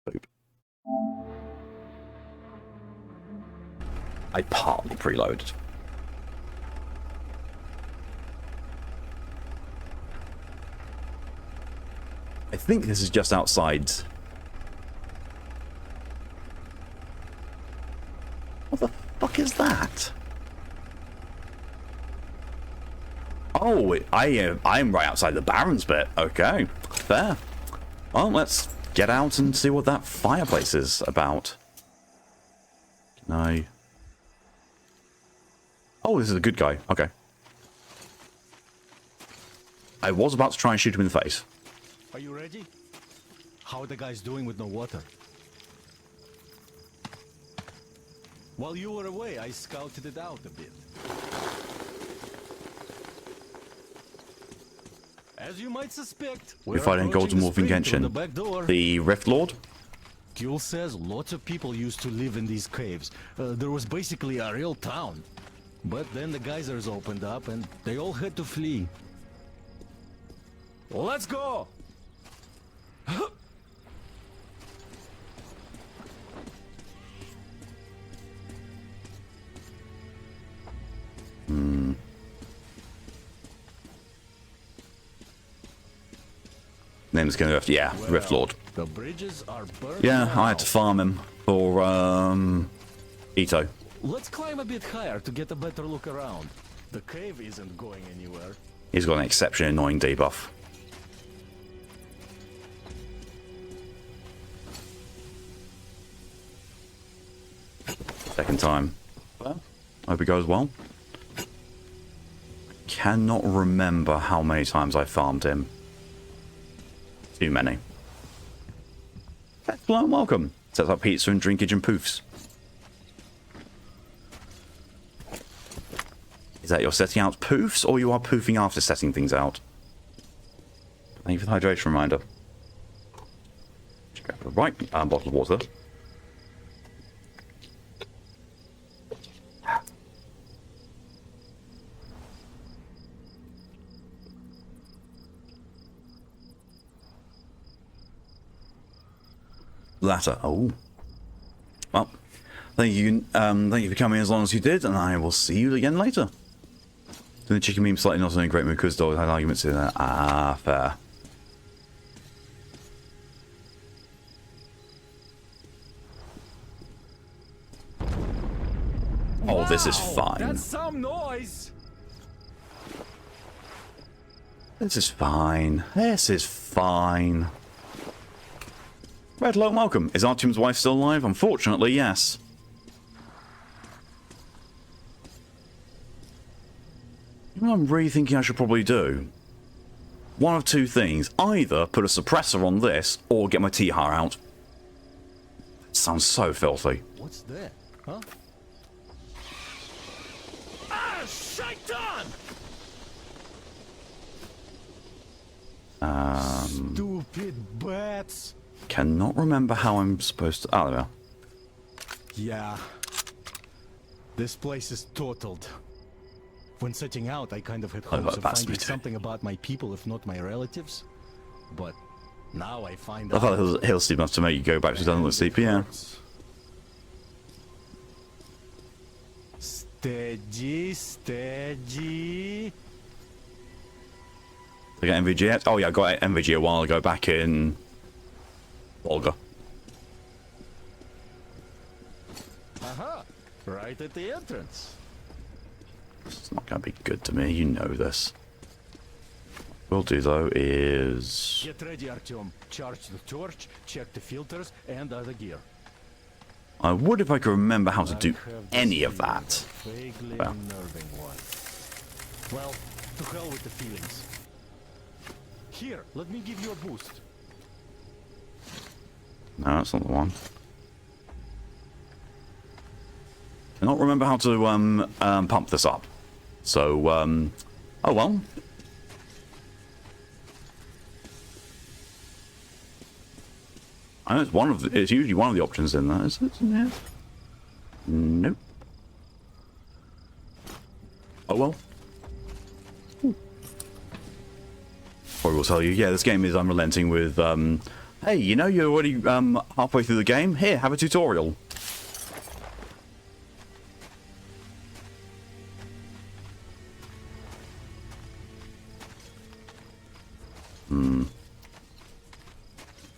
Boop. I partly preloaded. I think this is just outside. What the fuck is that? Oh, I'm right outside the Barrens bit. Okay, fair. Well, let's get out and see what that fireplace is about. No. Oh, this is a good guy. Okay. I was about to try and shoot him in the face. Are you ready? How are the guys doing with no water? While you were away, I scouted it out a bit. As you might suspect, We're fighting Golden Wolf in Genshin. The Rift Lord? Gil says lots of people used to live in these caves. There was basically a real town. But then the geysers opened up and they all had to flee. Let's go! Name's gonna have to, yeah, Well, Rift Lord. The bridges are burned. Yeah, now. I had to farm him for Ito. Let's climb a bit higher to get a better look around. The cave isn't going anywhere. He's got an exceptionally annoying debuff. Second time. Hope it goes well. Cannot remember how many times I farmed him. Too many. Hello and welcome. Sets up pizza and drinkage and poofs. Is that you're setting out poofs, or you are poofing after setting things out? Thank you for the hydration reminder. Check out the right bottle of water. Latter. Oh. Well, thank you for coming as long as you did, and I will see you again later. The chicken meme slightly not in a great mood because dog had arguments in there. Ah, fair. Oh, this is fine. That's some noise. This is fine. This is fine. Red Low, welcome. Is Artyom's wife still alive? Unfortunately, yes. You know what I'm really thinking I should probably do? One of two things. Either put a suppressor on this, or get my T-Har out. It sounds so filthy. What's that? Huh? Ah, shaitan! Stupid bats. Cannot remember how I'm supposed to... Oh, there we are. Yeah. This place is totaled. When setting out, I kind of had hopes of finding something about my people, if not my relatives. But now I find I out... thought he'll see enough to make you go back to done with sleep, yeah. Steady, steady. I got MVG yet? Oh yeah, I got MVG a while ago back in... Volga. Aha! Right at the entrance. It's not going to be good to me, you know this. What we'll do though is... Get ready, Artyom. Charge the torch, check the filters, and other gear. I would if I could remember how to do any of that. Vaguely Well. unnerving one. Well, to hell with the feelings. Here, let me give you a boost. No, that's not the one. Cannot remember how to pump this up. So, oh well. I know it's one of the, it's usually one of the options in there, is it? Yeah. Nope. Oh well. I will tell you, yeah, this game is unrelenting with Hey, you know you're already halfway through the game? Here, have a tutorial.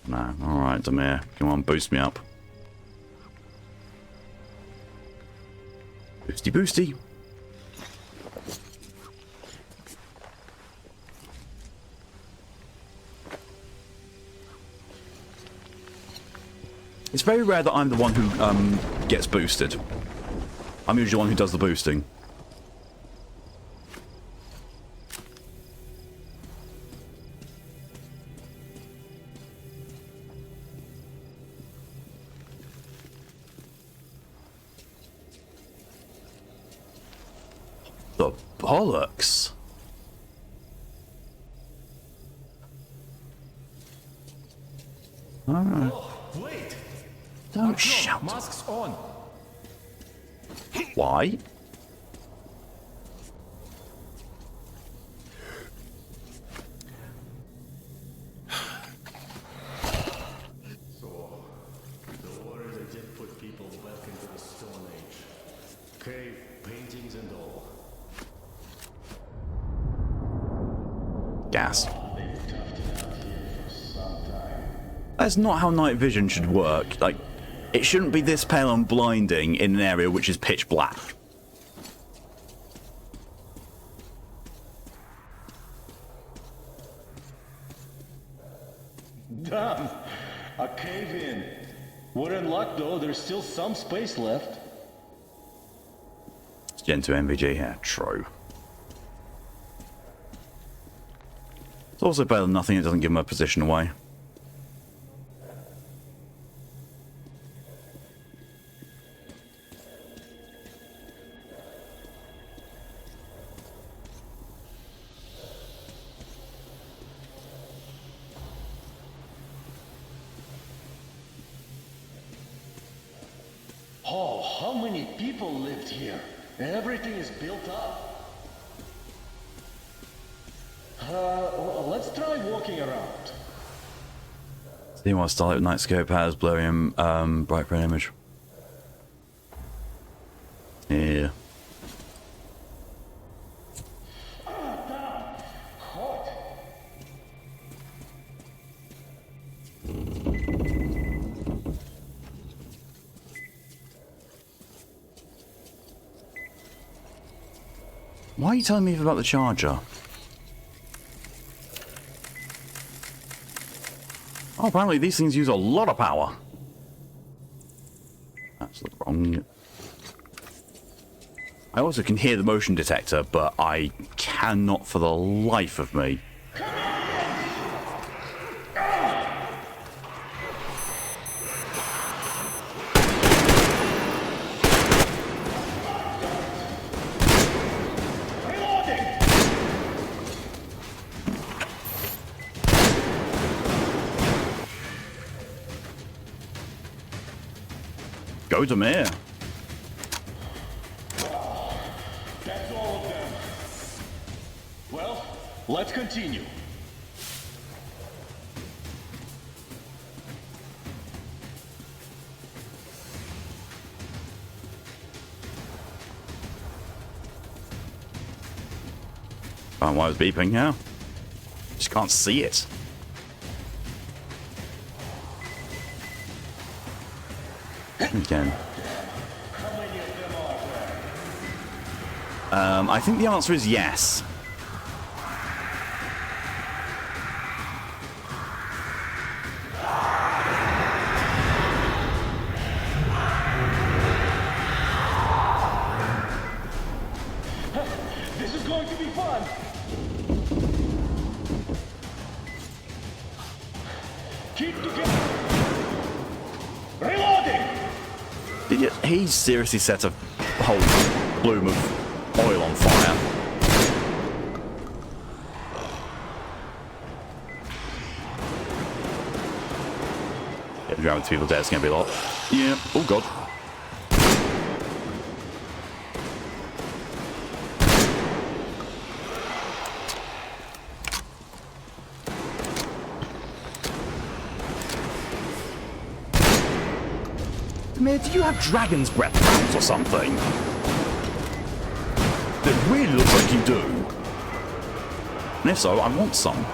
No, alright, Demir. Come on, boost me up. Boosty boosty. It's very rare that I'm the one who gets boosted. I'm usually the one who does the boosting. The bollocks. Alright. Oh, wait. Don't shout. Masks on. Why? So, the warriors did put people back into the Stone Age. Cave paintings and all. Gas. That's not how night vision should work. Like, it shouldn't be this pale and blinding in an area which is pitch black. Damn! A cave in. We're in luck though, there's still some space left. It's Gen 2 MVG here. True. It's also better than nothing. It doesn't give my position away. Oh, how many people lived here? Everything is built up. Let's try walking around. See what Starlight Nightscope has, blurry bright frame image. Yeah. Hot. Why are you telling me about the charger? Oh, apparently these things use a lot of power. That's the wrong. I also can hear the motion detector, but I cannot for the life of me. Go to Mir. That's all of them. Well, let's continue. I don't know why I was beeping now. Just can't see it. Again. How many of them are there? I think the answer is yes. This is going to be fun. Keep together. Reloading. He seriously set a whole bloom of oil on fire. Yeah, drowning people dead is going to be a lot. Yeah. Oh, God. Demir, do you have dragon's breath or something? It really looks like you do. And if so, I want some.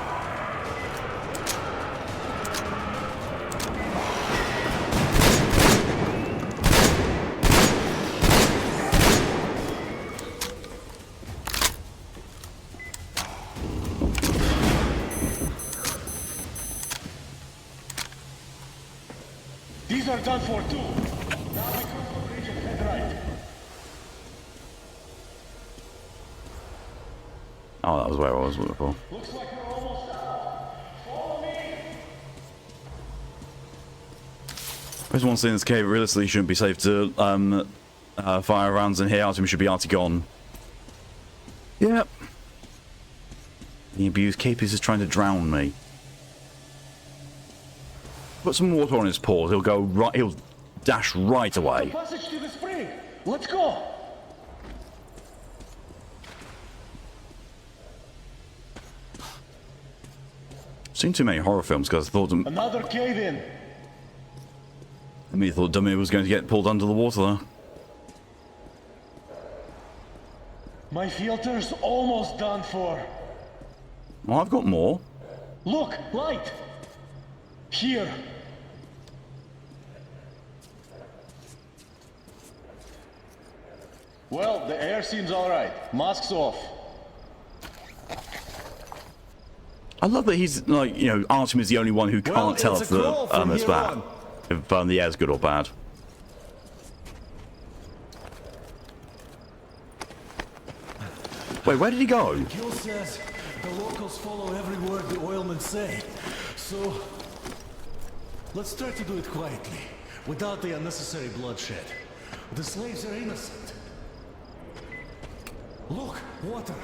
These are done for too. Now we cross the bridge and head right. Oh, that was where I was looking for. Looks like we're almost out. Follow me. There's one thing in this cave, it realistically shouldn't be safe to fire rounds in here. Artemis should be already gone. Yep. The abused cape is just trying to drown me. Put some water on his paws, he'll go right, he'll dash right away. Passage to the spring. Let's go. Seen too many horror films because I thought Another cave in. I thought Dummy was going to get pulled under the water there. My filter's almost done for. Well, I've got more. Look, light. Here. Well, the air seems all right. Masks off. I love that he's like, you know, Artem is the only one who can't tell if it's bad. If the air's good or bad. Wait, where did he go? Gil says the locals follow every word the oilmen say. So let's try to do it quietly, without the unnecessary bloodshed. The slaves are innocent. Look, water.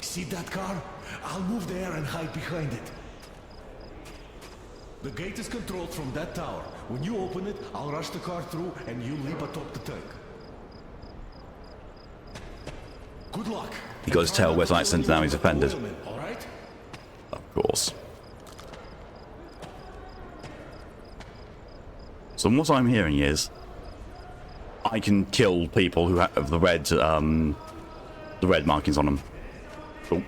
See that car? I'll move there and hide behind it. The gate is controlled from that tower. When you open it, I'll rush the car through and you leap atop the tank. Good luck. He got his tail wet like since now he's offended. All right? Of course. So what I'm hearing is I can kill people who have the red markings on them. Cool.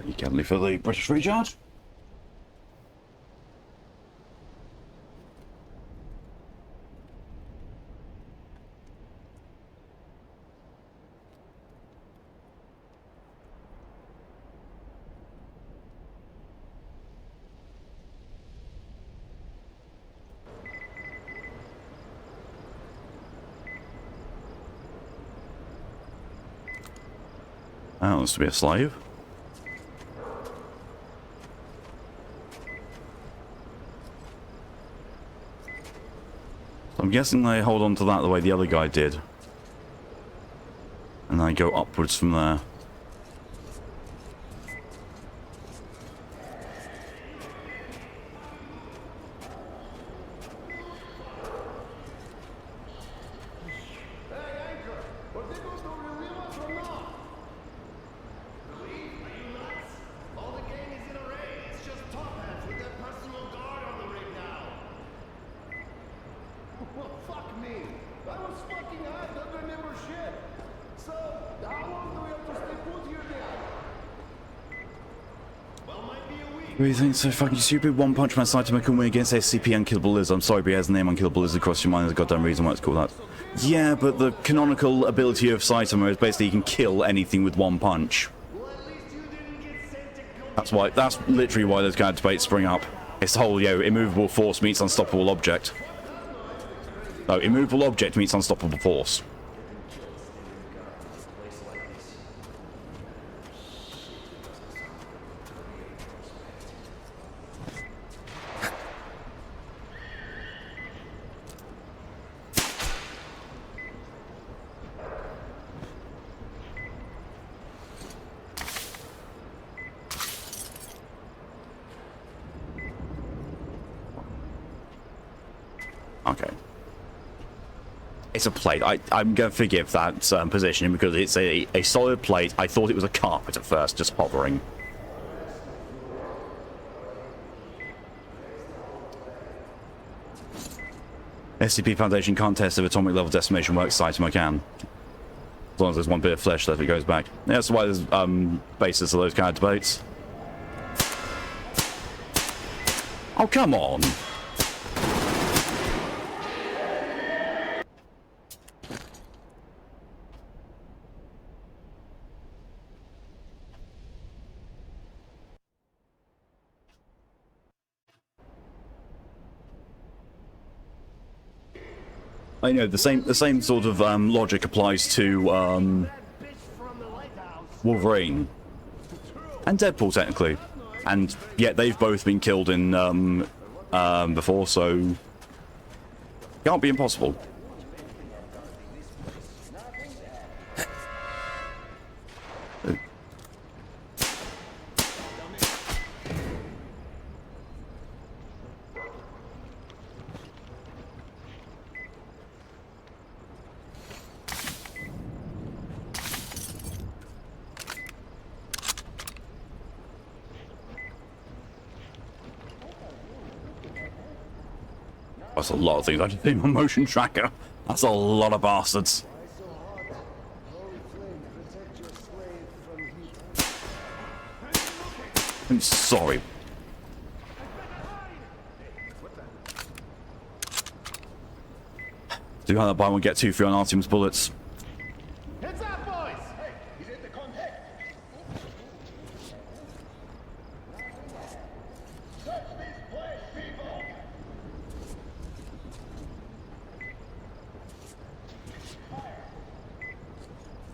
You can leave for the British recharge. That wants to be a slave. I'm guessing they hold on to that the way the other guy did. And they go upwards from there. What do you think? So fucking stupid. One Punch Man side to make a win against SCP Unkillable Lizard. I'm sorry, but he has the name Unkillable Lizard across your mind. There's a goddamn reason why it's called that. Yeah, but the canonical ability of Saitama is basically he can kill anything with one punch. That's literally why those kind of debates spring up. It's the whole, you know, immovable force meets unstoppable object. No, immovable object meets unstoppable force. Okay. It's a plate. I'm going to forgive that positioning because it's a solid plate. I thought it was a carpet at first, just hovering. SCP Foundation can't test if atomic level decimation works. Cite him I can. As long as there's one bit of flesh left, it goes back. Yeah, that's why there's basis of those kind of debates. Oh, come on! I know the same sort of logic applies to Wolverine and Deadpool technically, and yet they've both been killed in before, so can't be impossible. That's a lot of things I just do my motion tracker. That's a lot of bastards. I'm sorry. Do have that buy one get two free on Artemis bullets. Heads up, boys! Hey, is it the contact? Search this place, people!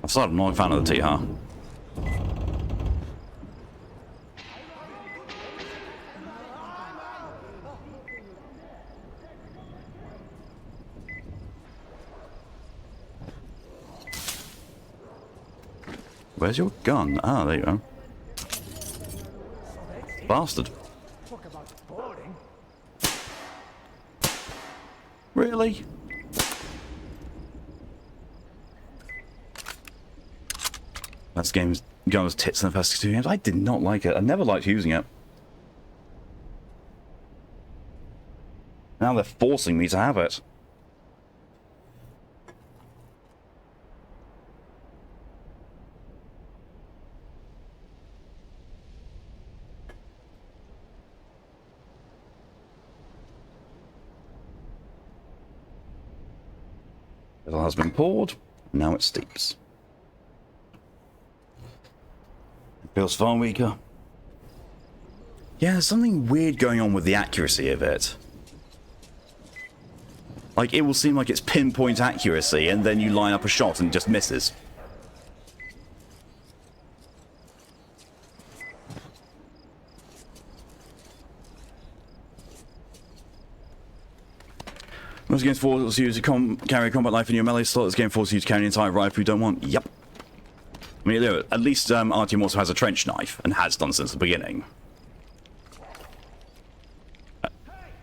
I've started not a fan of the T-Har. Where's your gun? Ah, there you go. Bastard. Talk about boring. Really? That game's gone as tits in the first 2 games. I did not like it. I never liked using it. Now they're forcing me to have it. It has been poured. Now it steeps. It feels far weaker. Yeah, there's something weird going on with the accuracy of it. Like, it will seem like it's pinpoint accuracy, and then you line up a shot and it just misses. Most games force you to carry a combat knife in your melee slot. This game forces you to carry an entire rifle you don't want. Yep. I mean, at least Artyom also has a trench knife, and has done since the beginning. Hey,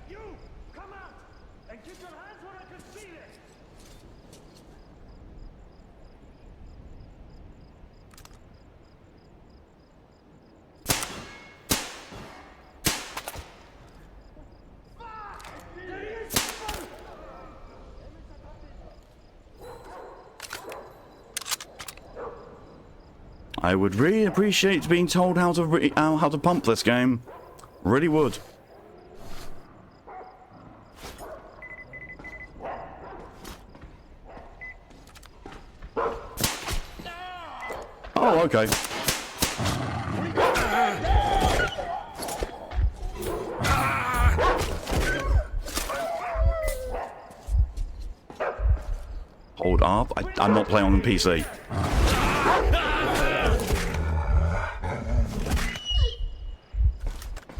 you! Come out! And keep your hands where I can see it! I would really appreciate being told how to pump this game. Really would. Oh, okay. Hold up. I'm not playing on the PC.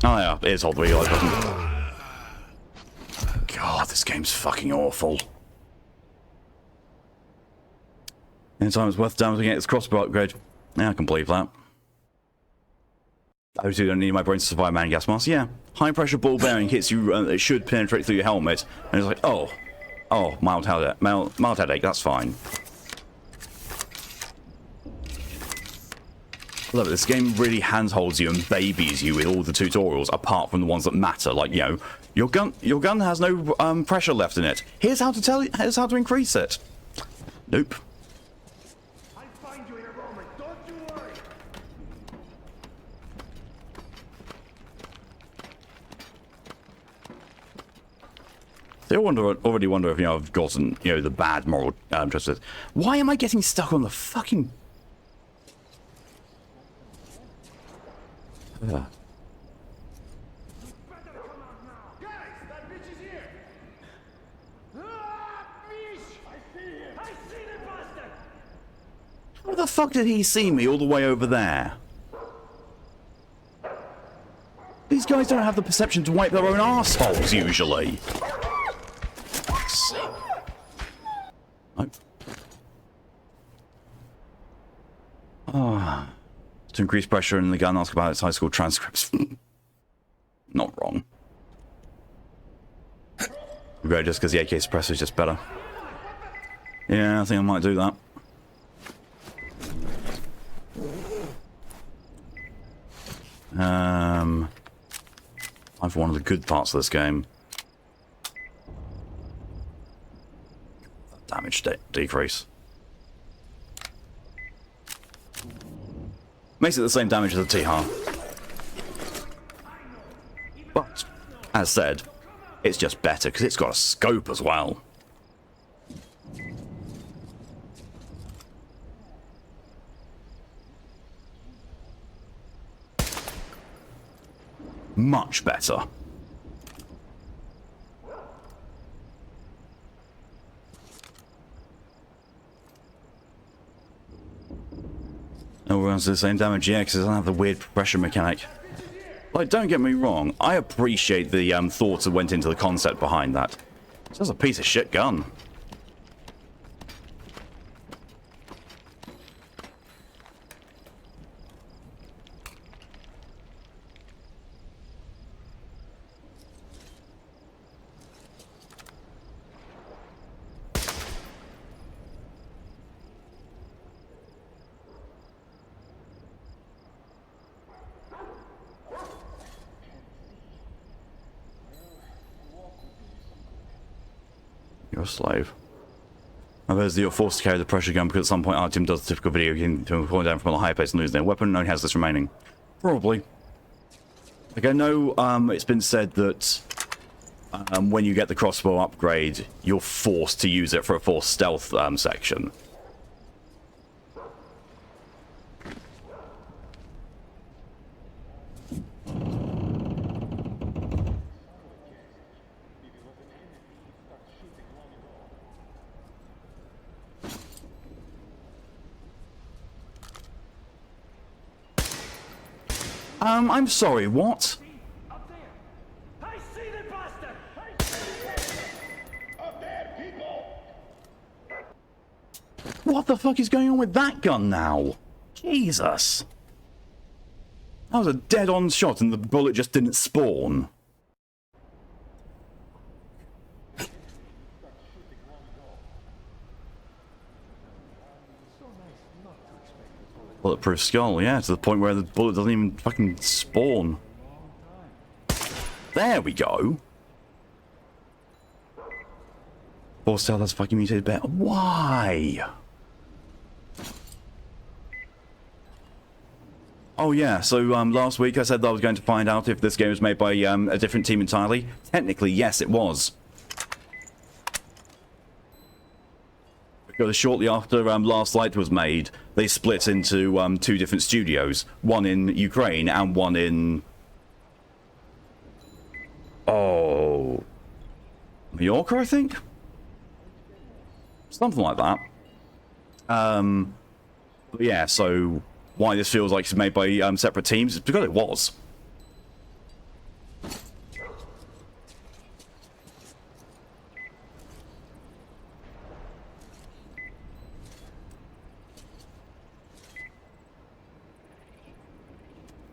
Oh yeah, it is hold the reload button. God, this game's fucking awful. Anytime it's worth damaging it, it's crossbow upgrade. Yeah, I can believe that. I do don't need my brain to survive man gas mask. Yeah, high pressure ball bearing hits you. It should penetrate through your helmet, and it's like, oh, Oh, mild headache. Mild headache, that's fine. Look, this game really handholds you and babies you with all the tutorials, apart from the ones that matter. Like, you know, your gun has no pressure left in it. Here's how to increase it. Nope. I'll find you in a moment. Don't you worry. I already wonder if, you know, I've gotten, you know, the bad moral choices. Why am I getting stuck on the fucking... Better come out now. Guys, that bitch is here. Ah, bitch! I see him. I see the bastard. How the fuck did he see me all the way over there? These guys don't have the perception to wipe their own arseholes, usually. Nope. Ah. To increase pressure in the gun, ask about its high school transcripts. Not wrong. Maybe just because the AK suppressor is just better. Yeah, I think I might do that. I've one of the good parts of this game. Damage decrease. Makes it the same damage as a T-Har. But, as said, it's just better because it's got a scope as well. Much better. Everyone's the same damage, yeah, because it doesn't have the weird pressure mechanic. Like, don't get me wrong, I appreciate the thoughts that went into the concept behind that. It's just a piece of shit gun. You're a slave. I suppose that you're forced to carry the pressure gun because at some point our team does the typical video game to fall down from a high place and lose their weapon and only has this remaining. Probably. Like, I know it's been said that when you get the crossbow upgrade, you're forced to use it for a forced stealth section. I'm sorry, what? Up there. I see the bastard. I see him. Up there, people. What the fuck is going on with that gun now? Jesus. That was a dead-on shot and the bullet just didn't spawn. Bulletproof skull, yeah, to the point where the bullet doesn't even fucking spawn. There we go. Force tell that's fucking mutated better. Why? Oh yeah, so last week I said that I was going to find out if this game was made by a different team entirely. Technically, yes, it was. Because shortly after Last Light was made, they split into two different studios. One in Ukraine and one in... Oh... Mallorca, I think? Something like that. But yeah, so why this feels like it's made by separate teams is because it was.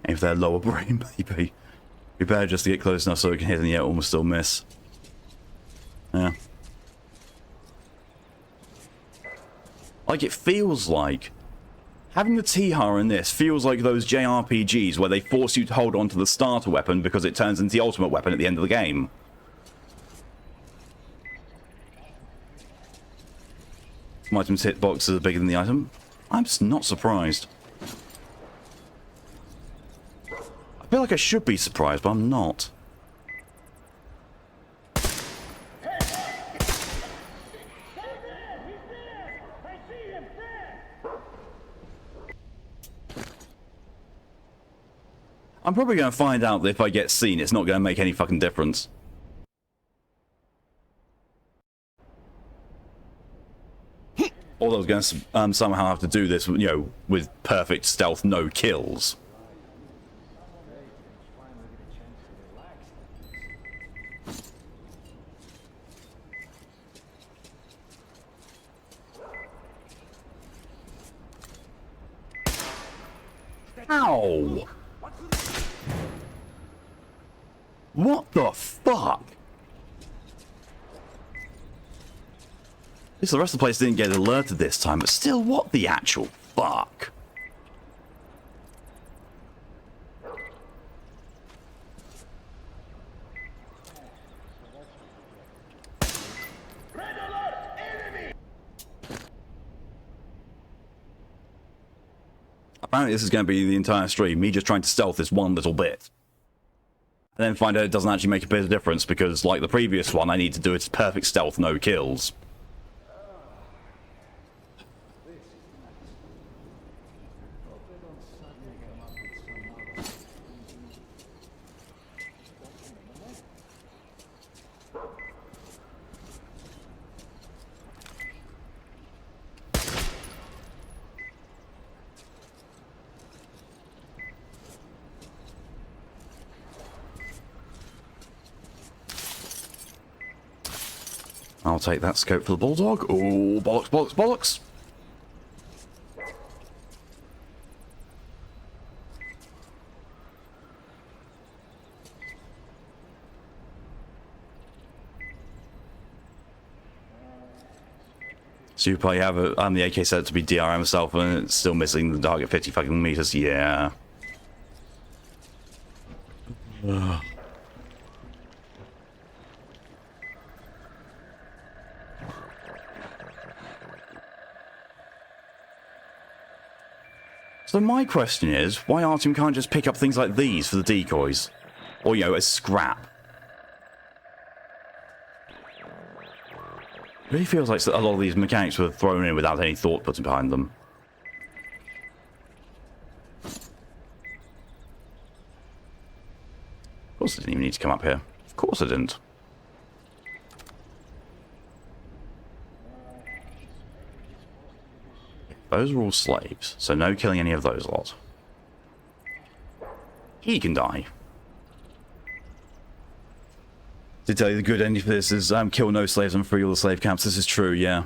If they're lower brain, maybe. We better just to get close enough so we can hit and yet almost still miss. Yeah. Like, it feels like... Having the T-Har in this feels like those JRPGs where they force you to hold on to the starter weapon because it turns into the ultimate weapon at the end of the game. Some items hit boxes are bigger than the item. I'm not surprised. I feel like I should be surprised, but I'm not. I'm probably going to find out that if I get seen, it's not going to make any fucking difference. Although I was going to somehow have to do this, you know, with perfect stealth, no kills. Ow! What the fuck? At least the rest of the place didn't get alerted this time, but still, what the actual fuck? Red alert! Enemy! Apparently this is going to be the entire stream, me just trying to stealth this one little bit. And then find out it doesn't actually make a bit of difference because, like the previous one, I need to do its perfect stealth, no kills. I'll take that scope for the bulldog. Oh, bollocks, bollocks, bollocks. So you probably have the AK set to be DRM itself and it's still missing the target 50 fucking meters. Yeah. Ugh. So my question is, why Artyom can't just pick up things like these for the decoys? Or, you know, as scrap? It really feels like a lot of these mechanics were thrown in without any thought put behind them. Of course I didn't even need to come up here. Of course I didn't. Those are all slaves, so no killing any of those lot. He can die. Did tell you the good ending for this is kill no slaves and free all the slave camps. This is true, yeah.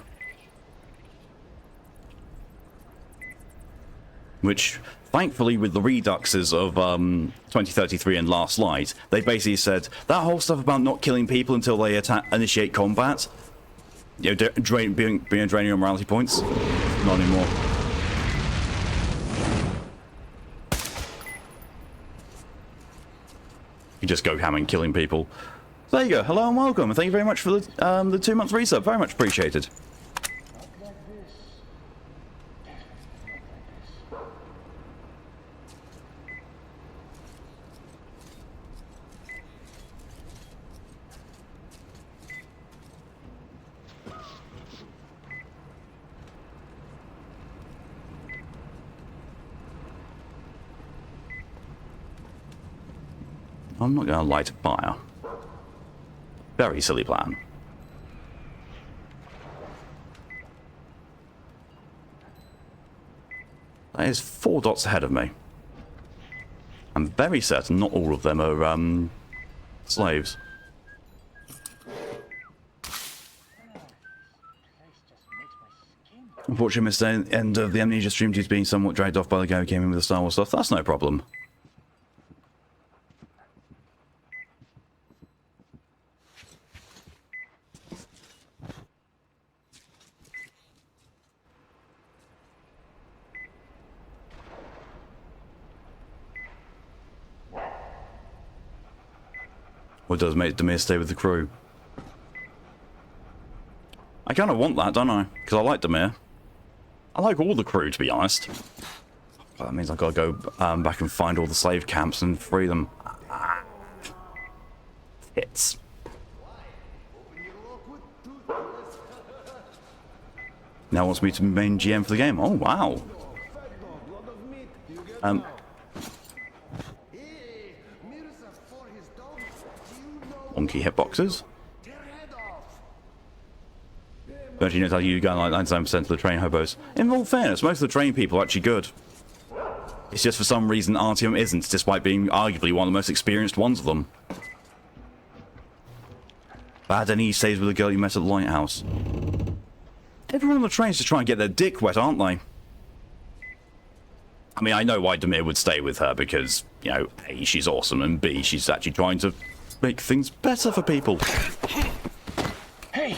Which, thankfully, with the reduxes of 2033 and Last Light, they basically said that whole stuff about not killing people until they initiate combat, you know, being draining your morality points, not anymore. You just go hamming killing people. There you go. Hello and welcome. And thank you very much for the 2-month resub. Very much appreciated. I'm not going to light a fire. Very silly plan. That is 4 dots ahead of me. I'm very certain not all of them are, slaves. Unfortunately, missed the end of the Amnesia stream due to being somewhat dragged off by the guy who came in with the Star Wars stuff. That's no problem. Or does make Demir stay with the crew? I kind of want that, don't I? Because I like Demir. I like all the crew, to be honest. But that means I've got to go back and find all the slave camps and free them. Hits. Now wants me to be main GM for the game. Oh, wow. Wonky hitboxes. Don't you notice how you got like 97% of the train hobos? In all fairness, most of the train people are actually good. It's just for some reason Artyom isn't, despite being arguably one of the most experienced ones of them. Bad and he stays with the girl you met at the lighthouse. Everyone on the train's just trying to get their dick wet, aren't they? I mean, I know why Demir would stay with her, because, you know, A, she's awesome, and B, she's actually trying to make things better for people. Hey!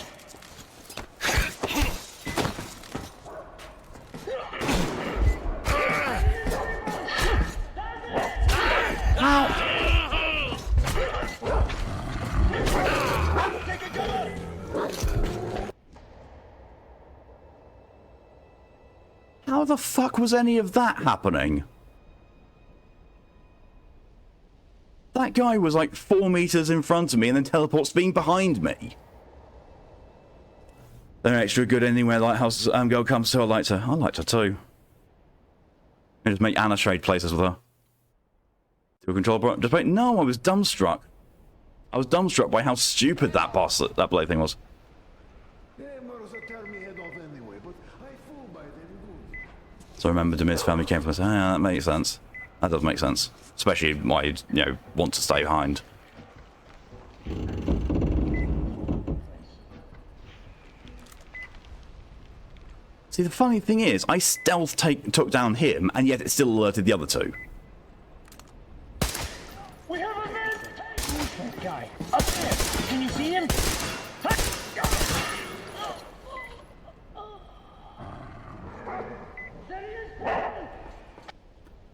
How the fuck was any of that happening? That guy was like 4 meters in front of me and then teleports being behind me. They're extra good anywhere Lighthouse girl comes to. I liked her. I liked her too. I just make Anna trade places with her. Do a control just wait. No, I was dumbstruck. I was dumbstruck by how stupid that boss, that blade thing was. So I remember Demir's family came from us. Ah, that makes sense. That does make sense. Especially why you'd, you know, want to stay behind. See, the funny thing is, I stealth took down him, and yet it still alerted the other two. We have a man! Who's that guy? Up there! Can you see him?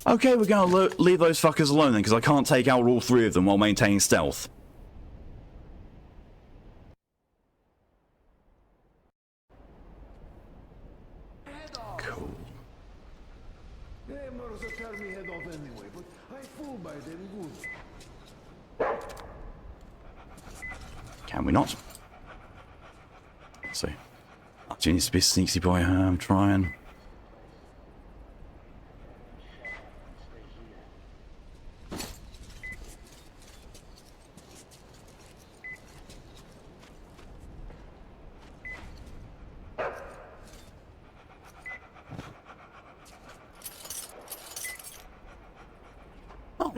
Okay, we're gonna leave those fuckers alone then, because I can't take out all 3 of them while maintaining stealth. Cool. Can we not? Let's see. Archie needs to be a sneaky boy. I'm trying.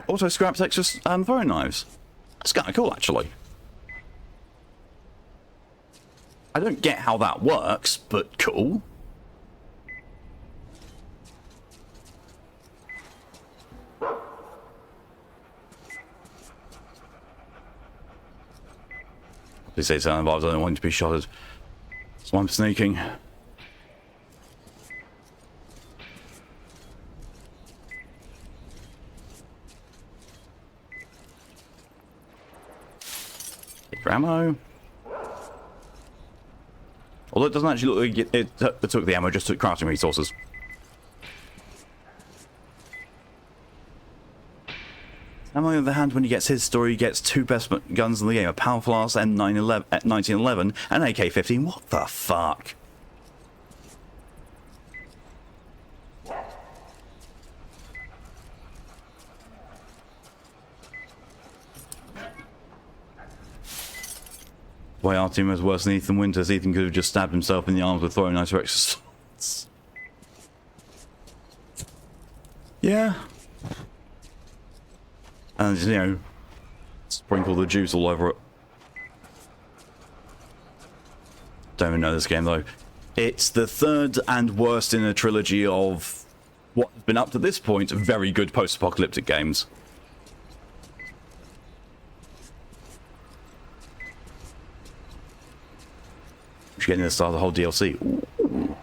Auto scraps extra throwing knives. That's kind of cool, actually. I don't get how that works, but cool. They say something about I don't want to be shot at. So I'm sneaking. Ammo. Although it doesn't actually look like it took the ammo, just took crafting resources. Ammo, on the other hand, when he gets his story, he gets 2 best guns in the game: a powerful ass M1911 and AK-15. What the fuck? Why our team was worse than Ethan Winters. Ethan could have just stabbed himself in the arms with throwing knives for extra slots. Yeah. And just, you know, sprinkle the juice all over it. Don't even know this game though. It's the 3rd and worst in a trilogy of what's been up to this point very good post-apocalyptic games. Getting to start the whole DLC. Ooh.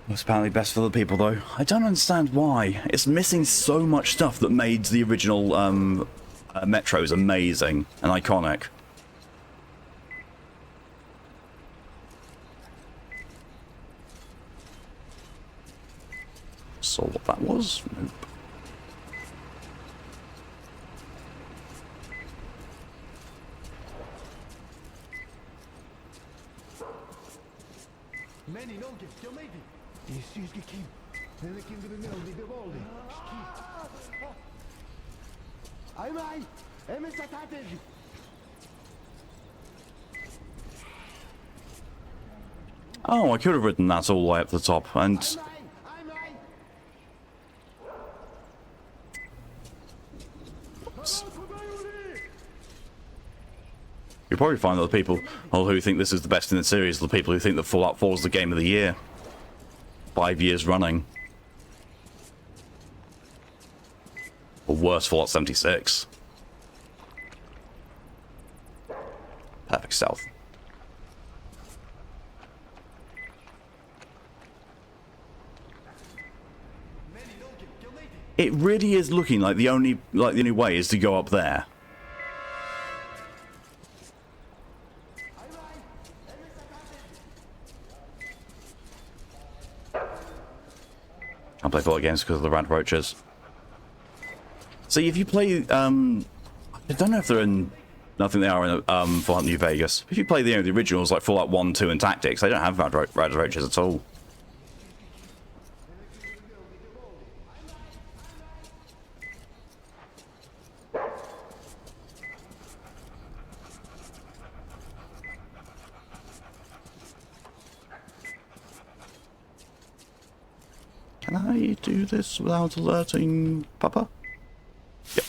It's apparently best for the people, though. I don't understand why. It's missing so much stuff that made the original Metros amazing and iconic. Saw what that was? Nope. Oh, I could have written that all the way up the top, and you'll probably find that the people who think this is the best in the series are the people who think that Fallout 4 is the game of the year. 5 years running. Or worse, Fallout 76. Perfect stealth. It really is looking like the only way is to go up there. I play Fallout games because of the rad roaches. See, if you play, I don't know if they're in, I think they are in Fallout New Vegas. If you play the originals like Fallout 1, 2, and Tactics, they don't have rad roaches at all. Can I do this without alerting Papa? Yep.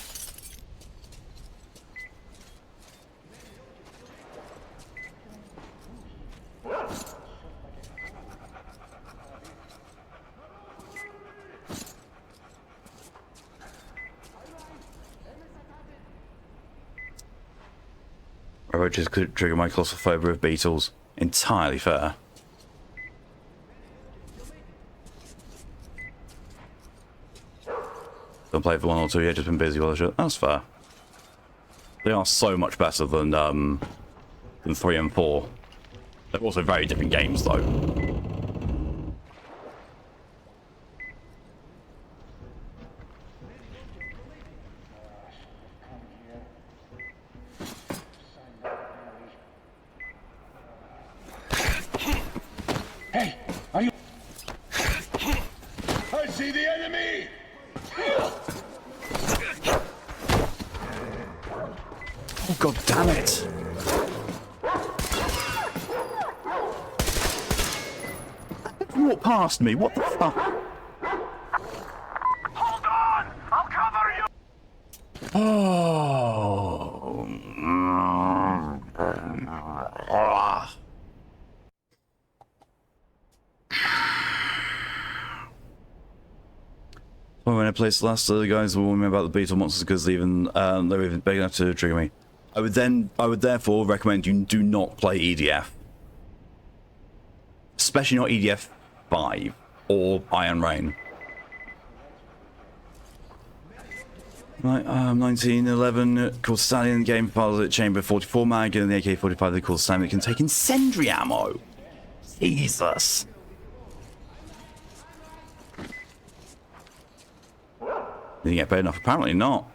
Roaches could trigger my claustrophobia of beetles. Entirely fair. Don't play for 1 or 2 years, just been busy while I should. That's fair. They are so much better than 3 and 4. They're also very different games, though. Hey, are you? I see the enemy! Oh, god damn it! Walk past me, what the fuck? Hold on! I'll cover you! Oh. When I played last, the guys were warning me about the beetle monsters because they're even big enough to trigger me. I would therefore recommend you do not play EDF, especially not EDF 5 or Iron Rain. Right, 1911 called Stallion game pilot chamber 44 mag and the AK-45 they call Stallion that can take incendiary ammo. Jesus. Did he get paid enough? Apparently not.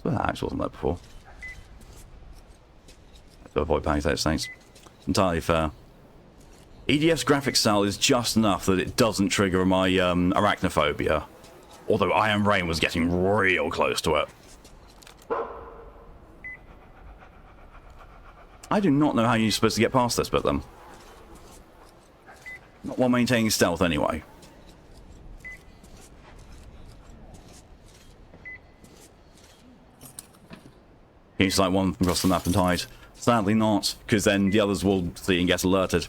So that actually wasn't there before. To avoid panic attack snakes. Entirely fair. EDF's graphic style is just enough that it doesn't trigger my arachnophobia. Although Iron Rain was getting real close to it. I do not know how you're supposed to get past this bit then. Not while maintaining stealth anyway. He's like one across the map and hide. Sadly not, because then the others will see and get alerted.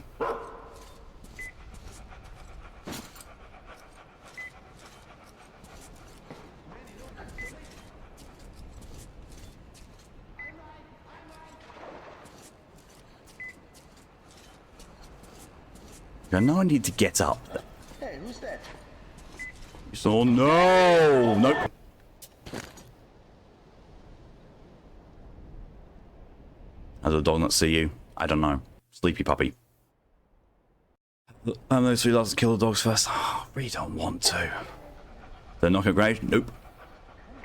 I know I need to get up. Hey, who's that? You saw? No! Nope. How does a dog not see you? I don't know. Sleepy puppy. Those three lads kill the dogs first. Oh, really don't want to. They're knock a grenade? Nope.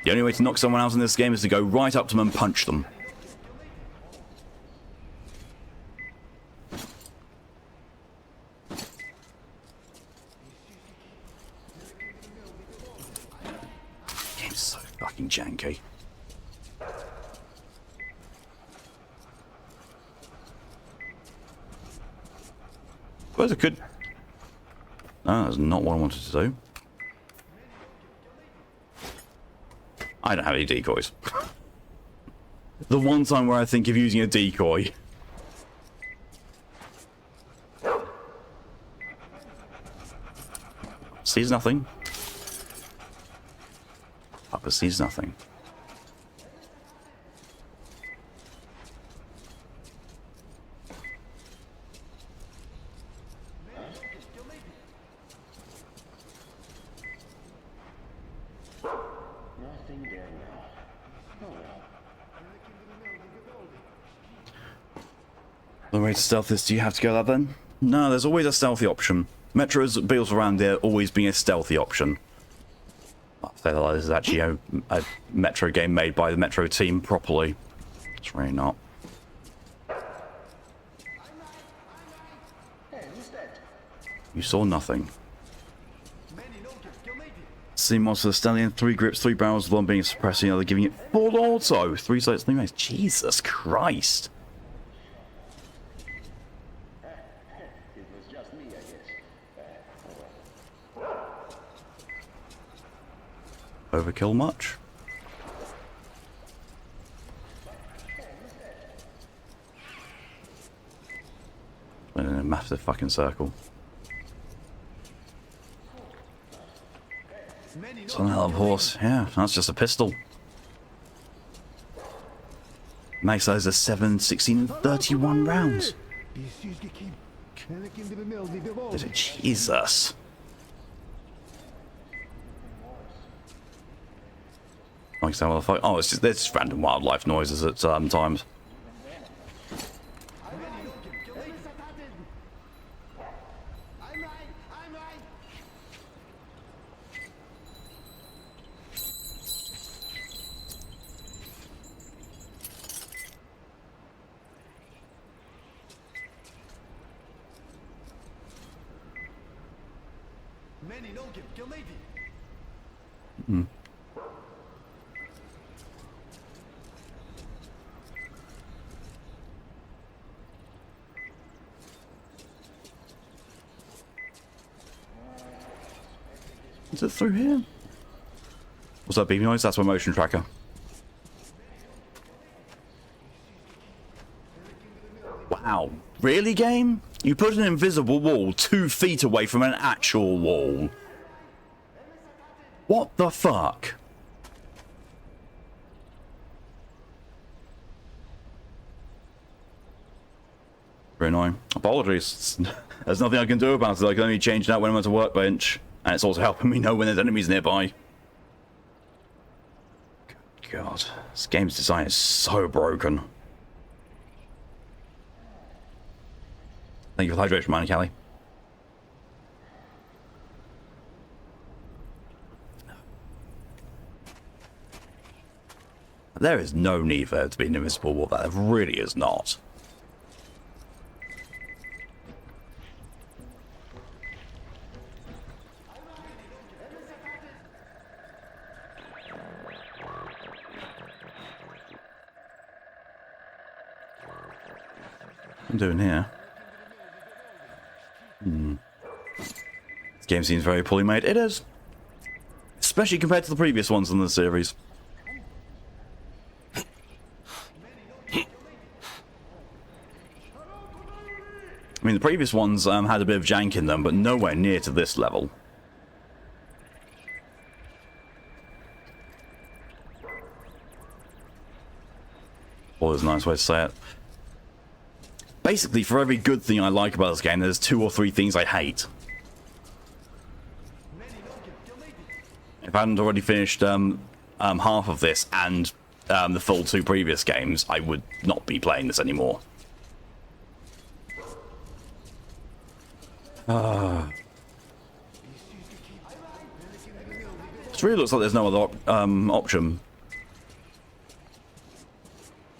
The only way to knock someone out in this game is to go right up to them and punch them. Game's so fucking janky. Suppose I could. No, that's not what I wanted to do. I don't have any decoys. The one time where I think of using a decoy. Sees nothing. Papa sees nothing. Nothing there now. Oh well. The way to stealth this, do you have to go that then? No, there's always a stealthy option. Metro's built around there always being a stealthy option. I'll say that this is actually a Metro game made by the Metro team properly. It's really not. Hey, who's that? You saw nothing. See monster stallion, 3 grips, 3 barrels, one being suppressed, the other giving it full auto. 3 sights, 3 mates. Jesus Christ. It was just me, I guess. Overkill much? In a massive fucking circle. It's a hell of a horse. Yeah, that's just a pistol. Makes those a 7, 16, and 31 rounds. Jesus. Like so, oh, it's just random wildlife noises at times. Is it through here? What's that beeping noise? That's my motion tracker. Wow. Really, game? You put an invisible wall 2 feet away from an actual wall. What the fuck? Very annoying. Apologies. There's nothing I can do about it. I can only change that when I'm at a workbench. And it's also helping me know when there's enemies nearby. Good God. This game's design is so broken. Thank you for the hydration, Manny Callie. There is no need for there to be an invisible wall. There really is not. I'm doing here. This game seems very poorly made. It is. Especially compared to the previous ones in the series. I mean, the previous ones had a bit of jank in them, but nowhere near to this level. Always a nice way to say it. Basically, for every good thing I like about this game, there's 2 or 3 things I hate. If I hadn't already finished half of this and the full 2 previous games, I would not be playing this anymore. It really looks like there's no other option.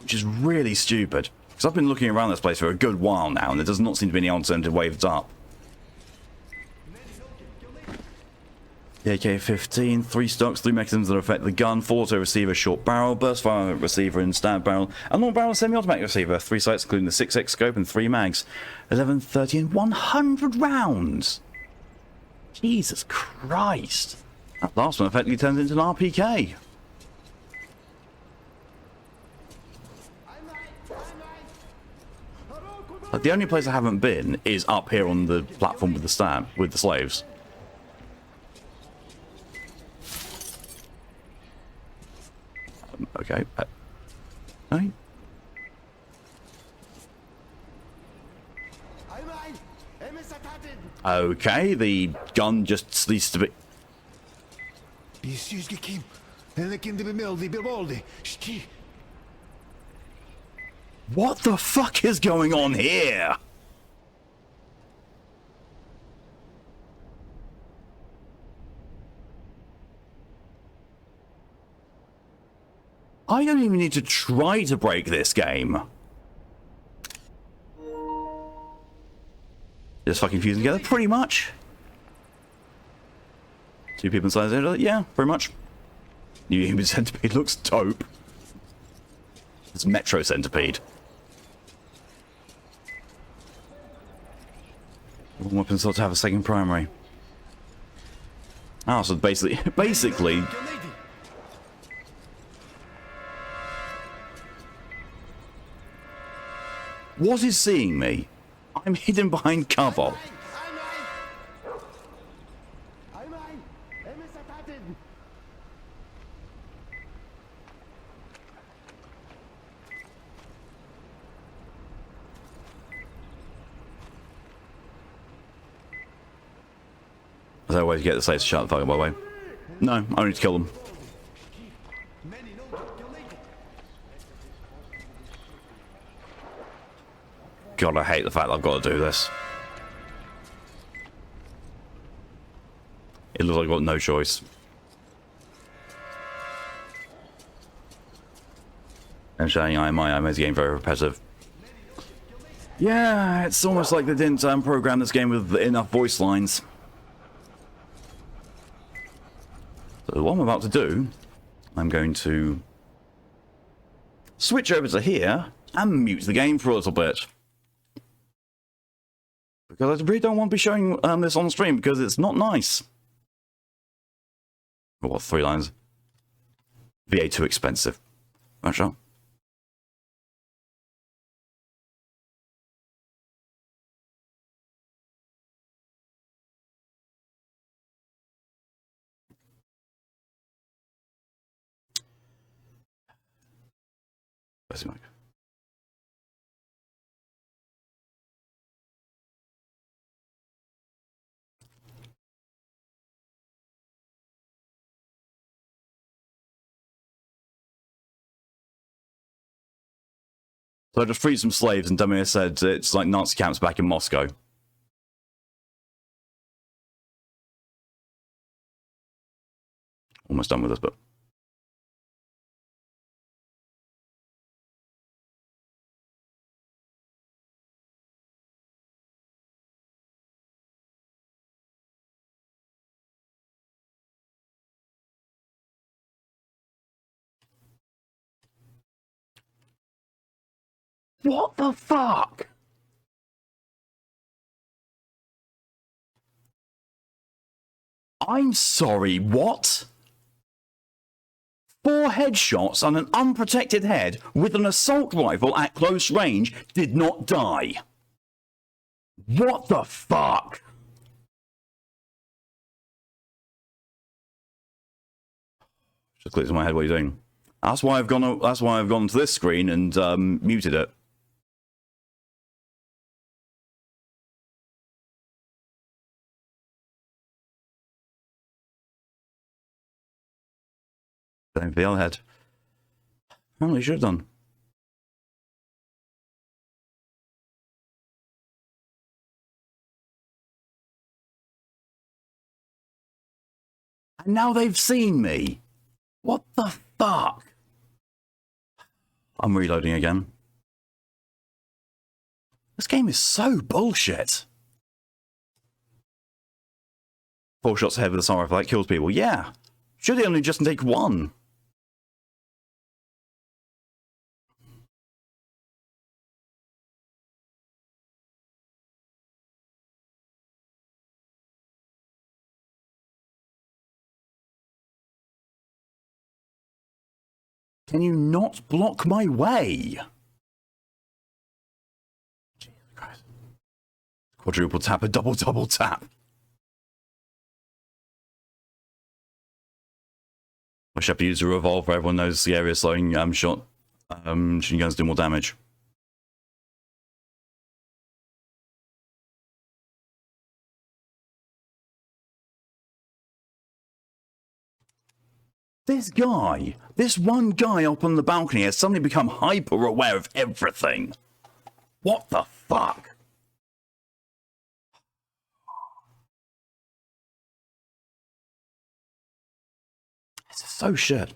Which is really stupid. Because I've been looking around this place for a good while now, and there does not seem to be any alternative way that's up. The AK-15, 3 stocks, 3 mechanisms that affect the gun, 4 auto receiver, short barrel, burst fire receiver and stab barrel, and long barrel semi-automatic receiver, 3 sights including the 6x scope and 3 mags, 11, 30 and 100 rounds! Jesus Christ! That last one effectively turns into an RPK. Like, the only place I haven't been is up here on the platform with the slaves. Okay. Right. Okay, the gun just ceased to be. What the fuck is going on here? I don't even need to try to break this game. Just fucking fusing together, pretty much. 2 people inside there, yeah, pretty much. New Human Centipede looks dope. It's Metro Centipede. One weapon slot to have a second primary. Ah, so basically. What is seeing me? I'm hidden behind cover. Is there a way to get the slaves to shut the fuck up, by the way? No, I need to kill them. God, I hate the fact that I've got to do this. It looks like I've got no choice. And showing I made the game very repetitive. Yeah, it's almost like they didn't program this game with enough voice lines. So what I'm about to do, I'm going to switch over to here and mute the game for a little bit. Because I really don't want to be showing this on stream because it's not nice. Oh, what, 3 lines? VA too expensive. Right, shot. Where's the mic? So I just freed some slaves and Demir said it's like Nazi camps back in Moscow. Almost done with this, but... What the fuck? I'm sorry, what? 4 headshots on an unprotected head with an assault rifle at close range did not die. What the fuck? Just clicks in my head, what are you doing? That's why I've gone to this screen and muted it. Same for the other head. Apparently should have done. And now they've seen me. What the fuck? I'm reloading again. This game is so bullshit. 4 shots ahead with a assault rifle, that kills people. Yeah. Should he only just take 1? Can you not block my way? Jesus Christ. Quadruple tap, a double tap. I should have to use a revolver. Everyone knows the area slowing machine guns do more damage. This one guy up on the balcony has suddenly become hyper aware of everything. What the fuck? This is so shit.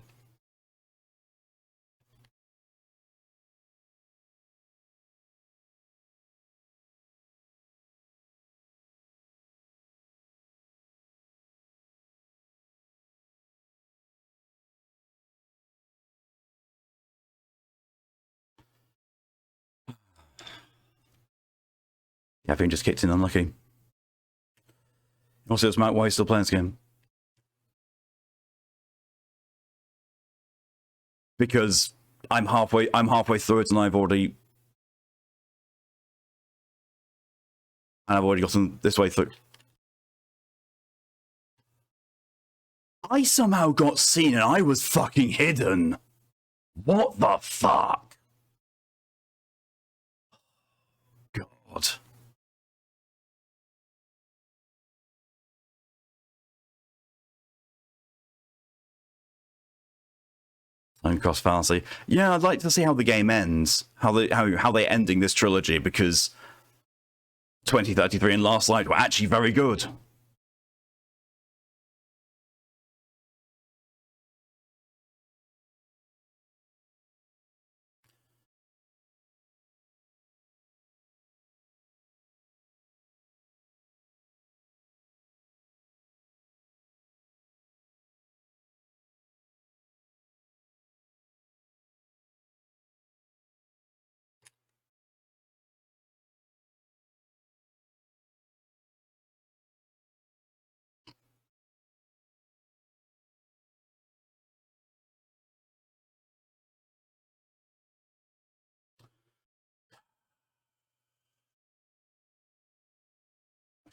Yeah, I think just kicked in unlucky. Also, it's Matt, why are you still playing this game? Because I'm halfway through it and I've already gotten this way through. I somehow got seen and I was fucking hidden. What the fuck? God. Cross fallacy. Yeah, I'd like to see how the game ends. How they're ending this trilogy, because 2033 and Last Light were actually very good.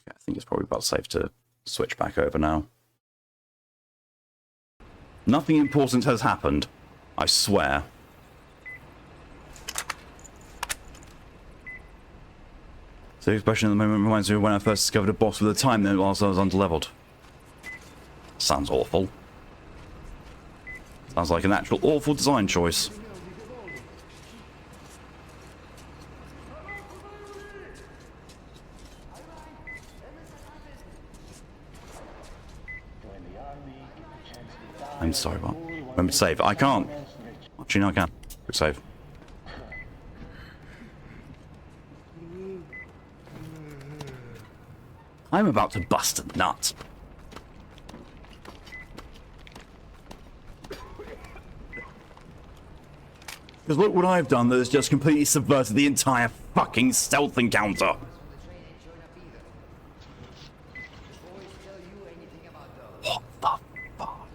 I think it's probably about safe to switch back over now. Nothing important has happened. I swear. So the expression at the moment reminds me of when I first discovered a boss with a time limit whilst I was underleveled. Sounds awful. Sounds like an actual awful design choice. I'm sorry, what? Remember to save. I can't. Actually, no, I can. Quick save. I'm about to bust a nut. Because look what I've done that has just completely subverted the entire fucking stealth encounter. What the fuck?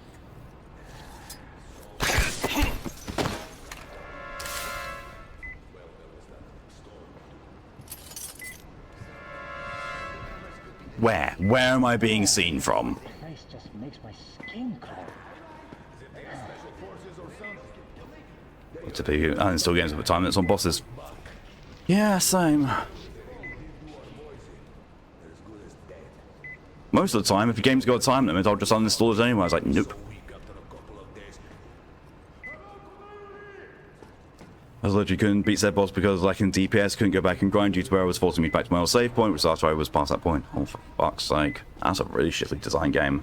Where? Where am I being seen from? Place just makes my skin crawl. To be, I install games at the time that's on bosses. Yeah, same. Most of the time, if a game's got a time limit, I'll just uninstall it anyway. I was like, nope. I was literally couldn't beat said boss because lacking DPS, couldn't go back and grind due to where I was forcing me back to my old save point, which after I was past that point. Oh, for fuck's sake. That's a really shittily designed game.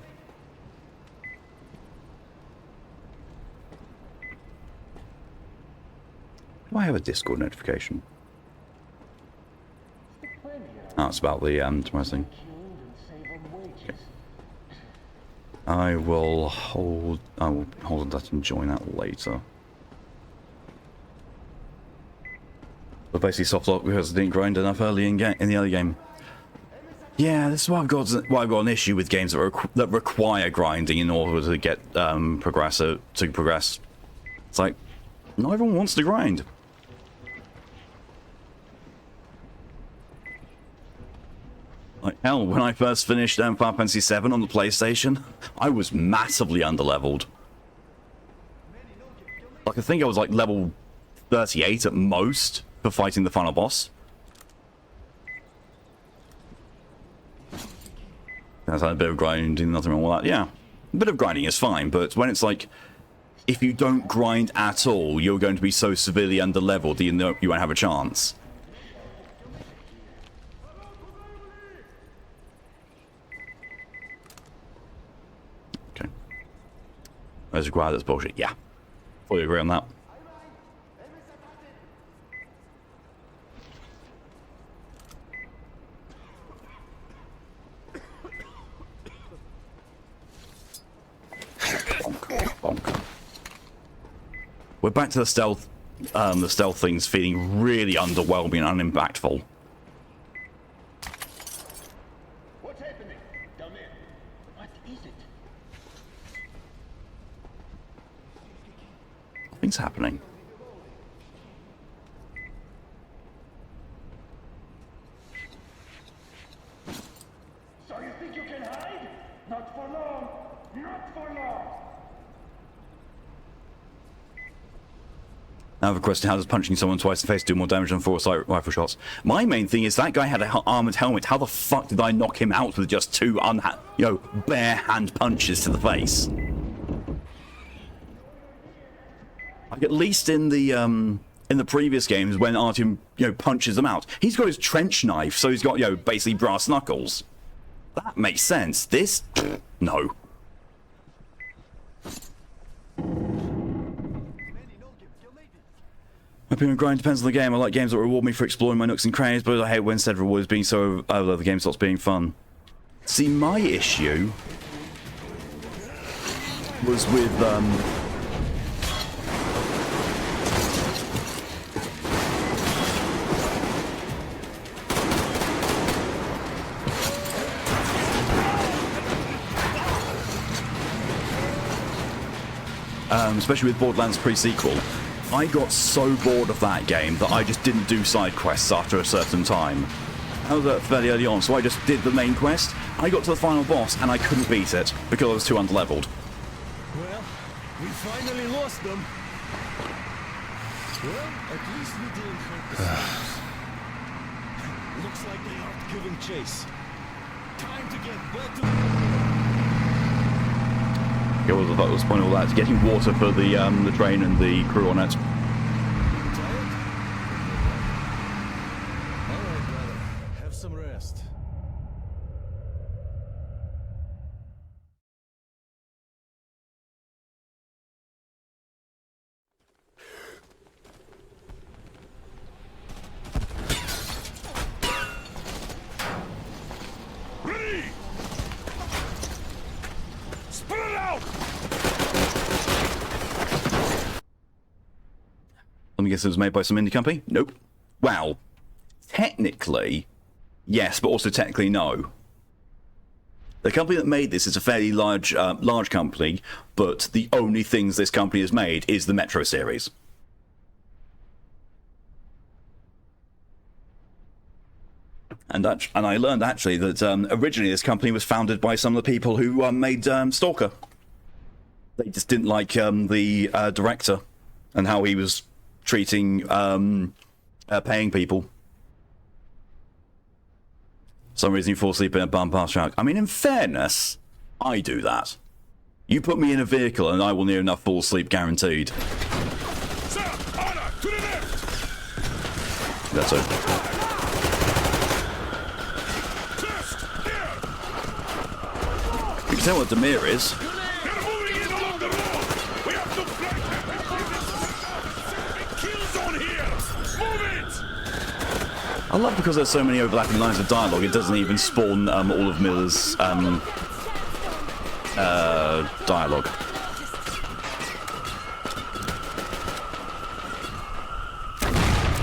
Do I have a Discord notification? Oh, it's about the tomorrow's thing. Okay. I will hold that and join that later. But basically soft lock because I didn't grind enough early in the early game. Yeah, this is why I've got an issue with games that require grinding in order to get progress. It's like not everyone wants to grind. Like hell, when I first finished Final Fantasy VII on the PlayStation, I was massively underleveled. Like I think I was like level 38 at most for fighting the final boss. That's a bit of grinding, nothing wrong with that. Yeah, a bit of grinding is fine, but when it's like, if you don't grind at all, you're going to be so severely underleveled that you won't have a chance. Okay. Let's agree that's bullshit. Yeah, fully agree on that. Bonk. We're back to the stealth things feeling really underwhelming and unimpactful. What's happening? Come in. What is it? Nothing's happening. So you think you can hide? Not for long. Not for long. I have a question. How does punching someone twice in the face do more damage than 4 assault rifle shots? My main thing is that guy had an armored helmet. How the fuck did I knock him out with just 2 bare hand punches to the face? Like at least in the previous games when Artyom punches them out, he's got his trench knife, so he's got basically brass knuckles. That makes sense. This, no. My opinion of grind depends on the game. I like games that reward me for exploring my nooks and crannies, but I hate when said reward is being so over the game stops being fun. See, my issue was with especially with Borderlands pre-sequel. I got so bored of that game that I just didn't do side quests after a certain time. I was fairly early on, so I just did the main quest. I got to the final boss and I couldn't beat it because I was too underleveled. Well, we finally lost them. Well, at least we didn't hurt the soldiers. Looks like they aren't giving chase. Time to get back to... What was the point of all that? Getting water for the train and the crew on it. Tired? All right, brother. Have some rest. Ready! Spit it out! Let me guess it was made by some indie company? Nope. Well, technically, yes, but also technically no. The company that made this is a fairly large company, but the only things this company has made is the Metro series. And I learned actually that originally this company was founded by some of the people who made Stalker. They just didn't like the director and how he was treating paying people. For some reason you fall asleep in a bum past shark. I mean, in fairness, I do that. You put me in a vehicle and I will near enough fall asleep guaranteed. Sir, order! To the left! that too. You can tell what Demir is. They're moving in along the road. We have to flank them. Kill zone here. Move it. I love because there's so many overlapping lines of dialogue, it doesn't even spawn all of Miller's dialogue.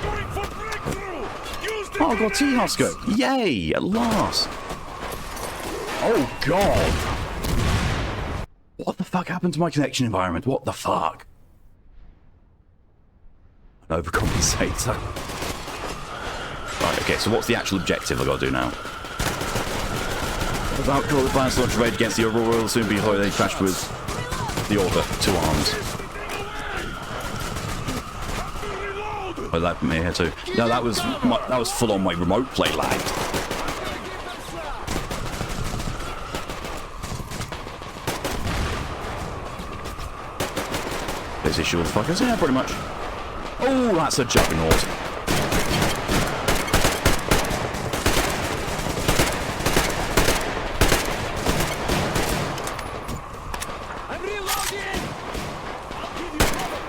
Going for breakthrough. Use the Oh, I got T-House scope. Yay, at last. Oh, God. What the fuck happened to my connection environment? What the fuck? An overcompensator. Right, okay, so what's the actual objective I've got to do now? Without call the fire launch raid against the Aurora will soon be holiday crash with the Order. 2 arms. Oh, that me here too. No, that was full on my remote play lag. This issue of fuckers, yeah, pretty much. Oh, that's a juggernaut. I'm reloading. I'll give you cover.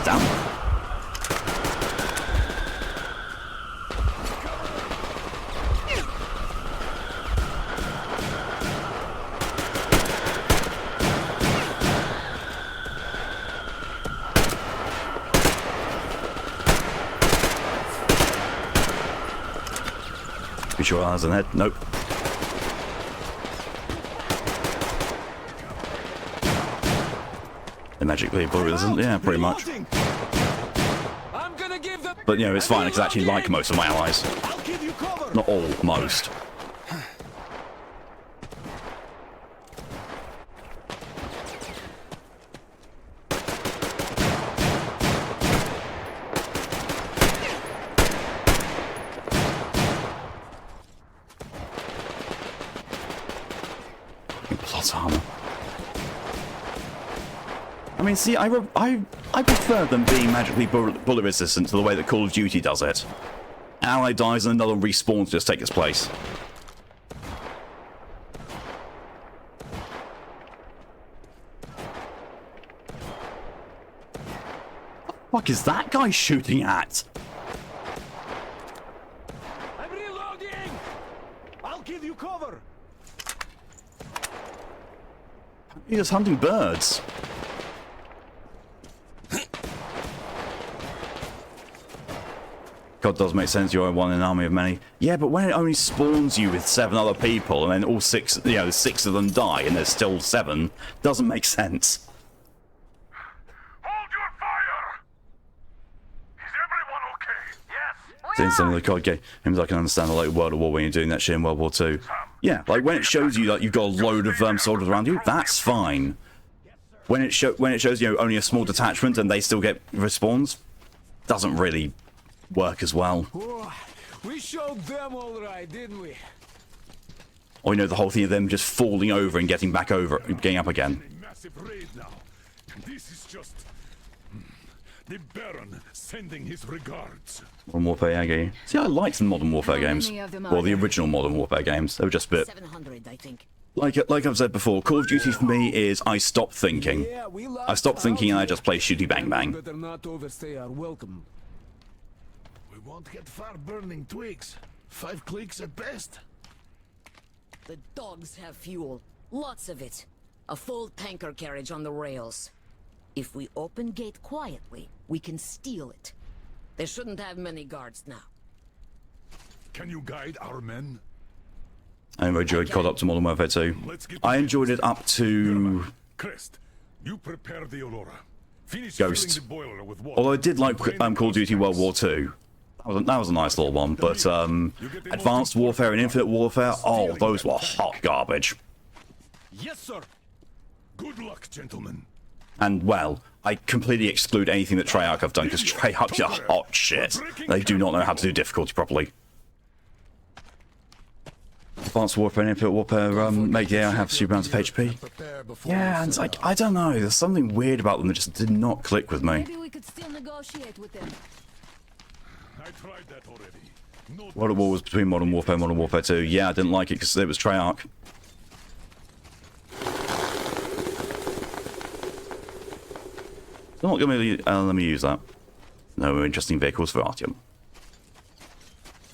Damn. Be sure eyes on head. Nope. The magically bullet isn't. Yeah, pretty much. I'm gonna give them. But you know, it's fine because I actually like most of my allies. I'll give you cover. Not all, most. Plot armor. I mean, see, I prefer them being magically bullet resistant to the way that Call of Duty does it. An ally dies and another respawns to just take its place. What the fuck is that guy shooting at? I'm reloading. I'll give you cover. He's just hunting birds. God, does make sense. You're one in an army of many. Yeah, but when it only spawns you with 7 other people, and then all 6, you know, 6 of them die, and there's still 7, doesn't make sense. Hold your fire. Is everyone okay? Yes. Seeing some of the COD games, I can understand the like World of War when you're doing that shit in World War II. Yeah, like when it shows you that you've got a load of soldiers around you, that's fine. When it shows you know, only a small detachment and they still get respawns, doesn't really work as well. Oh, we showed them all right, didn't we? Or you know, the whole thing of them just falling over and getting back over, getting up again. Massive raid now. This is just the Baron sending his regards. Modern Warfare game. See, I liked the Modern Warfare games. Well, the original Modern Warfare games. They were just a bit... 700, I think. Like I've said before, Call of Duty for me is I stop thinking. I stop thinking and I just play shooty bang bang. Better not overstay our welcome. We won't get far burning twigs. 5 clicks at best. The dogs have fuel. Lots of it. A full tanker carriage on the rails. If we open gate quietly, we can steal it. They shouldn't have many guards now. Can you guide our men? I enjoyed COD up to Modern Warfare 2. I enjoyed it up to Crest, you prepare the Aurora. Finish Ghost. filling the boiler with water. Although I did like Call of Duty World War 2. That was a nice little one, but Advanced Warfare and Infinite Warfare, oh, those were hot garbage. Yes, sir. Good luck, gentlemen. And, well, I completely exclude anything that Treyarch have done, because Treyarch are hot shit. They do not know how to do difficulty properly. Advanced Warfare and Infinite Warfare, mate, yeah, I have super amounts of HP. Yeah, and it's like, I don't know, there's something weird about them that just did not click with me. Maybe we could still negotiate with them. I tried that already. No World at War was between Modern Warfare and Modern Warfare 2. Yeah, I didn't like it because it was Treyarch. I'm not going to let me use that. No interesting vehicles for Artyom.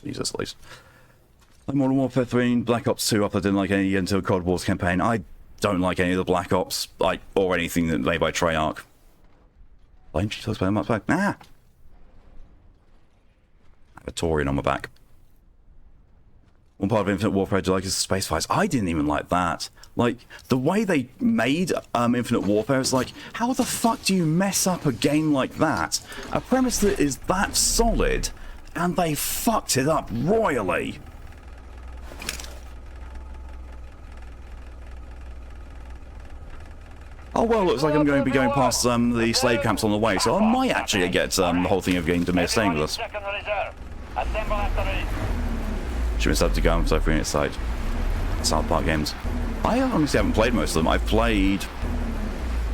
Use this at least. Like Modern Warfare 3 and Black Ops 2 up, I didn't like any until Cold War's campaign. I don't like any of the Black Ops, like, or anything that made by Treyarch. Blame she talks about my back. Ah! I have a Taurian on my back. One part of Infinite Warfare I do like is the space fights. I didn't even like that. Like, the way they made Infinite Warfare is like, how the fuck do you mess up a game like that? A premise that is that solid, and they fucked it up royally. Oh well, looks like I'm going to be going past the slave camps on the way, so I might actually get the whole thing of getting Demir staying with us. Should have to go so free its side. South Park games. I honestly haven't played most of them. I've played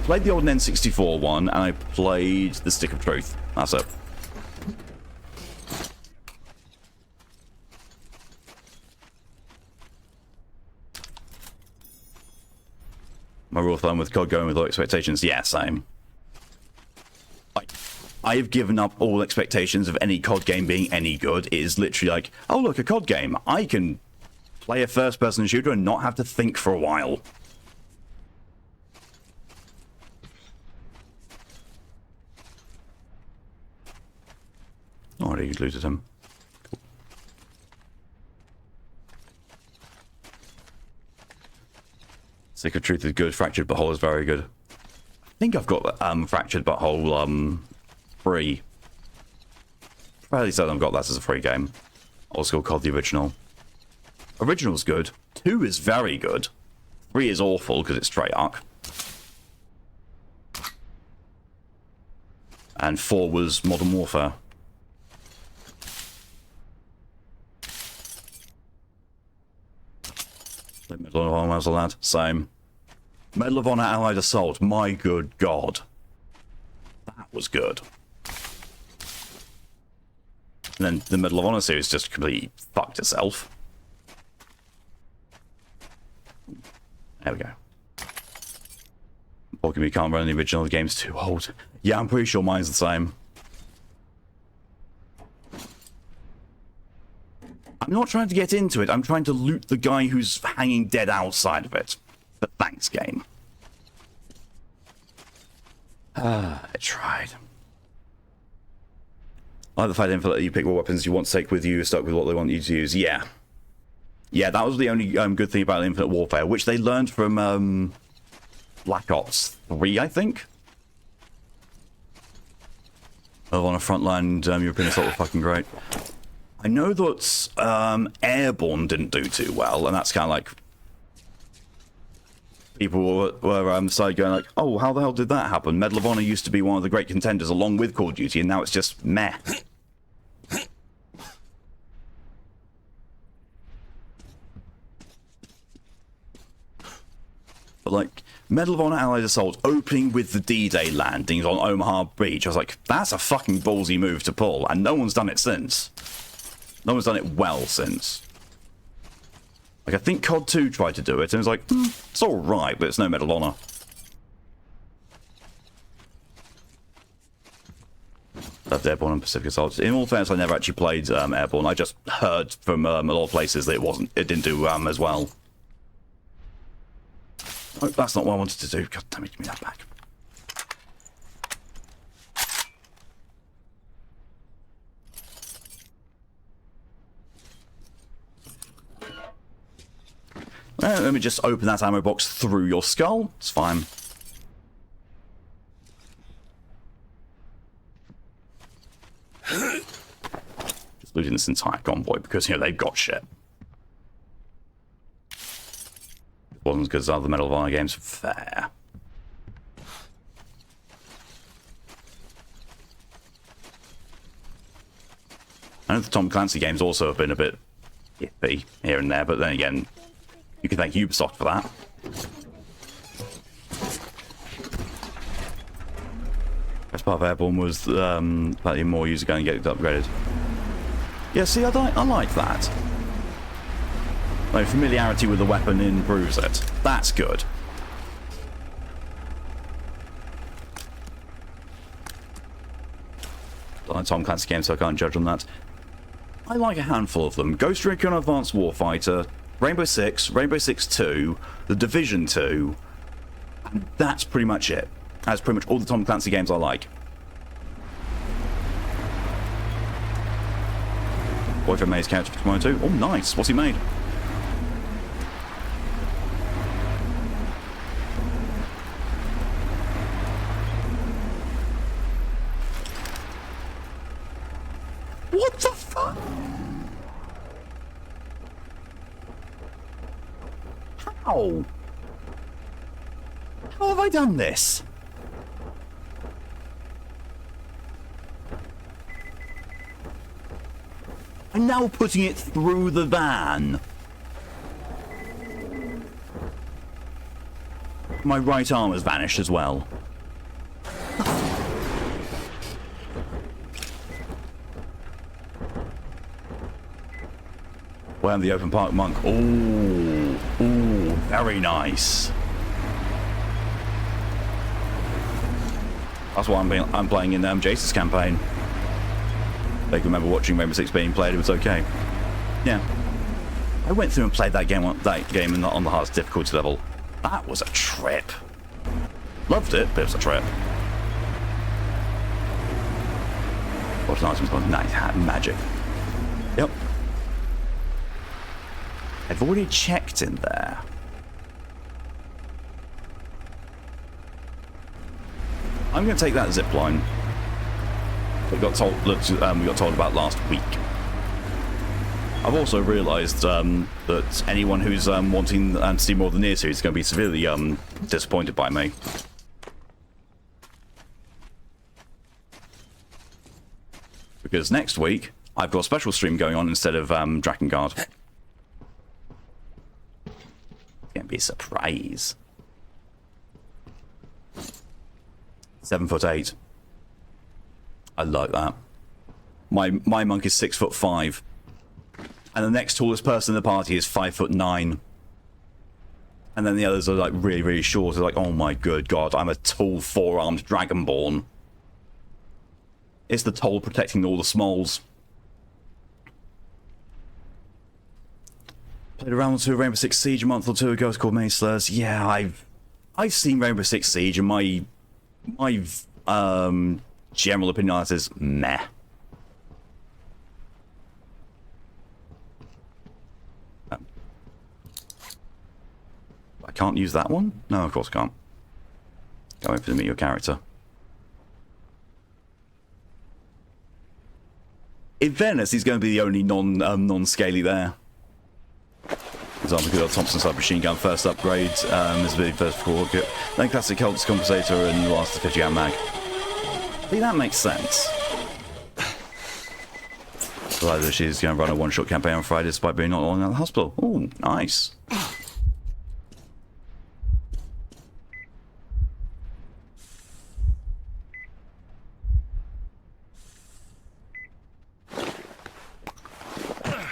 the old N64 one, and I played the Stick of Truth. That's it. My rule of thumb with COD going with low expectations, yeah, same. I have given up all expectations of any COD game being any good. It is literally like, oh look, a COD game. I can play a first-person shooter and not have to think for a while. Oh, I already looted him. Cool. Stick of Truth is good. Fractured Butthole is very good. I think I've got Fractured Butthole free. Fairly certain I've got that as a free game. Also called the original. Original's good. 2 is very good. 3 is awful because it's Treyarch. And 4 was Modern Warfare. Medal of Honor as a lad. Same. Medal of Honor Allied Assault. My good God. That was good. And then the Medal of Honor series just completely fucked itself. There we go. Pokemon can't run the original. The game's too old. Yeah, I'm pretty sure mine's the same. I'm not trying to get into it. I'm trying to loot the guy who's hanging dead outside of it. But thanks, game. I tried. I like the fact that you pick what weapons you want to take with you, stuck with what they want you to use. Yeah. Yeah, that was the only good thing about Infinite Warfare, which they learned from Black Ops 3, I think. On a frontline, European assault was fucking great. I know that Airborne didn't do too well, and that's kind of like people were started going like, oh, how the hell did that happen? Medal of Honor used to be one of the great contenders along with Call of Duty, and now it's just meh. But like, Medal of Honor Allied Assault opening with the D-Day landings on Omaha Beach, I was like, that's a fucking ballsy move to pull, and no one's done it since. No one's done it well since. Like, I think COD 2 tried to do it, and it was like, it's alright, but it's no Medal of Honor. Loved Airborne and Pacific Assault. In all fairness, I never actually played Airborne. I just heard from a lot of places that it didn't do as well. Oh, that's not what I wanted to do. God damn it, give me that back. Let me just open that ammo box through your skull. It's fine. Just looting this entire convoy because, you know, they've got shit. Wasn't as good as other Medal of Honor games. Fair. I know the Tom Clancy games also have been a bit iffy here and there, but then again, you can thank Ubisoft for that. Best part of Airborne was slightly more users going to get it upgraded. Yeah, see, I like that. Like, familiarity with the weapon improves it. That's good. I like Tom Clancy games, so I can't judge on that. I like a handful of them. Ghost Recon Advanced Warfighter, Rainbow Six, Rainbow Six 2, The Division 2, and that's pretty much it. That's pretty much all the Tom Clancy games I like. Boyfriend made his character for tomorrow too. Oh, nice. What's he made? What the fuck? How? How have I done this? I'm now putting it through the van. My right arm has vanished as well. Well, I'm the open park monk. Ooh, ooh, very nice. That's why I'm playing in Jason's campaign. They can remember watching Rainbow Six being played. It was okay. Yeah, I went through and played that game on the hardest difficulty level. That was a trip. Loved it, but it was a trip. What an item's got nice hat magic. Yep. I've already checked in there. I'm going to take that zip line. We got told about last week. I've also realised that anyone who's wanting to see more of the near series is going to be severely disappointed by me. Because next week I've got a special stream going on instead of Drakengard. It's going to be a surprise. 7'8". I like that. My monk is 6'5", and the next tallest person in the party is 5'9", and then the others are like really, really short. They're like, oh my good god, I'm a tall four-armed dragonborn. It's the toll protecting all the smalls. Played a round or two of Rainbow Six Siege a month or two ago. It's called Many Slurs. Yeah, I've seen Rainbow Six Siege, and my general opinion on that is meh. I can't use that one? No, of course I can't. Go over to meet your character. In fairness, he's going to be the only non-scaly there. For example, good old Thompson submachine gun, first upgrade, is the first forward kit, then classic Helps compensator, and the last 50 gun mag. See, that makes sense. So she's going to run a one-shot campaign on Friday despite being not long out of the hospital. Ooh, nice.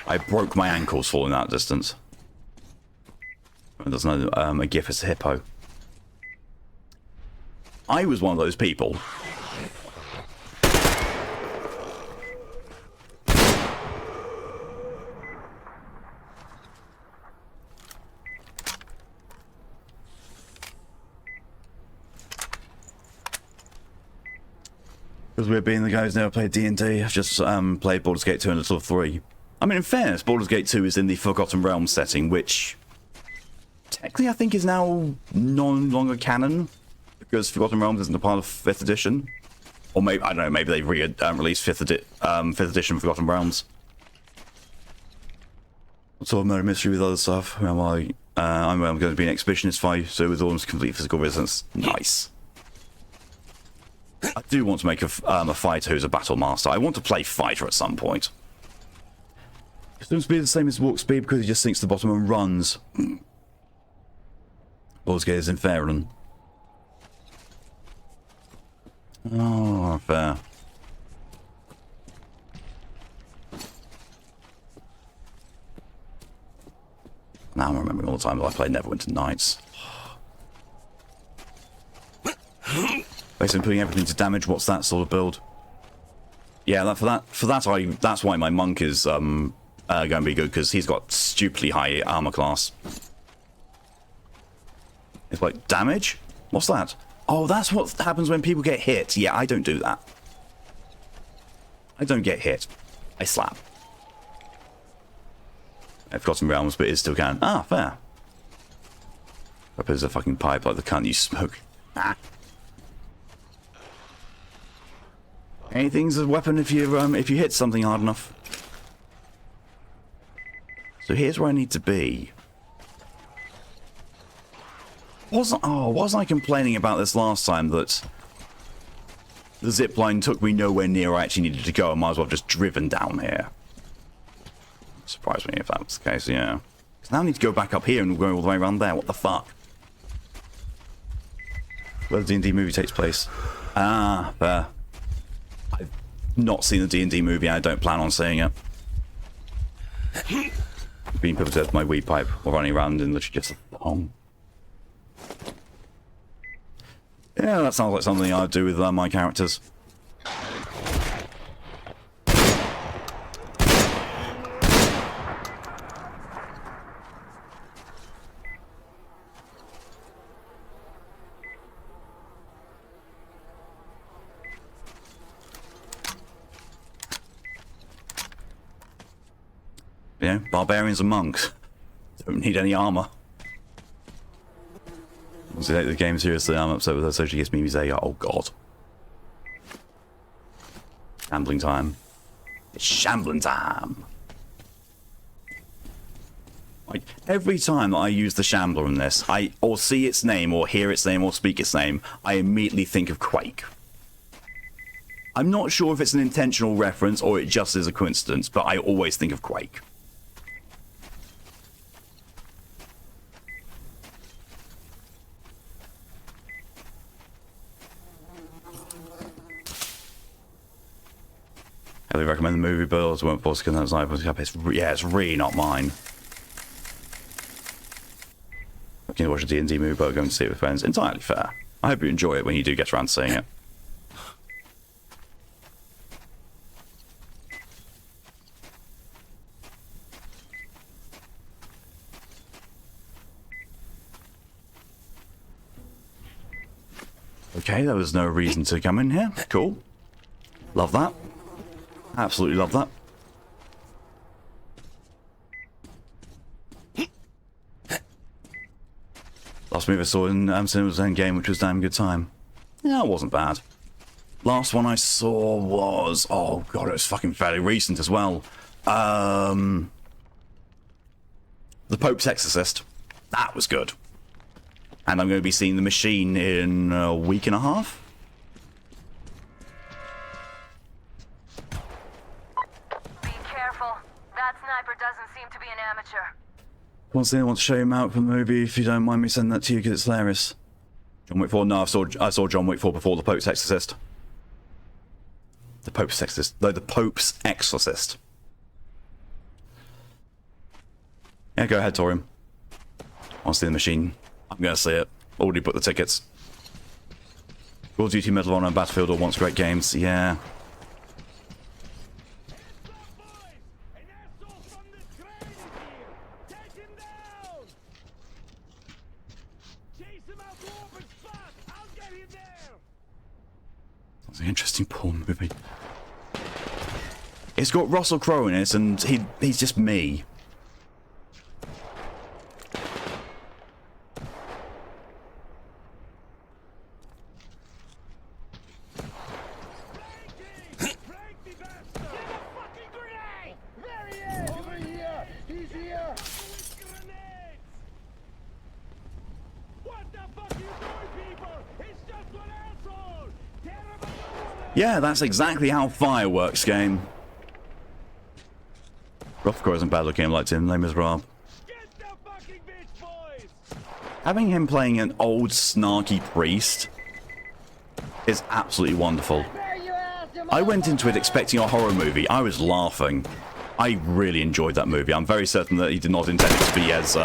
I broke my ankles falling that distance. There's no a gif as a hippo. I was one of those people. Because we're being the guy who's never played D&D, I've just played Baldur's Gate 2 and Little 3. I mean, in fairness, Baldur's Gate 2 is in the Forgotten Realms setting, which technically I think is now no longer canon, because Forgotten Realms isn't a part of 5th edition. Or maybe, I don't know, maybe they've released 5th edition Forgotten Realms. Sort of murder mystery with other stuff. I'm going to be an exhibitionist fight, so with almost complete physical resistance. Nice. I do want to make a fighter who's a battle master. I want to play fighter at some point. Swim speed is the same as walk speed because he just sinks to the bottom and runs. Baldur's Gate is in Faerun. Oh, fair. Now I'm remembering all the time that I played Neverwinter Nights. Basically putting everything to damage. What's that sort of build? Yeah, that's why my monk is going to be good, because he's got stupidly high armor class. It's like damage. What's that? Oh, that's what happens when people get hit. Yeah, I don't do that. I don't get hit. I slap. I've got some realms, but it still can. Ah, fair. Up there's a fucking pipe like the cunt you smoke. Ah. Anything's a weapon if you hit something hard enough. So here's where I need to be. Wasn't I complaining about this last time, that the zipline took me nowhere near I actually needed to go? I might as well have just driven down here. Surprised me if that was the case, yeah. Because now I need to go back up here and go all the way around there. What the fuck? Where the D&D movie takes place. Ah, there. I've not seen the D&D movie, and I don't plan on seeing it. Being put to my weed pipe or running around in literally just a thong. Yeah, that sounds like something I'd do with my characters. You know, barbarians and monks don't need any armor. Once they take the game seriously, I'm upset with her, so she gives me Musea. Oh god. Shambling time. It's shambling time. Like, every time that I use the Shambler in this, or see its name, or hear its name, or speak its name, I immediately think of Quake. I'm not sure if it's an intentional reference, or it just is a coincidence, but I always think of Quake. I highly recommend the movie, but I also won't force it. It's really not mine. I can watch a D&D movie, but I'm going to see it with friends. Entirely fair. I hope you enjoy it when you do get around to seeing it. Okay, there was no reason to come in here. Cool. Love that. Absolutely love that. Last movie I saw in Amsterdam was Endgame, which was a damn good time. Yeah, it wasn't bad. Last one I saw was... oh god, it was fucking fairly recent as well. The Pope's Exorcist. That was good. And I'm going to be seeing The Machine in a week and a half. Once again, I want to show you out from the movie. If you don't mind me sending that to you, because it's hilarious. John Wick 4. No, I saw John Wick 4 before The Pope's Exorcist. The Pope's Exorcist. No, The Pope's Exorcist. Yeah, go ahead, Torium. I want to see The Machine. I'm going to see it. Already booked the tickets. Call of Duty, Medal of Honor, and Battlefield all wants great games. Yeah. That's an interesting porn movie. It's got Russell Crowe in it, and he's just me. Yeah, that's exactly how fire works, game. Of course, isn't bad looking. I liked him. Name is Rob. Get the fucking bitch, boys! Having him playing an old snarky priest is absolutely wonderful. I went into it expecting a horror movie. I was laughing. I really enjoyed that movie. I'm very certain that he did not intend it to be as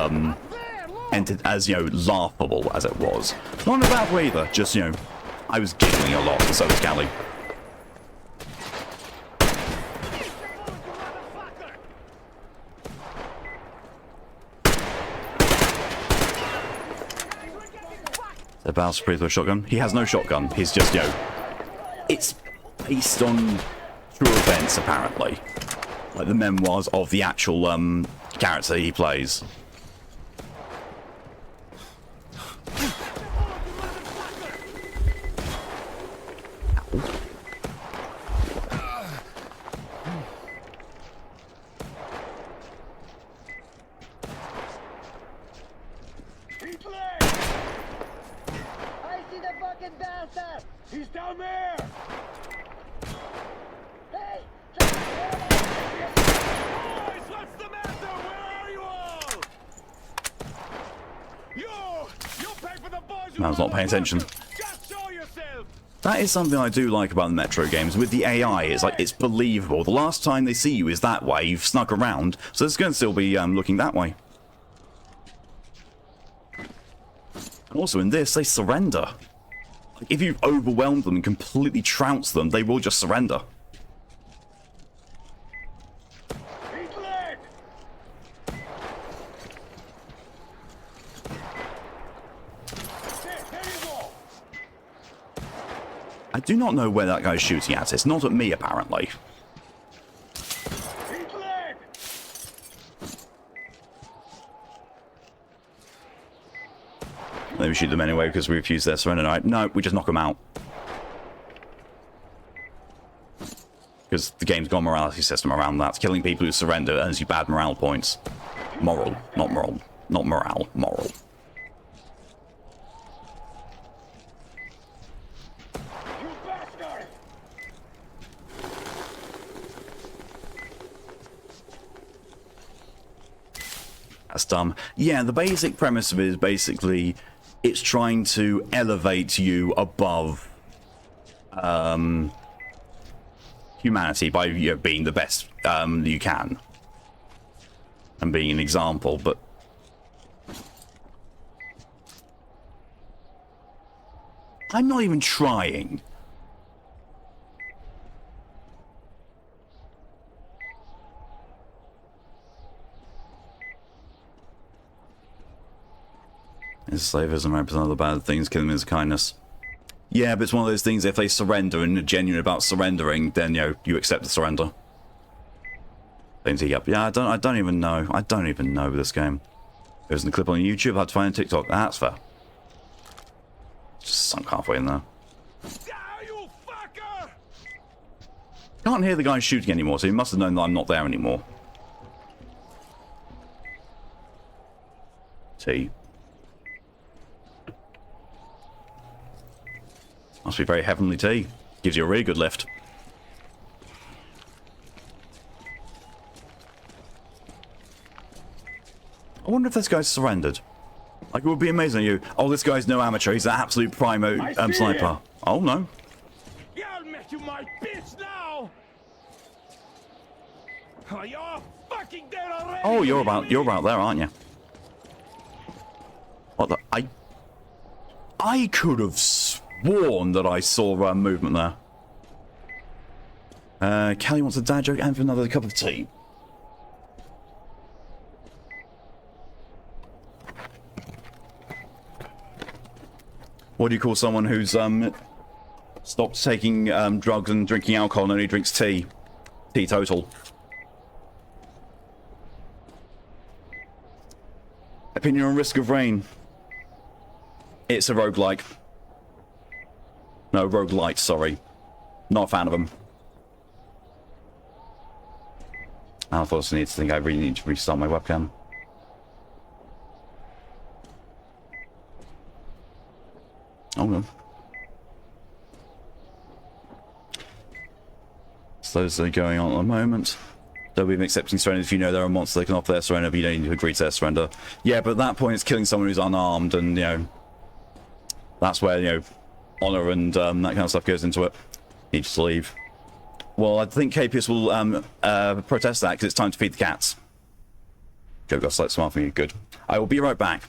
you know, laughable as it was. Not in a bad way either. Just, you know, I was giggling a lot, and so was Callie. The Bowser Priest with a shotgun. He has no shotgun. He's just, you know, it's based on true events, apparently. Like the memoirs of the actual character he plays. He's down there! Hey! Boys, what's the matter? Where are you all? You pay for the boys. I was not paying attention. Just show yourself. That is something I do like about the Metro games. With the AI, it's like, it's believable. The last time they see you is that way. You've snuck around, so it's going to still be looking that way. And also in this, they surrender. Like, if you've overwhelmed them and completely trounced them, they will just surrender. I do not know where that guy's shooting at. It's not at me, apparently. Let me shoot them anyway because we refuse their surrender. Right? No, we just knock them out. Because the game's got a morality system around that. Killing people who surrender earns you bad morale points. Moral, not moral. Not morale, moral. That's dumb. Yeah, the basic premise of it is basically it's trying to elevate you above humanity by, you know, being the best you can and being an example, but I'm not even trying. Slavism represents the bad things, killing them is kindness. Yeah, but it's one of those things, if they surrender and are genuine about surrendering, then, you know, you accept the surrender. Things he up. Yeah, I don't even know. I don't even know with this game. There's a clip on YouTube, I had to find on TikTok. That's fair. Just sunk halfway in there. You fucker! Can't hear the guy shooting anymore, so he must have known that I'm not there anymore. T. Must be very heavenly tea. Gives you a really good lift. I wonder if this guy's surrendered. Like, it would be amazing. You, oh, this guy's no amateur. He's an absolute primo sniper. Oh no. Yeah, I'll make you my bitch now. Oh, you're fucking dead already. Oh, you're about there, aren't you? What the? I could have sworn that I saw movement there. Callie wants a dad joke and for another cup of tea. What do you call someone who's stopped taking drugs and drinking alcohol and only drinks tea? Teetotal. Opinion on Risk of Rain. It's a roguelike. No, roguelite, sorry. Not a fan of them. I also need to think I really need to restart my webcam. Oh no. So those are going on at the moment. They'll be accepting surrender if you know they're a monster. They can offer their surrender, but you don't need to agree to their surrender. Yeah, but at that point, it's killing someone who's unarmed, and, you know, that's where, you know, honor and that kind of stuff goes into it. You just leave. Well, I think Capius will protest that because it's time to feed the cats. Joe got slightly smart from you. Good. I will be right back.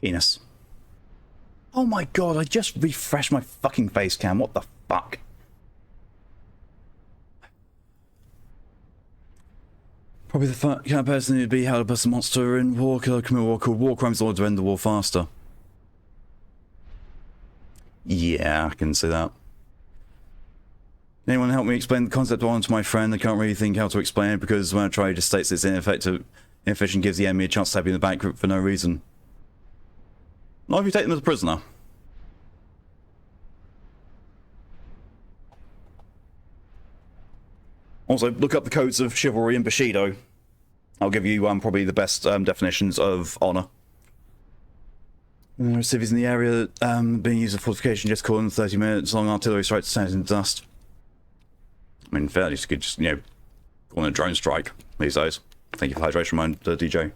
Penis. Oh my god, I just refreshed my fucking face cam. What the fuck? Probably the kind of person who'd be held up as a monster in war, killer, commit war, called war crimes, or to end the war faster. Yeah, I can see that. Can anyone help me explain the concept of honor to my friend? I can't really think how to explain it because when I try, it just states it's ineffective, inefficient, gives the enemy a chance to stab you in the back for no reason. Not if you take them as a prisoner. Also, look up the codes of chivalry and Bushido. I'll give you probably the best definitions of honor. There are civvies in the area being used as fortification, just call them 30 minutes long artillery strike to stand in dust. I mean, fairly, you could just, you know, go on a drone strike these days. Thank you for hydration, mind, DJ.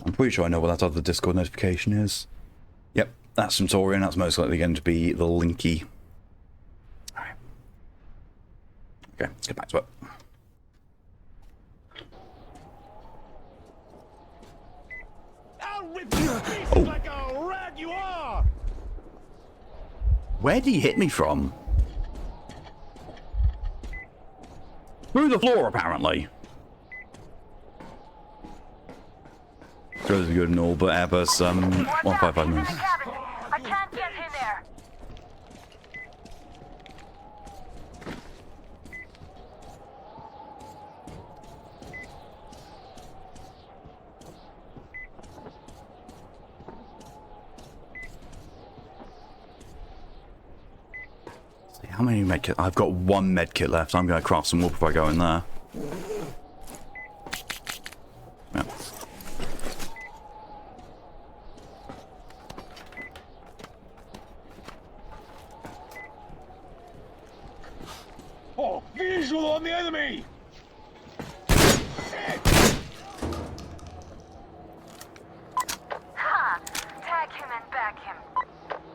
I'm pretty sure I know what that other Discord notification is. Yep, that's from Torian. That's most likely going to be the Linky. Alright. Okay, let's get back to it. I'll rip you to pieces like a rat you are! Where did he hit me from? Through the floor, apparently. Throws are good and all, but Airbus, 155 minutes. I can't get in there. How many medkit? I've got one medkit left. I'm going to craft some more before I go in there. Yeah. Oh, visual on the enemy! Ha! Tag him and back him.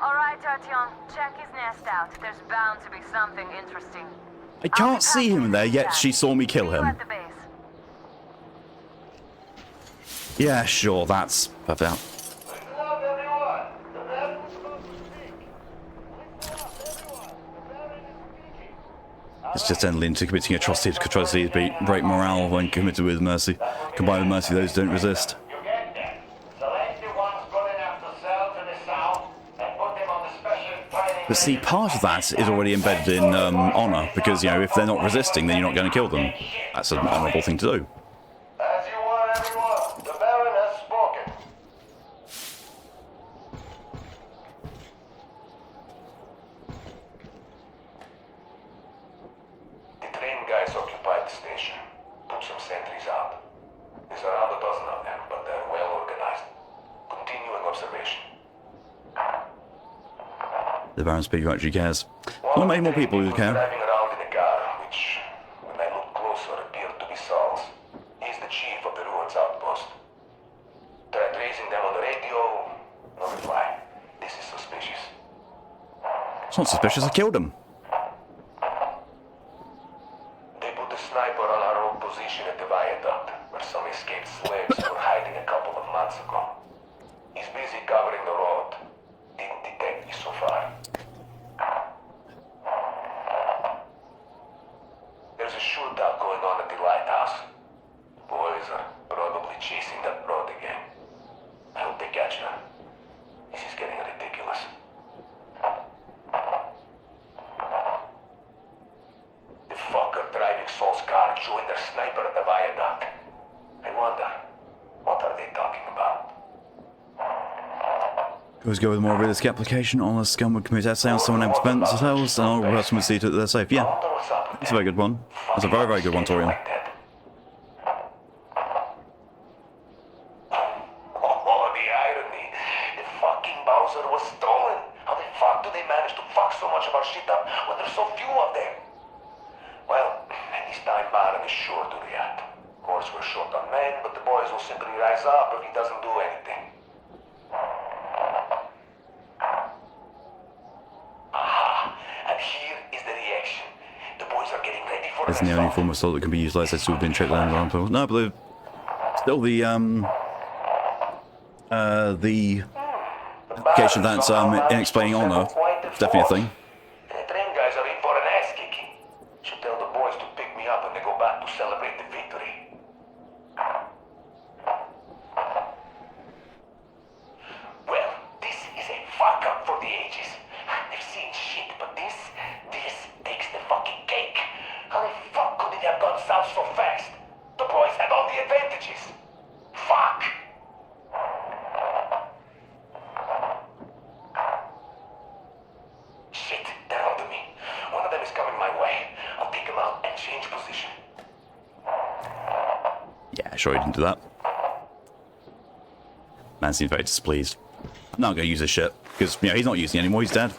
Alright, Artyom, check his nest out. There's bound to be something interesting. I can't see him there, yet she saw me kill him. At the base. Yeah, sure, that's perfect. Listen up, everyone! The Baron is about to speak. Listen up, everyone! The Baron is speaking. It's just ending into committing atrocities. Atrocities break morale when committed with mercy. Combined with mercy, those who don't resist. You get that? Select the ones good enough to sell to the south and put them on the special training. But see, part of that is already embedded in honor, because, you know, if they're not resisting, then you're not going to kill them. That's an honorable thing to do. As you were, everyone. The Baron has spoken. The train guys occupied the station. Put some sentries out. There's around a dozen of them, but they're well organized. Continuing observation. The Baron speaking who actually cares. Not many more people who care. Driving around in a car, which, when I looked closer, appeared to be Saul's. He's the chief of the Ruins outpost. Tried raising them on the radio. No reply. This is suspicious. It's not suspicious, I killed him. They put a sniper on our old position at the viaduct, where some escaped slaves were hiding a couple of months ago. He's busy covering the road. Didn't detect me so far. There's a shootout going on at the lighthouse. Boys are probably chasing that road again. I hope they catch her. This is getting ridiculous. The fucker driving Saul's car joined their sniper at the viaduct. I wonder, what are they talking about? Always go with more realistic application. On a scum would commit essay on someone able to prevent themselves, and all person would see to it that they're safe. Yeah, Wonder what's up with that's a very good one. That's a very, very good one, Torian. like that. Oh, the irony. The fucking Bowser was stolen. How the fuck do they manage to fuck so much of our shit up when there's so few of them? Well, this time Baron is sure to react. Of course, we're short on men, but the boys will simply rise up if he doesn't do anything. Aha, and here is the reaction. The boys are getting ready for Isn't an the only assault. form of assault that can be utilized as to have been tricked down on people. No, but still the application that's in explaining honor. It's definitely a thing. The train guys are in for an ass kicking. Should tell the boys to pick me up when they go back to celebrate the victory. Well, this is a fuck up for the ages. They've seen shit, but this takes the fucking cake. How the fuck could it have gone south so fast? The boys had all the advantages. Fuck! Shit, they're onto me. One of them is coming my way. I'll take him out and change position. Yeah, sure he didn't do that. Man seems very displeased. I'm not going to use this shit, because, you know, he's not using it anymore, he's dead.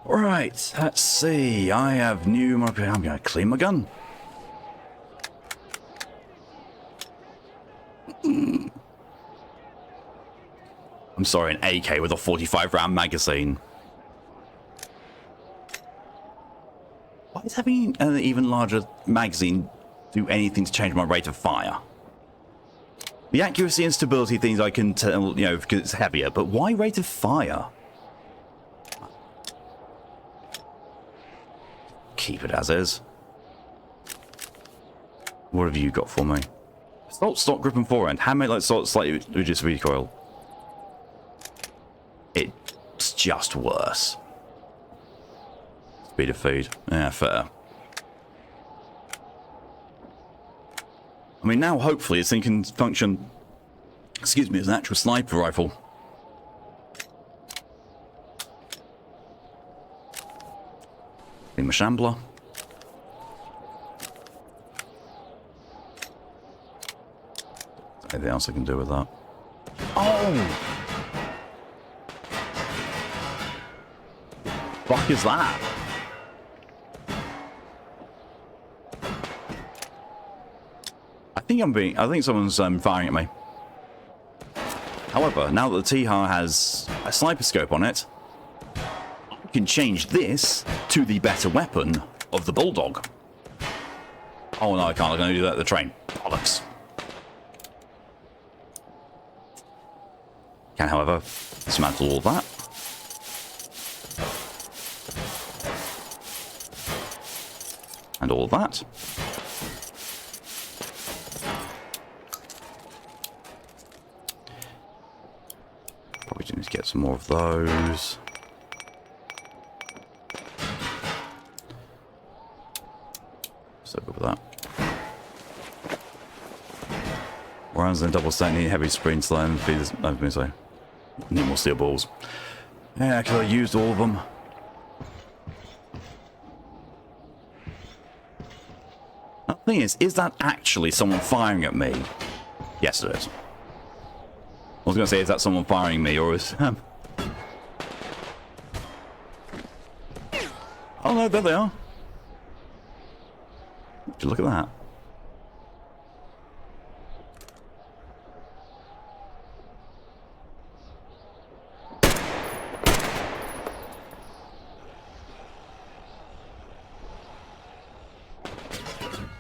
Right, let's see. I have new... I'm going to clean my gun. I'm sorry, an AK with a 45 round magazine. Why is having an even larger magazine do anything to change my rate of fire? The accuracy and stability things I can tell, you know, because it's heavier, but why rate of fire? Keep it as is. What have you got for me? Stock grip and forehand. Handmade like slightly reduced recoil. It's just worse. Speed of feed. Yeah, fair. I mean, now hopefully this thing can function, excuse me, as an actual sniper rifle. In my shambler. Anything else I can do with that? Oh! Fuck is that? I think someone's firing at me. However, now that the T-Har has a sniper scope on it, I can change this to the better weapon of the Bulldog. Oh no, I can't. I'm going to do that at the train. Bollocks. Can, however, dismantle all that. And all that. Probably need to get some more of those. So good with that. Rounds and double stack need heavy sprints then. Need more steel balls. Yeah, because I used all of them. The thing is that actually someone firing at me? Yes, it is. I was going to say, is that someone firing me, or is... Oh no, there they are. Would you look at that?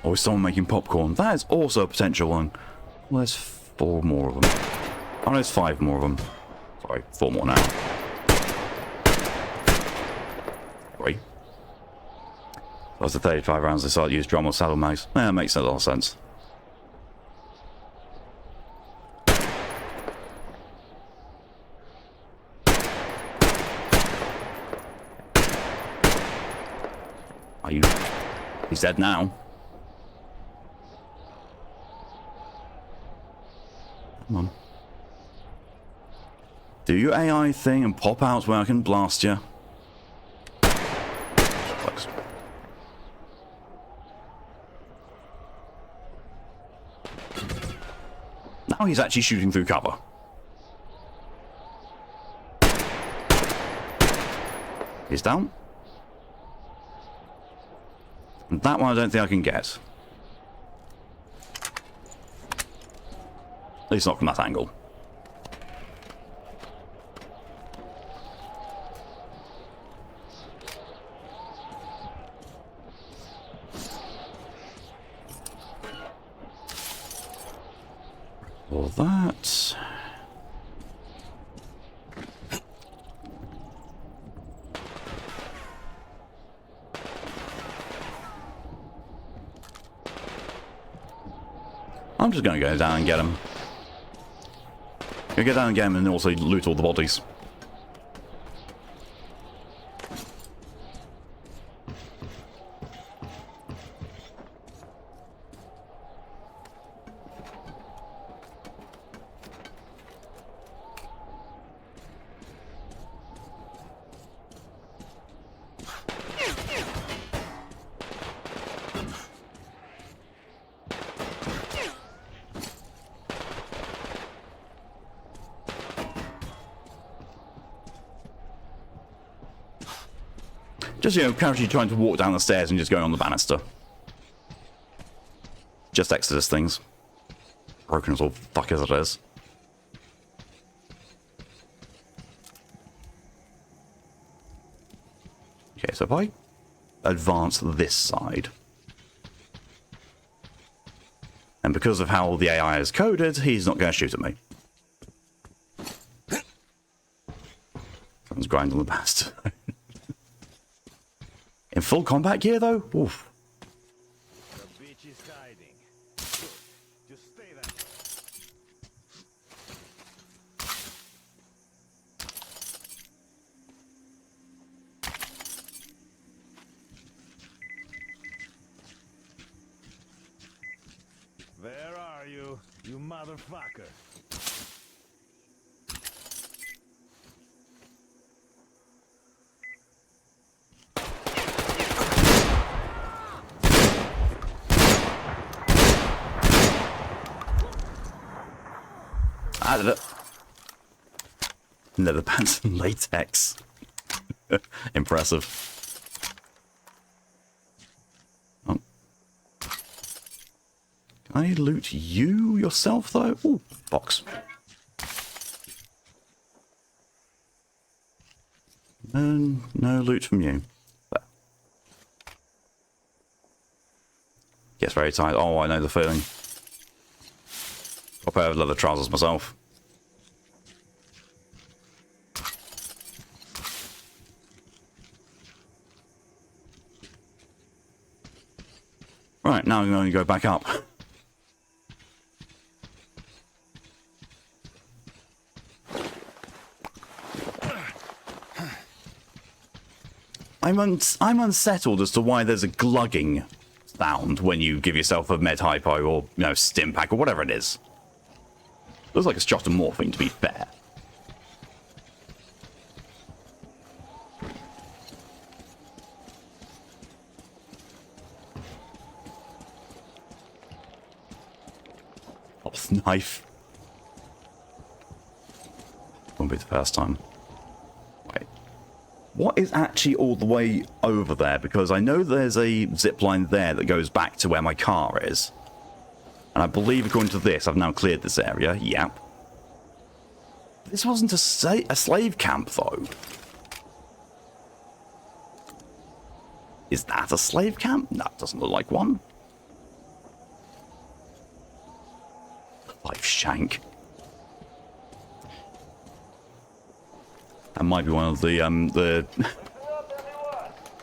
Or is someone making popcorn? That is also a potential one. Well, there's 4 more of them. Oh, there's 5 more of them. Sorry, 4 more now. 3. That was the 35 rounds they started to use drum or saddle mags. Yeah, that makes a lot of sense. Are you... He's dead now. Come on. Do your AI thing and pop out where I can blast you. Close. Now he's actually shooting through cover. He's down. And that one I don't think I can get. At least not from that angle. All that. I'm just going to go down and get him. Gonna get down and get him and also loot all the bodies. Just, you know, casually trying to walk down the stairs and just going on the banister. Just Exodus things. Broken as all fuck as it is. Okay, so if I advance this side, and because of how the AI is coded, he's not going to shoot at me. Someone's grinding on the bastard. In full combat gear, though? Oof. The bitch is hiding. Just stay there. Where are you, you motherfucker? I did it. Leather pants and latex. Impressive. Oh. Can I loot you yourself, though? Ooh, box. No loot from you. But gets very tight. Oh, I know the feeling. Got a pair of leather trousers myself. Right, now I'm going to go back up. I'm unsettled as to why there's a glugging sound when you give yourself a med hypo or, you know, stim pack or whatever it is. Looks like it's just a morphine, to be fair. Off knife. Won't be the first time. Wait. What is actually all the way over there? Because I know there's a zip line there that goes back to where my car is. And I believe, according to this, I've now cleared this area. Yep. This wasn't a slave camp, though. Is that a slave camp? No, it doesn't look like one. Life shank. That might be one of the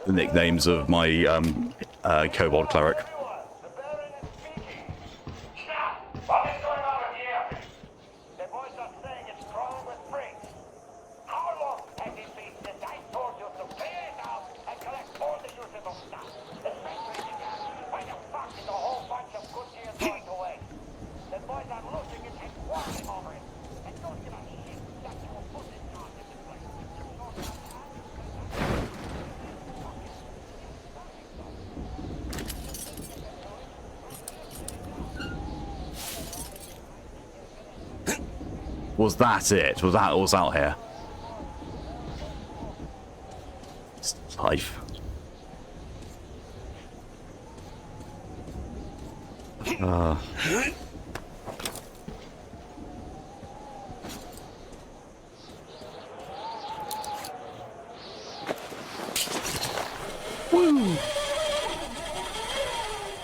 the nicknames of my kobold cleric. What is going on with the airfield? The boys are saying it's crawling with freaks. How long has it been since I told you to clear it out and collect all the usable stuff? Especially the gas. Why the fuck is a whole bunch of good gear going to waste? The boys are losing it and quarreling over it. And don't give a shit that you will put this car in this place. Was that it? Was that what's out here? It's life. Woo!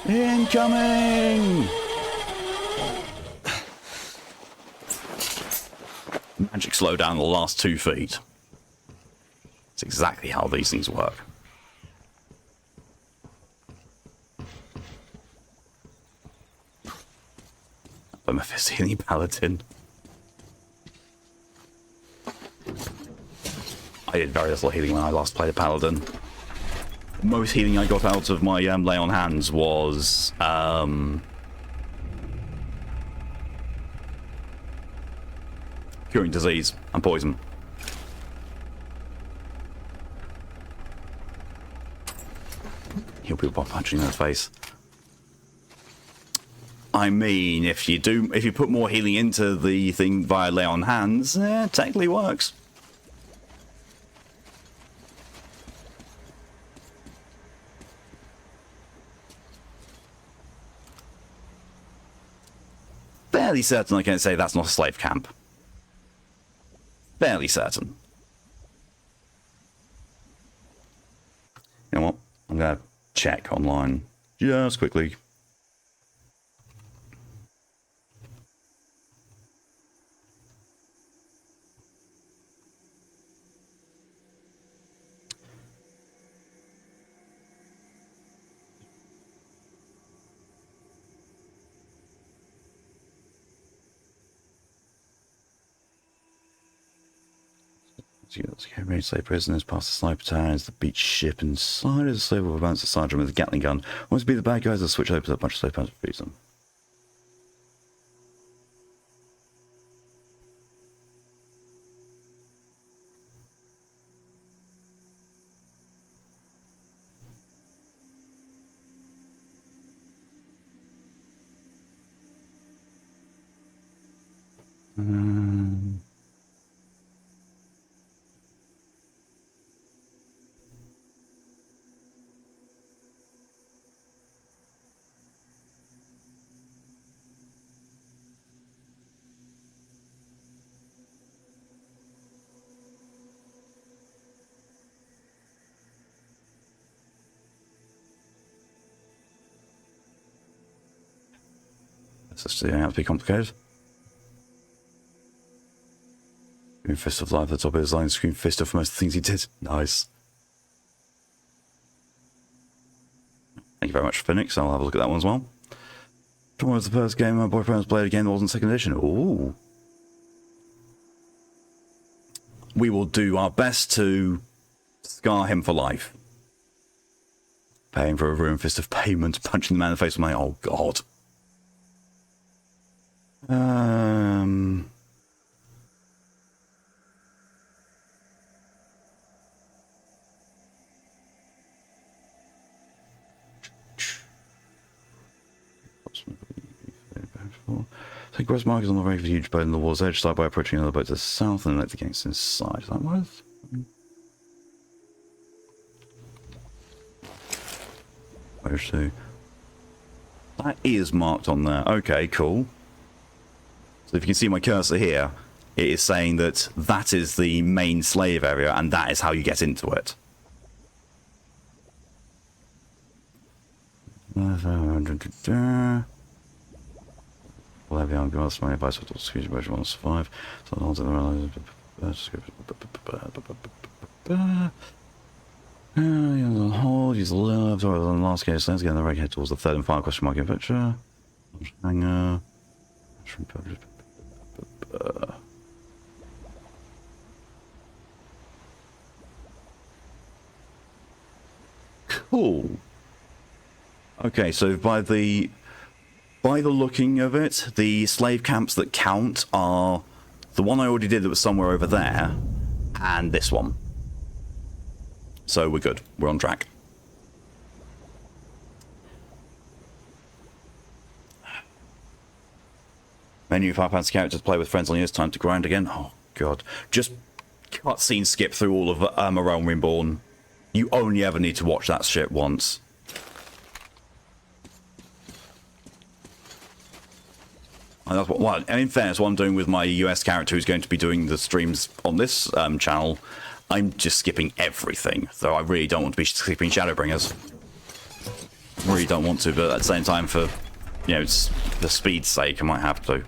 Incoming! Magic slow down the last 2 feet. That's exactly how these things work. I'm a Fistini Paladin. I did very little healing when I last played a Paladin. Most healing I got out of my lay on hands was curing disease and poison. Heal people by punching in the face. I mean, if you put more healing into the thing via lay on hands, it technically works. Fairly certain I can say that's not a slave camp. Fairly certain. You know what? I'm going to check online just quickly. Raid slave prisoners past the sniper towers, the beach ship inside of the slave will bounce the sergeant with a Gatling gun. Wants to be the bad guys that switch opens up a bunch of slave pounds to freeze them. This is going to have to be complicated. Scream Fist of Life at the top of his line. Scream Fist of most of the things he did. Nice. Thank you very much, Phoenix. I'll have a look at that one as well. Tomorrow was the first game my boyfriend's played again that wasn't second edition. Ooh. We will do our best to scar him for life. Paying for a ruined fist of payment, punching the man in the face with my... Oh, God. Take rest markers on the very huge boat in the water's edge. Start by approaching another boat to the south and let the gangs inside. Is that what? Where's to? That is marked on there. Okay, cool. So if you can see my cursor here, it is saying that that is the main slave area and that is how you get into it. Well, heavy arm guards, my advice with excuse version 105. So I'll do the hold, use the left, or the last case, let's get in the right head towards the third and final question mark in picture. Hanger. Cool. Okay, so by the looking of it, the slave camps that count are the one I already did that was somewhere over there, and this one. So we're good. We're on track. Menu £5 characters to play with friends on yours. Time to grind again. Oh, God. Just cutscene skip through all of A Realm Reborn. You only ever need to watch that shit once. And that's what, in fairness, what I'm doing with my US character who's going to be doing the streams on this channel, I'm just skipping everything. Though I really don't want to be skipping Shadowbringers. Really don't want to, but at the same time, for, you know, it's the speed's sake, I might have to.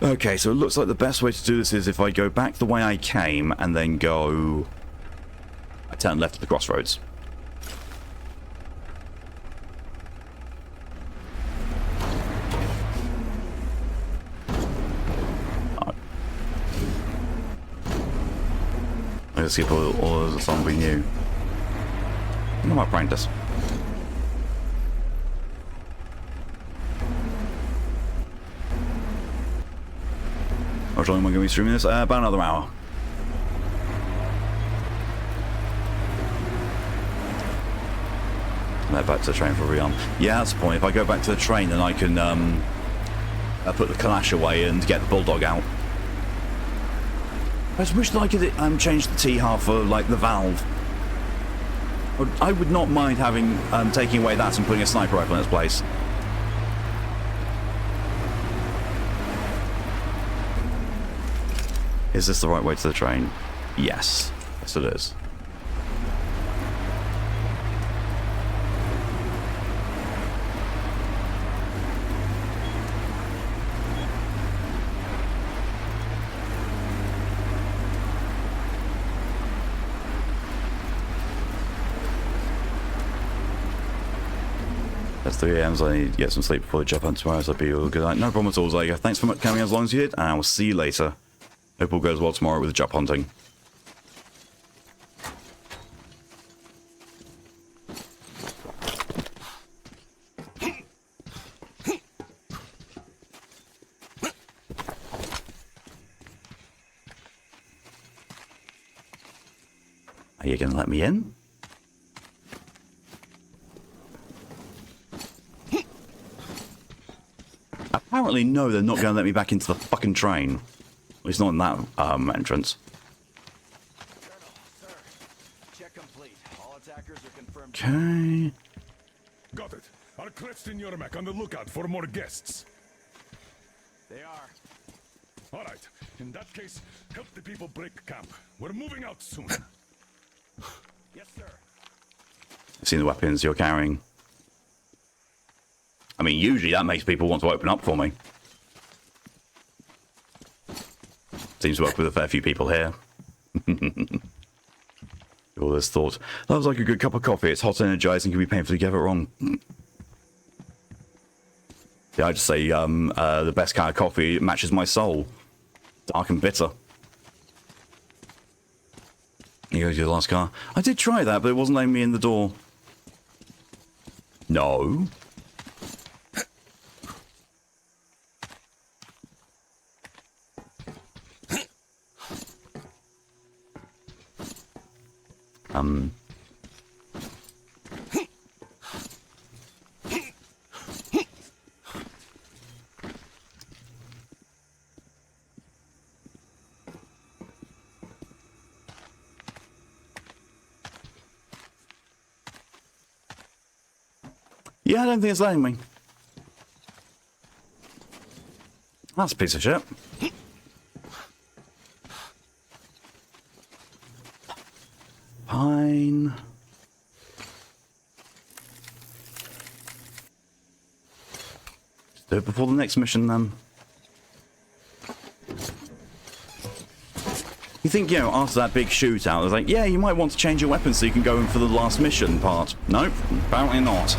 Okay, so it looks like the best way to do this is if I go back the way I came and then go... I turn left at the crossroads. Let's skip all of the songs we knew. I might practice. How long am I going to be streaming this? About another hour. Back to the train for Rion. Yeah, that's the point. If I go back to the train, then I can put the Kalash away and get the Bulldog out. I just wish that I could change the T-half for, like, the valve. I would not mind having taking away that and putting a sniper rifle in its place. Is this the right way to the train? Yes. Yes, it is. That's 3 AM, so I need to get some sleep before I jump on tomorrow, so I'll be all good. No problem at all, Zyga. Thanks for coming as long as you did, and I will see you later. Hope all goes well tomorrow with the job hunting. Are you going to let me in? Apparently, no, they're not going to let me back into the fucking train. At least not in that entrance. Sir, check complete. All attackers are confirmed. Okay. Got it. Are Kretz your mech on the lookout for more guests? They are. All right. In that case, help the people break camp. We're moving out soon. Yes, sir. I've seen the weapons you're carrying. I mean, usually that makes people want to open up for me. Seems to work with a fair few people here. All this thought. That was like a good cup of coffee. It's hot, energizing, can be painfully get it wrong. Yeah, I just say the best kind of coffee matches my soul. Dark and bitter. Here goes your last car. I did try that, but it wasn't letting me in the door. No. Yeah, I don't think it's letting me. That's a piece of shit. Fine. Just do it before the next mission, then. You think, you know, after that big shootout, it's like, yeah, you might want to change your weapon so you can go in for the last mission part. Nope, apparently not.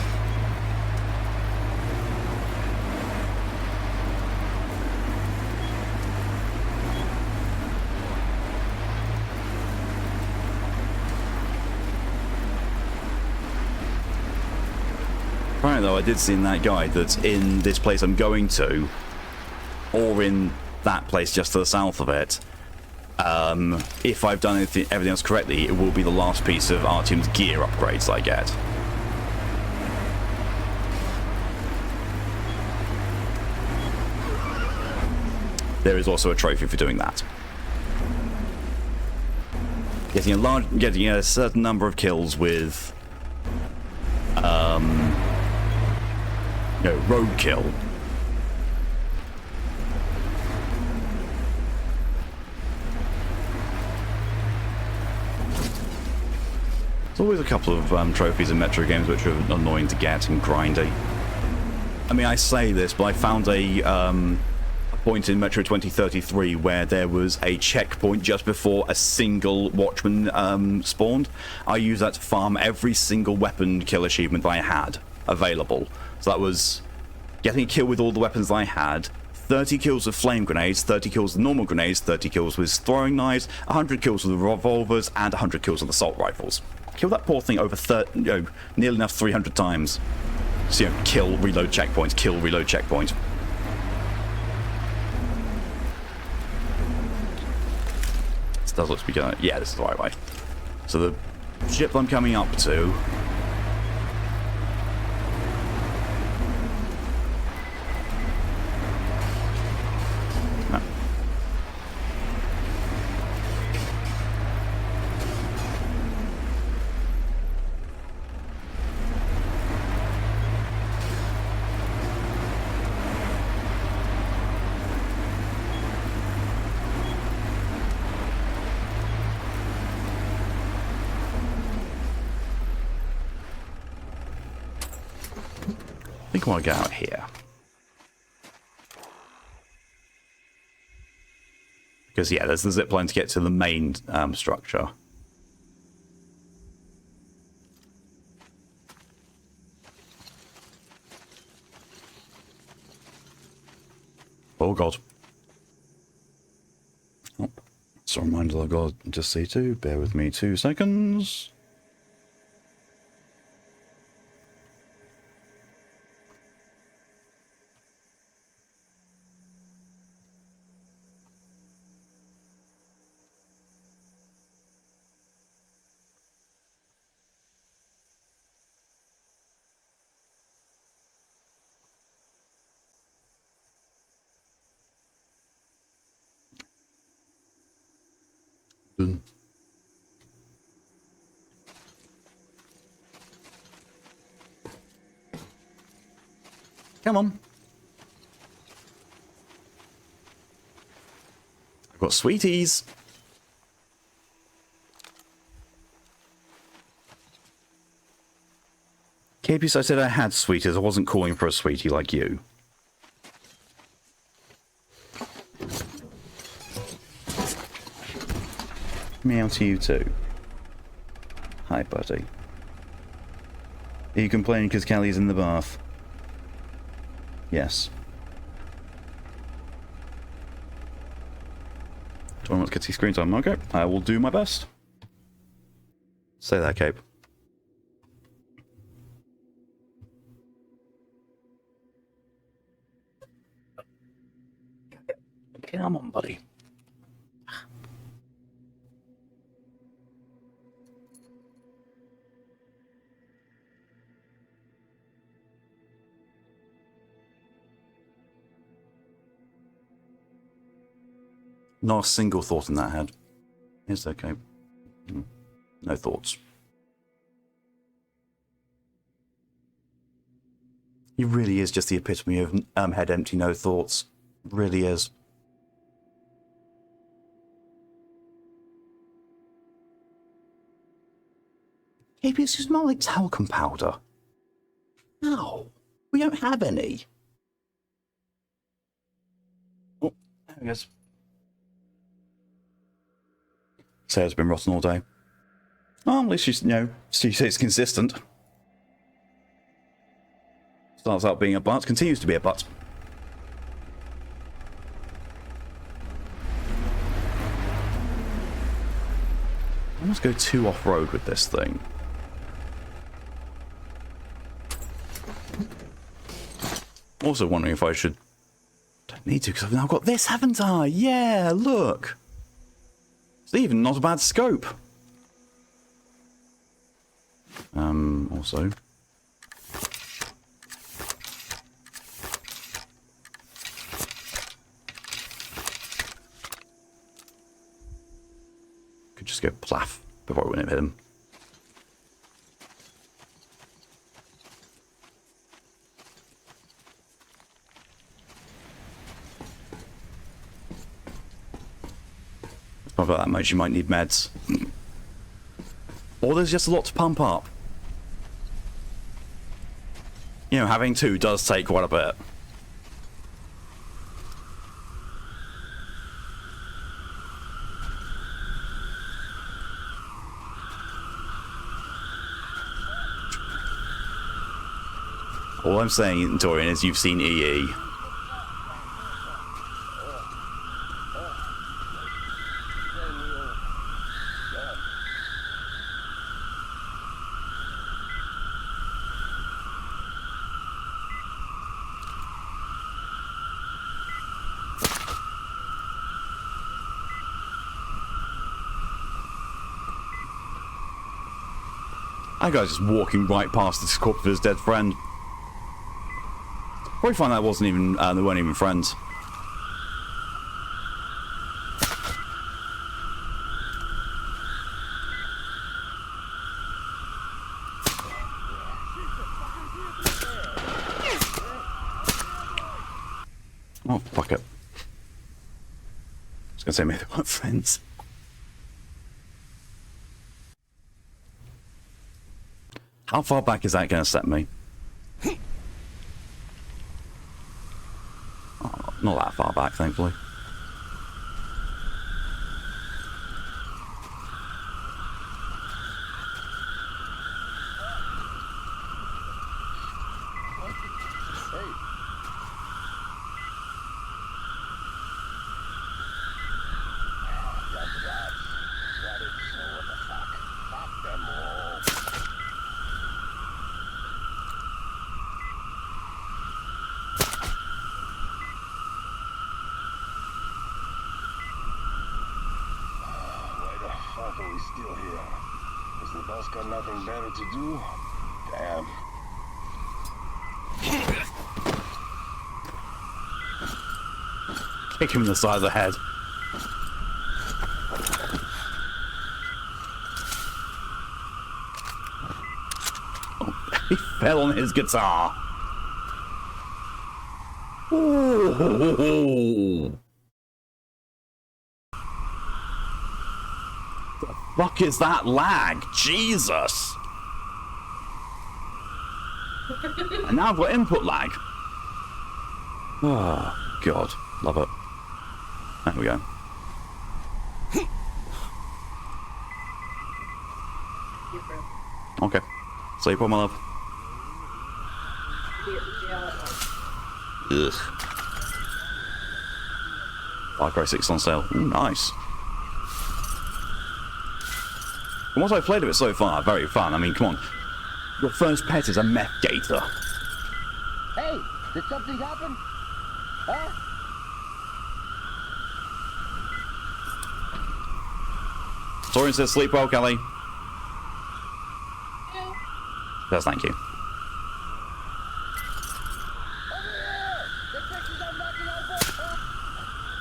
Apparently, though, I did see in that guide that in this place I'm going to, or in that place just to the south of it, if I've done everything else correctly, it will be the last piece of Artyom's gear upgrades I get. There is also a trophy for doing that. Getting a certain number of kills with roadkill. There's always a couple of trophies in Metro games which are annoying to get and grindy. I mean, I say this, but I found a point in Metro 2033 where there was a checkpoint just before a single Watchman spawned. I used that to farm every single weapon kill achievement that I had available. So that was getting a kill with all the weapons I had, 30 kills with flame grenades, 30 kills with normal grenades, 30 kills with throwing knives, 100 kills with revolvers, and 100 kills with assault rifles. Kill that poor thing over nearly enough 300 times. So, kill, reload, checkpoint, kill, reload, checkpoint. This does look to be going. Yeah, this is the right way. So the ship I'm coming up to. I think I want to get out here. Because, yeah, there's the zipline to get to the main structure. Oh, God. Oh, it's a reminder I've got to see too. Bear with me 2 seconds. Dun. Come on. I've got sweeties. KPS, I said I had sweeties. I wasn't calling for a sweetie like you. Meow to you too. Hi, buddy. Are you complaining because Kelly's in the bath? Yes. Do I want to get to screen time? Okay, I will do my best. Say that, Cape. Come on, buddy. Not a single thought in that head. It's okay. No thoughts. He really is just the epitome of head empty, no thoughts. Really is. Maybe it's just more like talcum powder. No, we don't have any. Oh, there it goes. Sarah's been rotten all day. Oh, at least she's, you know, she says consistent. Starts out being a butt, continues to be a butt. I must go too off-road with this thing. Also wondering if I should... Don't need to, because I've now got this, haven't I? Yeah, look! It's even not a bad scope. Also... Could just go plaff before I went and hit him. About that much, you might need meds. Or there's just a lot to pump up. You know, having two does take quite a bit. All I'm saying, Torian, is you've seen EE. That guy's just walking right past the corpse of his dead friend. Probably find that wasn't even, they weren't even friends. Oh, fuck it. I was gonna say maybe they weren't friends. How far back is that going to set me? Oh, not that far back, thankfully. Nothing better to do? Damn. Kick him in the side of the head. lapel on his guitar. Ooh. The fuck is that lag? Jesus. And now I've got input lag. Oh, God. Love it. There we go. Okay. Sleep on, my love. Ugh. Far Cry 6 on sale. Ooh, nice. From what I've played of it so far, very fun. I mean, come on. Your first pet is a meth gator. Hey, did something happen? Huh? Soren says, sleep well, Kelly. Yes, thank you.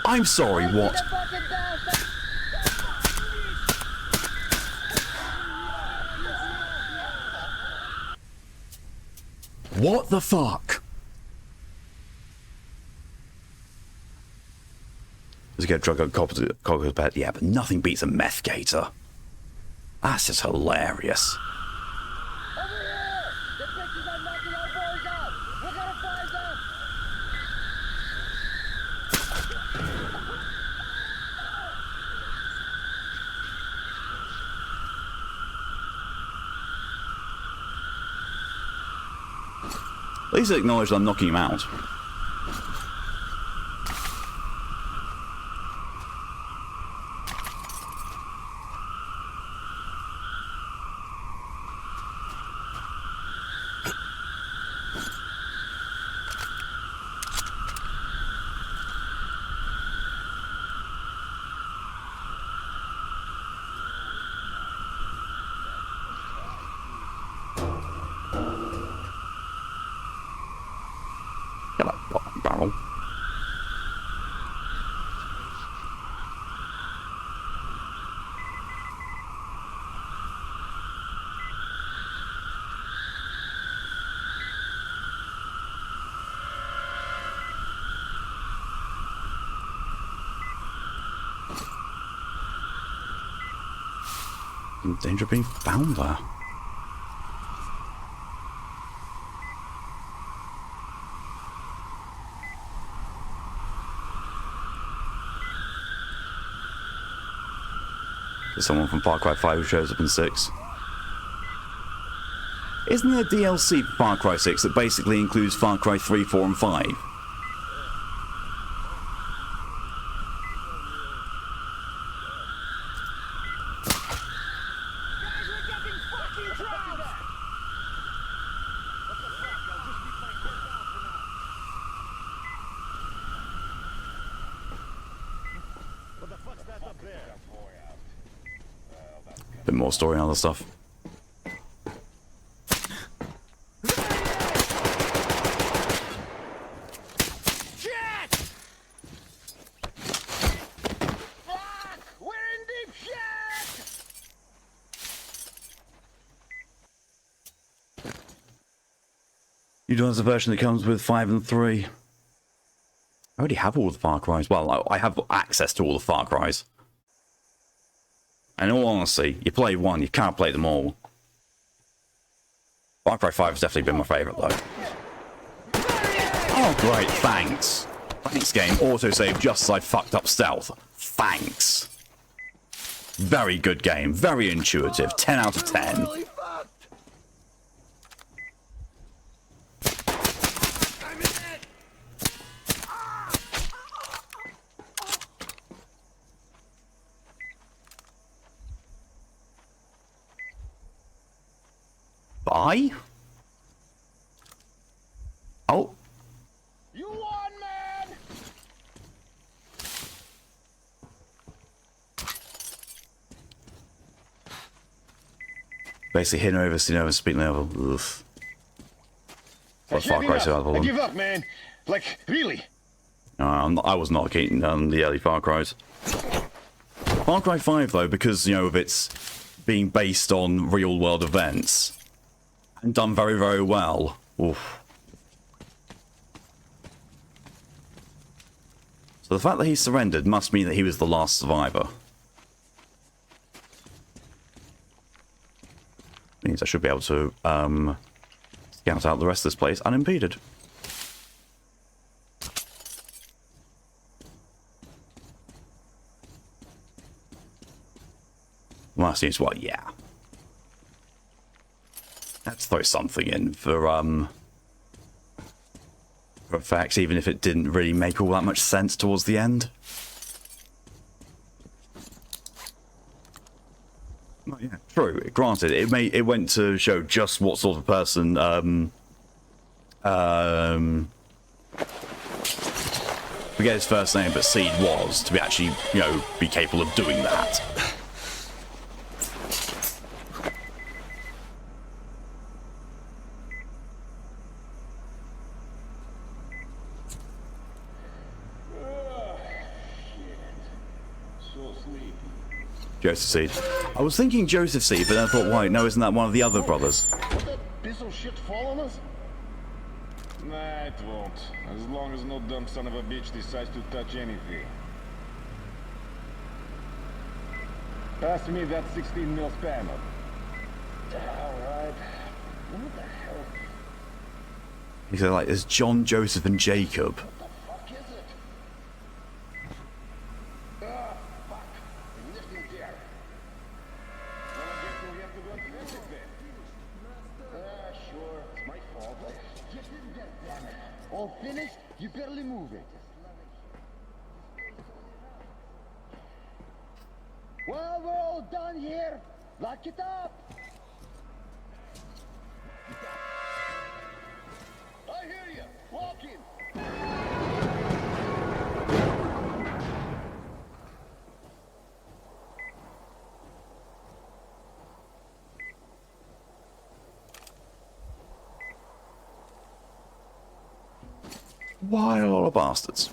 I'm sorry, what? What the fuck? Let's get drug on Cogger's bed. Yeah, but nothing beats a meth gator. That's just hilarious. At least acknowledge that I'm knocking him out. Get that bottom barrel. In danger of being found there. There's someone from Far Cry 5 who shows up in 6. Isn't there a DLC for Far Cry 6 that basically includes Far Cry 3, 4 and 5? Bit more story and other stuff. You do have the version that comes with 5 and 3. I already have all the Far Cries. Well, I have access to all the Far Cries. And in all honesty, you play one, you can't play them all. Far Cry 5 has definitely been my favourite, though. Oh, great, thanks. Thanks, game. Autosave just as I fucked up stealth. Thanks. Very good game. Very intuitive. 10 out of 10. Bye? Oh. You won, man! Basically, hitting over, seeing over, speeding over. Oof. What Far Cry 2 out of all I them. give up, man. Like, really? I was not keen on the early Far Cries. Far Cry 5, though, because, you know, of its being based on real-world events, And done very, very well. Oof. So the fact that he surrendered must mean that he was the last survivor. Means I should be able to scout out the rest of this place unimpeded. Well, seems well, yeah. Let's throw something in for effects, even if it didn't really make all that much sense towards the end. Oh, yeah, true. Granted, it went to show just what sort of person forget his first name, but Seed was to be actually, you know, be capable of doing that. Joseph Seed. I was thinking Joseph Seed, but then I thought, why? No, isn't that one of the other brothers? Will that piece of shit fall on us? Nah, it won't. As long as no dumb son of a bitch decides to touch anything. Pass me that 16 mil spammer. Alright. What the hell? He said, like, there's John, Joseph, and Jacob. What the fuck is it? Ah, fuck. Nothing there. Well, I guess we have to go and fix it then. Sure. It's my fault. Get in there, damn it. All finished? You barely move it. Well, we're all done here. Lock it up. I hear you. Walk in. Wild bastards.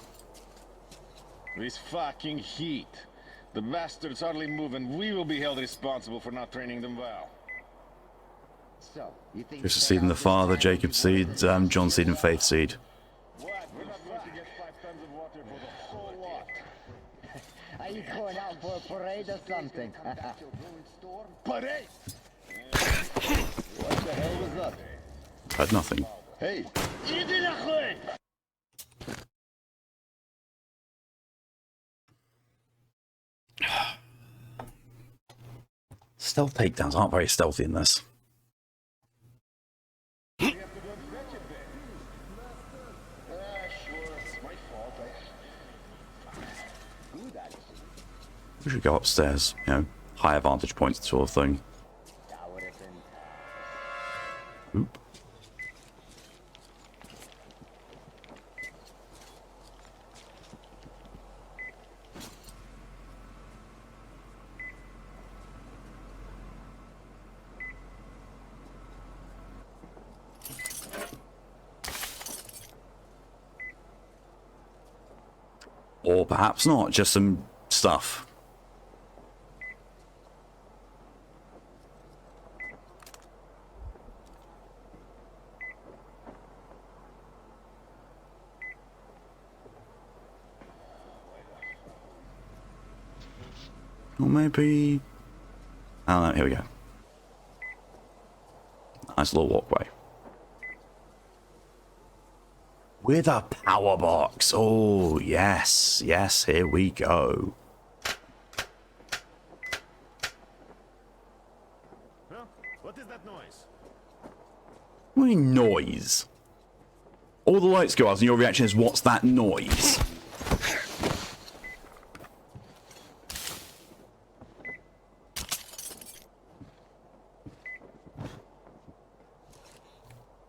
This fucking heat. The bastards hardly move, and we will be held responsible for not training them well. So, you think Joseph Seed and the father, Jacob Seed, John Seed and Faith Seed. What? We're not going to get 5 tons of water for the whole lot. Are you going out for a parade or something? Parade! What the hell was that? Heard nothing. Hey, Stealth takedowns aren't very stealthy in this. We should go upstairs, you know, higher vantage points sort of thing. Oop. Or perhaps not, just some stuff. Or maybe... I don't know, here we go. Nice little walkway. With a power box. Oh, yes. Yes, here we go. Well, what is that noise? What do you mean noise? All the lights go out and your reaction is, what's that noise?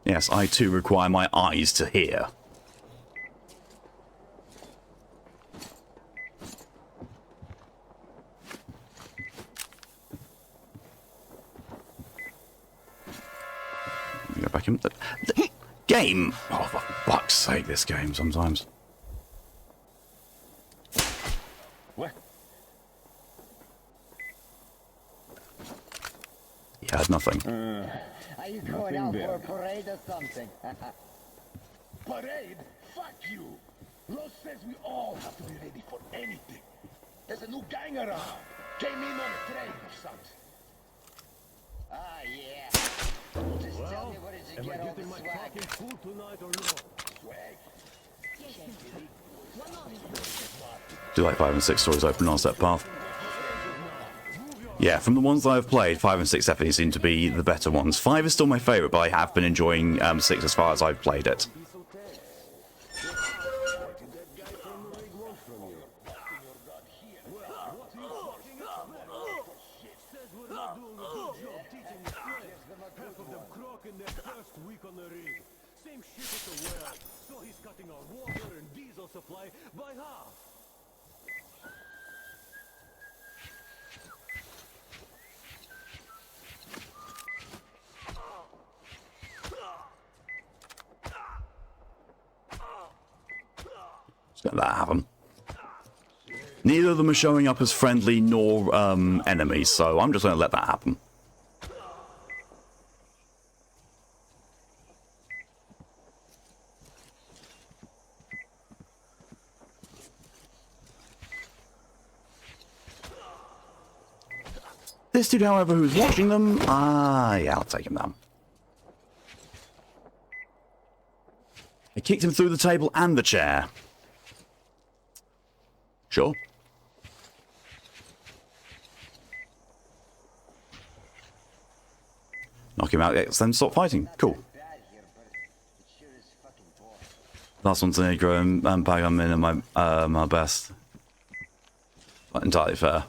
Yes, I too require my eyes to hear. Go back in. The game! Oh, for fuck's sake, this game sometimes. What? I had nothing. Are you going out for a parade or something? Parade? Fuck you! Los says we all have to be ready for anything. There's a new gang around. Came in on a train or something. Ah, yeah. Just tell me where did you get all the swag? Food tonight or no? Swag? Do like 5 and 6 stories open on step path. Yeah, from the ones that I've played, 5 and 6 definitely seem to be the better ones. 5 is still my favourite, but I have been enjoying 6 as far as I've played it. Let that happen. Neither of them are showing up as friendly nor enemies, so I'm just going to let that happen. This dude, however, who's watching them, yeah, I'll take him down. I kicked him through the table and the chair. Sure. Knock him out, then stop fighting. Cool. Last one's an Negro and bag I'm in my best. Not entirely fair.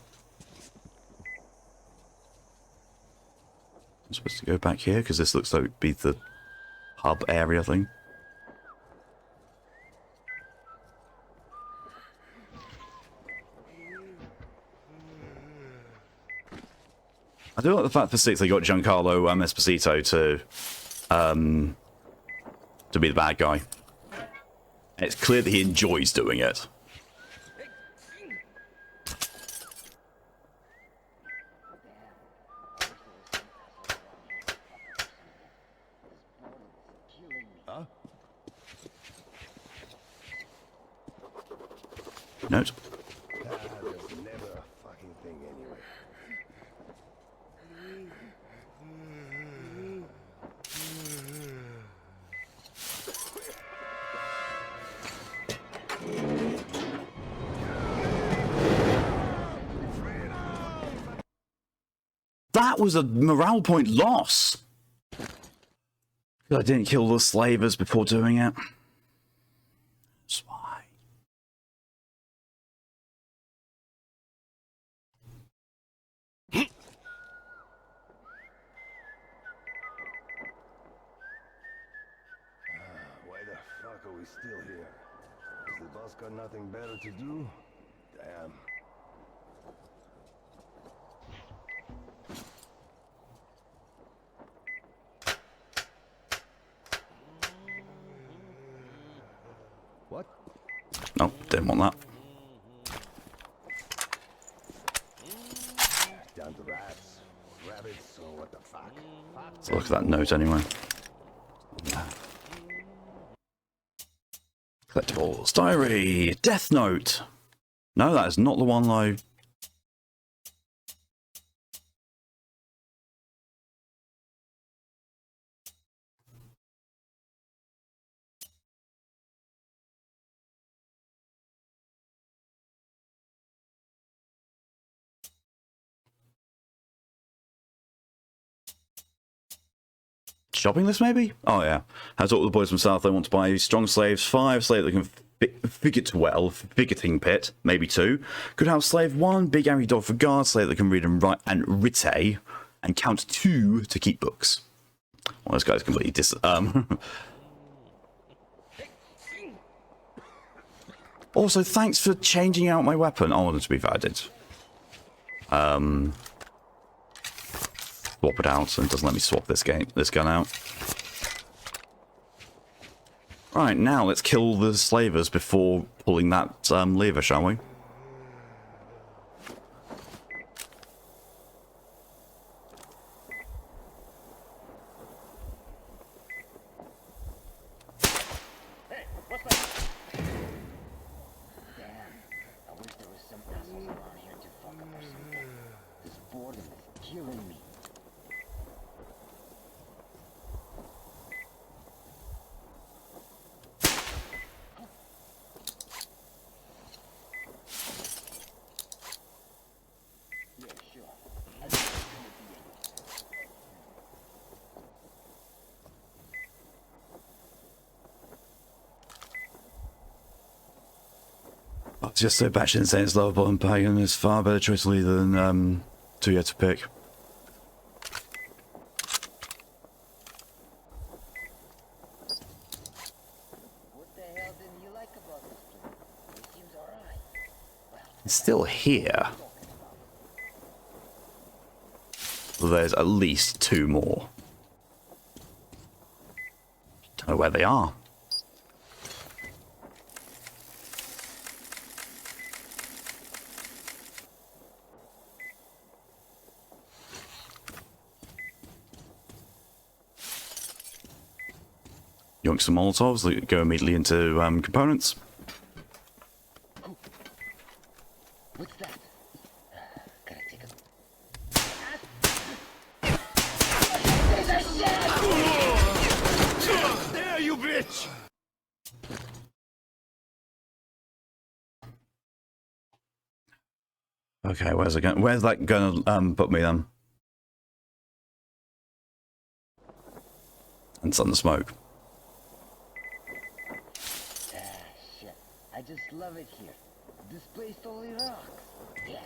I'm supposed to go back here because this looks like it'd be the hub area thing. I do like the fact for 6 they got Giancarlo Esposito to be the bad guy. And it's clear that he enjoys doing it. Note. That was a morale point loss. I didn't kill the slavers before doing it. That's why. Why the fuck are we still here? Has the boss got nothing better to do? Damn. What? No, didn't want that. Down to rats. Rabbits, or what the fuck? Let's look at that note anyway. Collectibles. Diary. Death Note. No, that is not the one I... Shopping list, maybe? Oh, yeah. Has all the boys from South they want to buy strong slaves, 5 slave that can figure well, fidgeting pit, maybe 2. Good house slave 1, big angry dog for guard, slave that can read and write and rite, and count 2 to keep books. Well, this guy's completely Also, thanks for changing out my weapon. Oh, to be fair, I did. Swap it out, and it doesn't let me swap this gun out. Right, now let's kill the slavers before pulling that lever, shall we? I was just so batshit insane it's lower bottom pagan. It's far better choice to lead than two yet to pick. What the hell didn't you like about this place? It seems alright. It's still here. Well, there's at least two more. Don't know where they are. Yoink some Molotovs that go immediately into components. What's that? Gotta take a... There, you bitch! Okay, where's it going? Where's that gonna put me then? And sun the smoke. Shit. I just love it here. This place totally rocks. Yeah.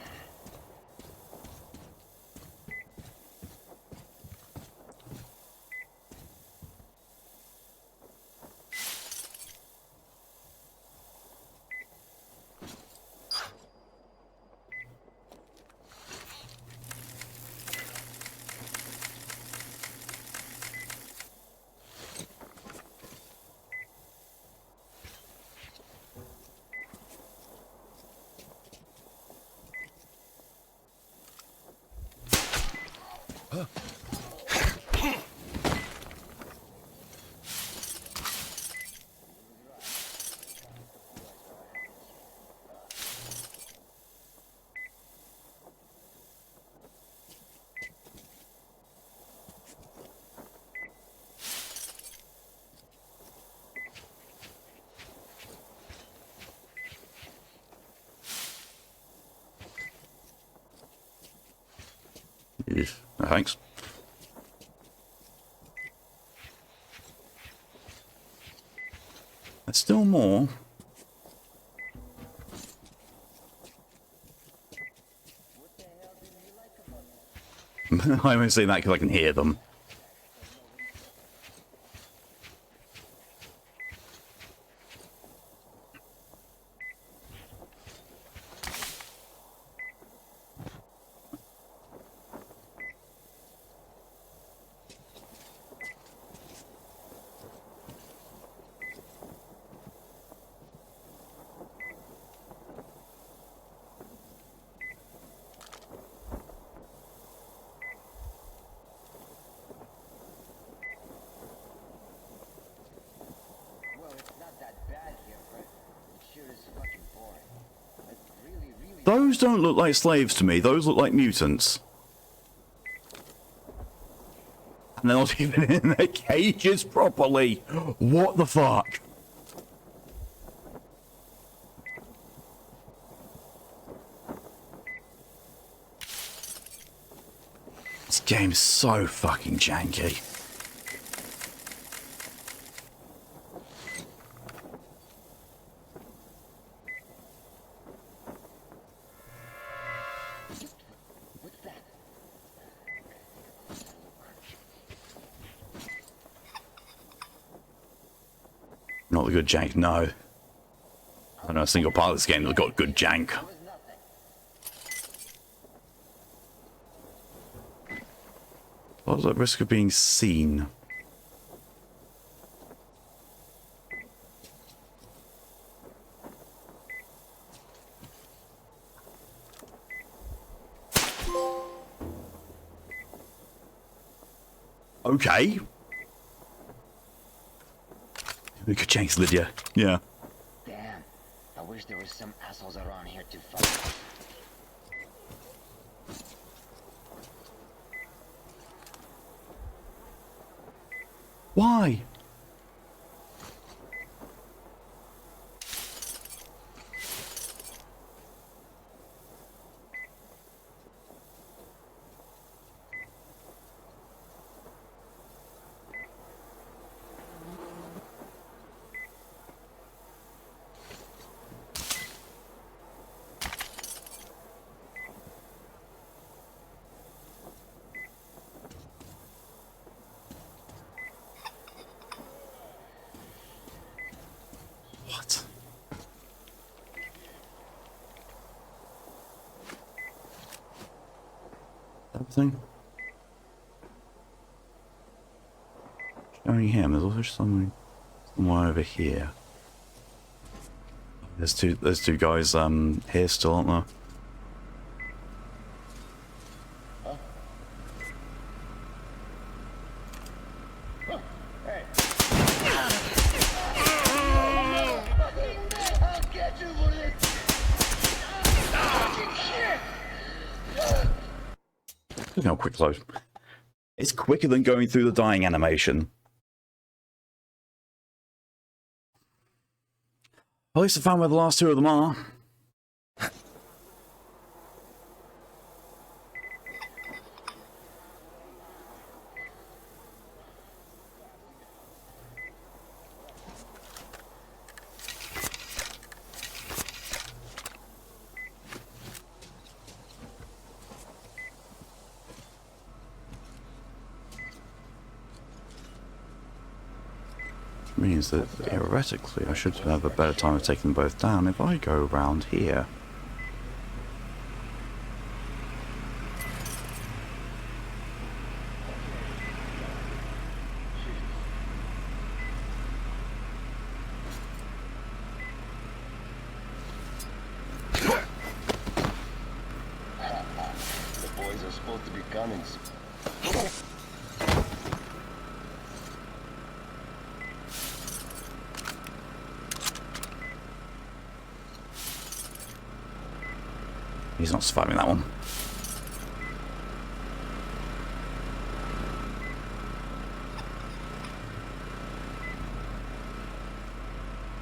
Yes. No, thanks. There's still more. I only say that because I can hear them. Those don't look like slaves to me. Those look like mutants. And they're not even in their cages properly. What the fuck? This game's so fucking janky. Not the good jank, no. I don't know a single part of this game that got good jank. What was that risk of being seen? Okay. Look at Jenks, Lydia. Yeah. Damn. I wish there was some assholes around here to fight. Why? What? Everything? Showing him. There's also someone over here. There's two guys here still, aren't there? Look how quick load. It's quicker than going through the dying animation. At least I found where the last two of them are. Means that theoretically I should have a better time of taking them both down if I go around here. The boys are supposed to be coming. He's not surviving that one.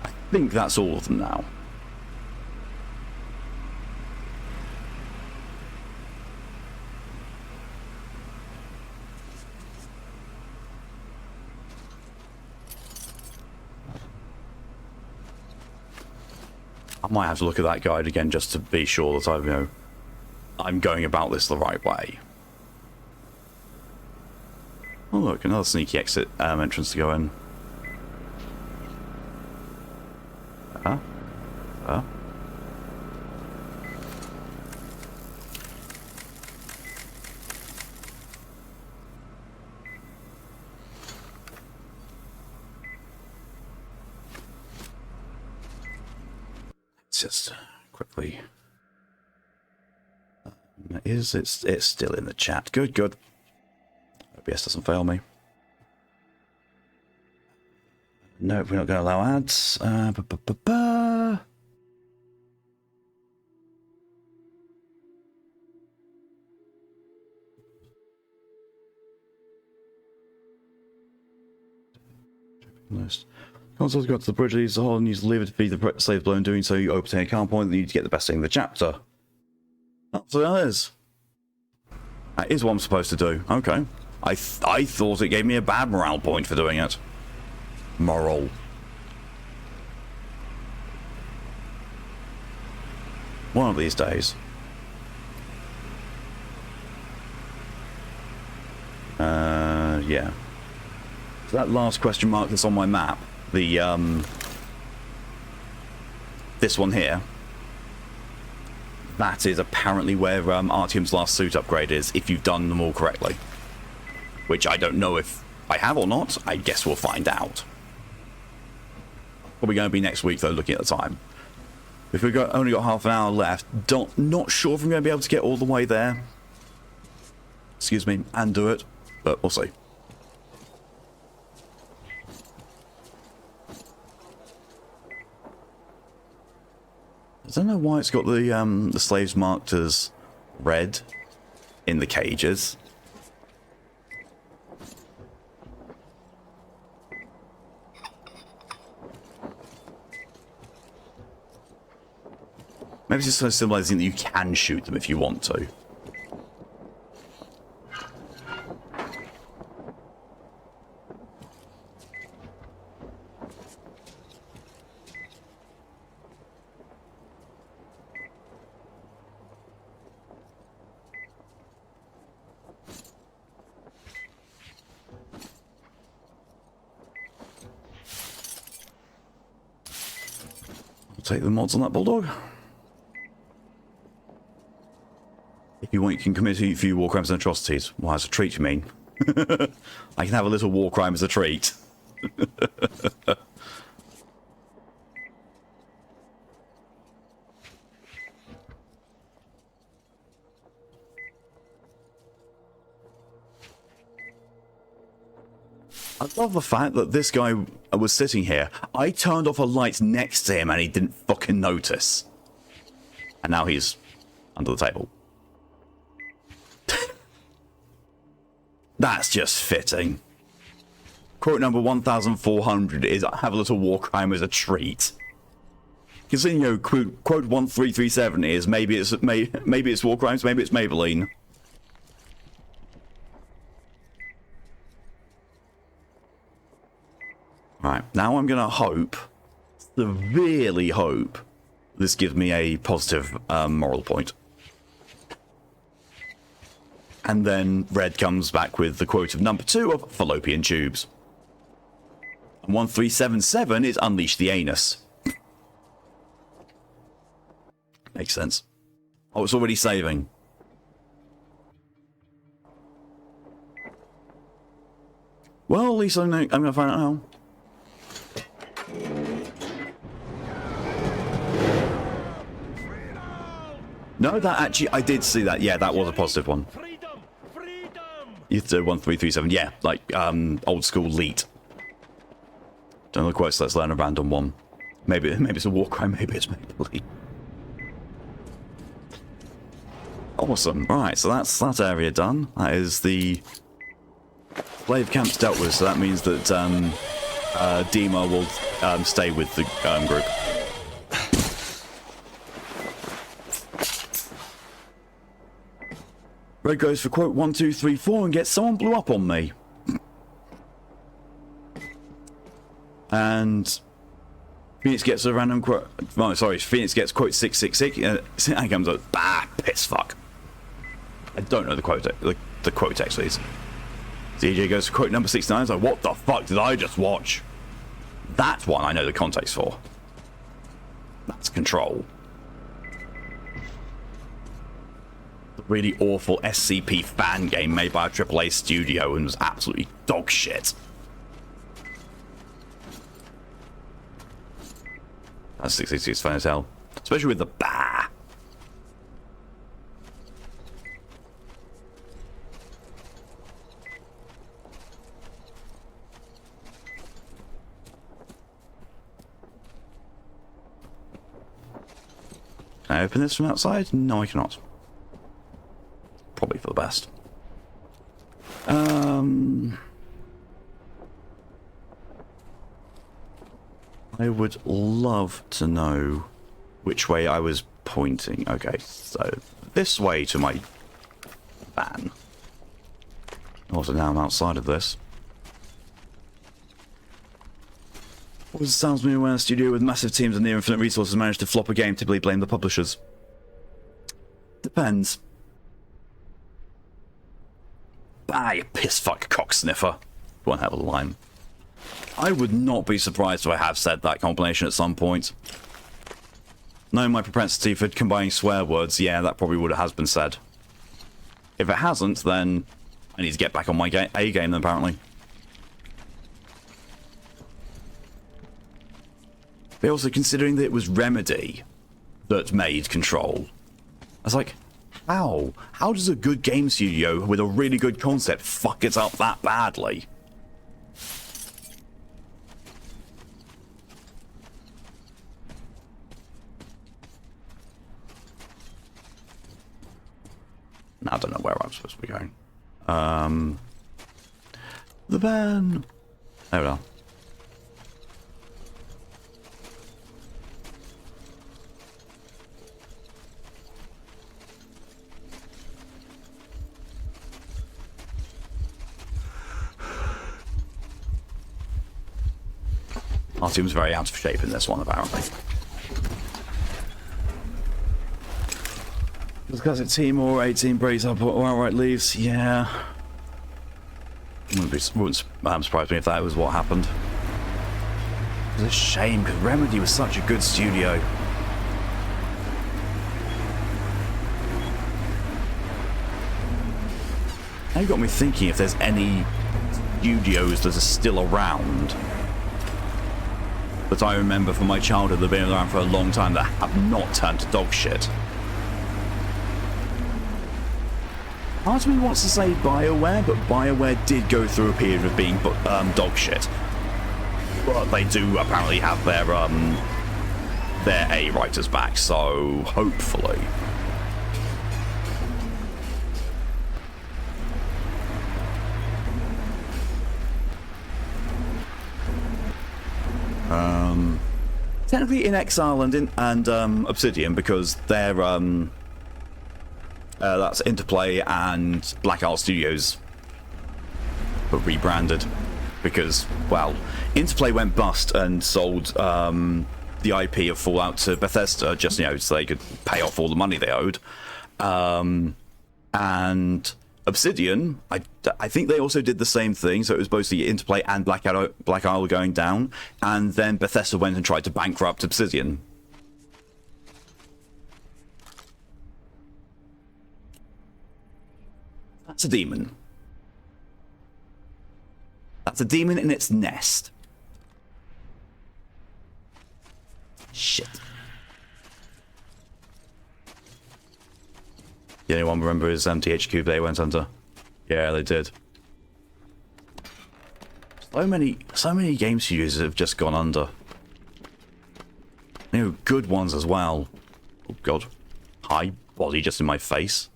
I think that's all of them now. I might have to look at that guide again just to be sure that I'm going about this the right way. Oh look, another sneaky exit entrance to go in. Just quickly. It's still in the chat. Good. OBS doesn't fail me. Nope, we're not going to allow ads. List. Consoles got to the bridge, leaves the hole, and use the lever to feed the slave blow. In doing so, you open a calm point that you need to get the best thing in the chapter. That's what that is. That is what I'm supposed to do. Okay. I thought it gave me a bad morale point for doing it. Moral. One of these days. Yeah. So that last question mark that's on my map, the this one here, that is apparently where Artyom's last suit upgrade is, if you've done them all correctly. Which I don't know if I have or not. I guess we'll find out. Probably going to be next week though, looking at the time. If we've only got half an hour left, not sure if I'm going to be able to get all the way there. Excuse me, and do it, but we'll see. I don't know why it's got the slaves marked as red in the cages. Maybe it's just so symbolizing that you can shoot them if you want to. take the mods on that bulldog. If you want, you can commit a few war crimes and atrocities. Well, as a treat, you mean? I can have a little war crime as a treat. I love the fact that this guy was sitting here. I turned off a light next to him and he didn't fucking notice. And now he's under the table. That's just fitting. Quote number 1400 is have a little war crime as a treat. Considering, you know, quote 1337 is maybe it's war crimes, maybe it's Maybelline. Right, now I'm gonna hope, severely hope, this gives me a positive moral point. And then Red comes back with the quote of number 2 of fallopian tubes. And 1377 is unleash the anus. Makes sense. Oh, it's already saving. Well, at least I'm gonna find out now. No, that actually, I did see that. Yeah, that was a positive one. You have to 1337. Yeah, like old school leet. Don't know the quotes. Let's learn a random one. Maybe it's a war crime. Maybe it's Maybelline. Awesome. Right, so that's that area done. That is the slave camps dealt with. So that means that Dima will stay with the group. Red goes for quote 1234 and gets someone blew up on me. And Phoenix gets a random quote. Oh, sorry, Phoenix gets quote 666. And comes up, bah, piss fuck. I don't know the quote. The quote text, please. DJ goes for quote number 69. It's like, what the fuck did I just watch? That's one I know the context for. That's Control. The really awful SCP fan game made by a AAA studio and was absolutely dog shit. That's 666 fun as hell. Especially with the bah. Can I open this from outside? No, I cannot. Probably for the best. I would love to know which way I was pointing. Okay, so this way to my van. Also, now I'm outside of this. What does it sound to me when a studio with massive teams and near infinite resources manage to flop a game, typically blame the publishers? Depends. Ah, you piss fuck cock sniffer. One hell of a line. I would not be surprised if I have said that combination at some point. Knowing my propensity for combining swear words, yeah, that probably has been said. If it hasn't, then I need to get back on my A game then, apparently. But also considering that it was Remedy that made Control, I was like, how? How does a good game studio with a really good concept fuck it up that badly? I don't know where I'm supposed to be going. The van. There we are. Our team's very out of shape in this one, apparently. Because it's team or 18 breaks up or outright leaves, yeah. Wouldn't surprise me if that was what happened. It's a shame, because Remedy was such a good studio. Now you got me thinking if there's any studios that are still around that I remember from my childhood that have been around for a long time that have not turned to dog shit. Part of me wants to say BioWare, but BioWare did go through a period of being dog shit. But they do apparently have their A writers back, so hopefully. Technically in Exile and Obsidian, because they're that's Interplay and Black Isle Studios were rebranded because, well, Interplay went bust and sold the IP of Fallout to Bethesda just, you know, so they could pay off all the money they owed. And Obsidian, I think they also did the same thing, so it was both the Interplay and Black Isle going down, and then Bethesda went and tried to bankrupt Obsidian. That's a demon. That's a demon in its nest. Shit. The only one remember is THQ they went under. Yeah, they did. So many game studios have just gone under. You know, good ones as well. Oh god. Hi, body just in my face.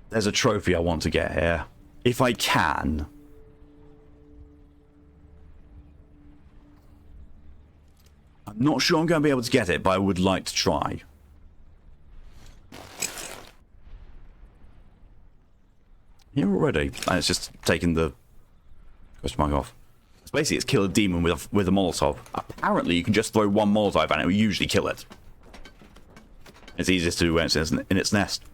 There's a trophy I want to get here. If I can. I'm not sure I'm going to be able to get it, but I would like to try. Here already. And it's just taking the question mark off. It's basically, it's kill a demon with a Molotov. Apparently, you can just throw one Molotov and it will usually kill it. It's easiest to do when it's in its nest.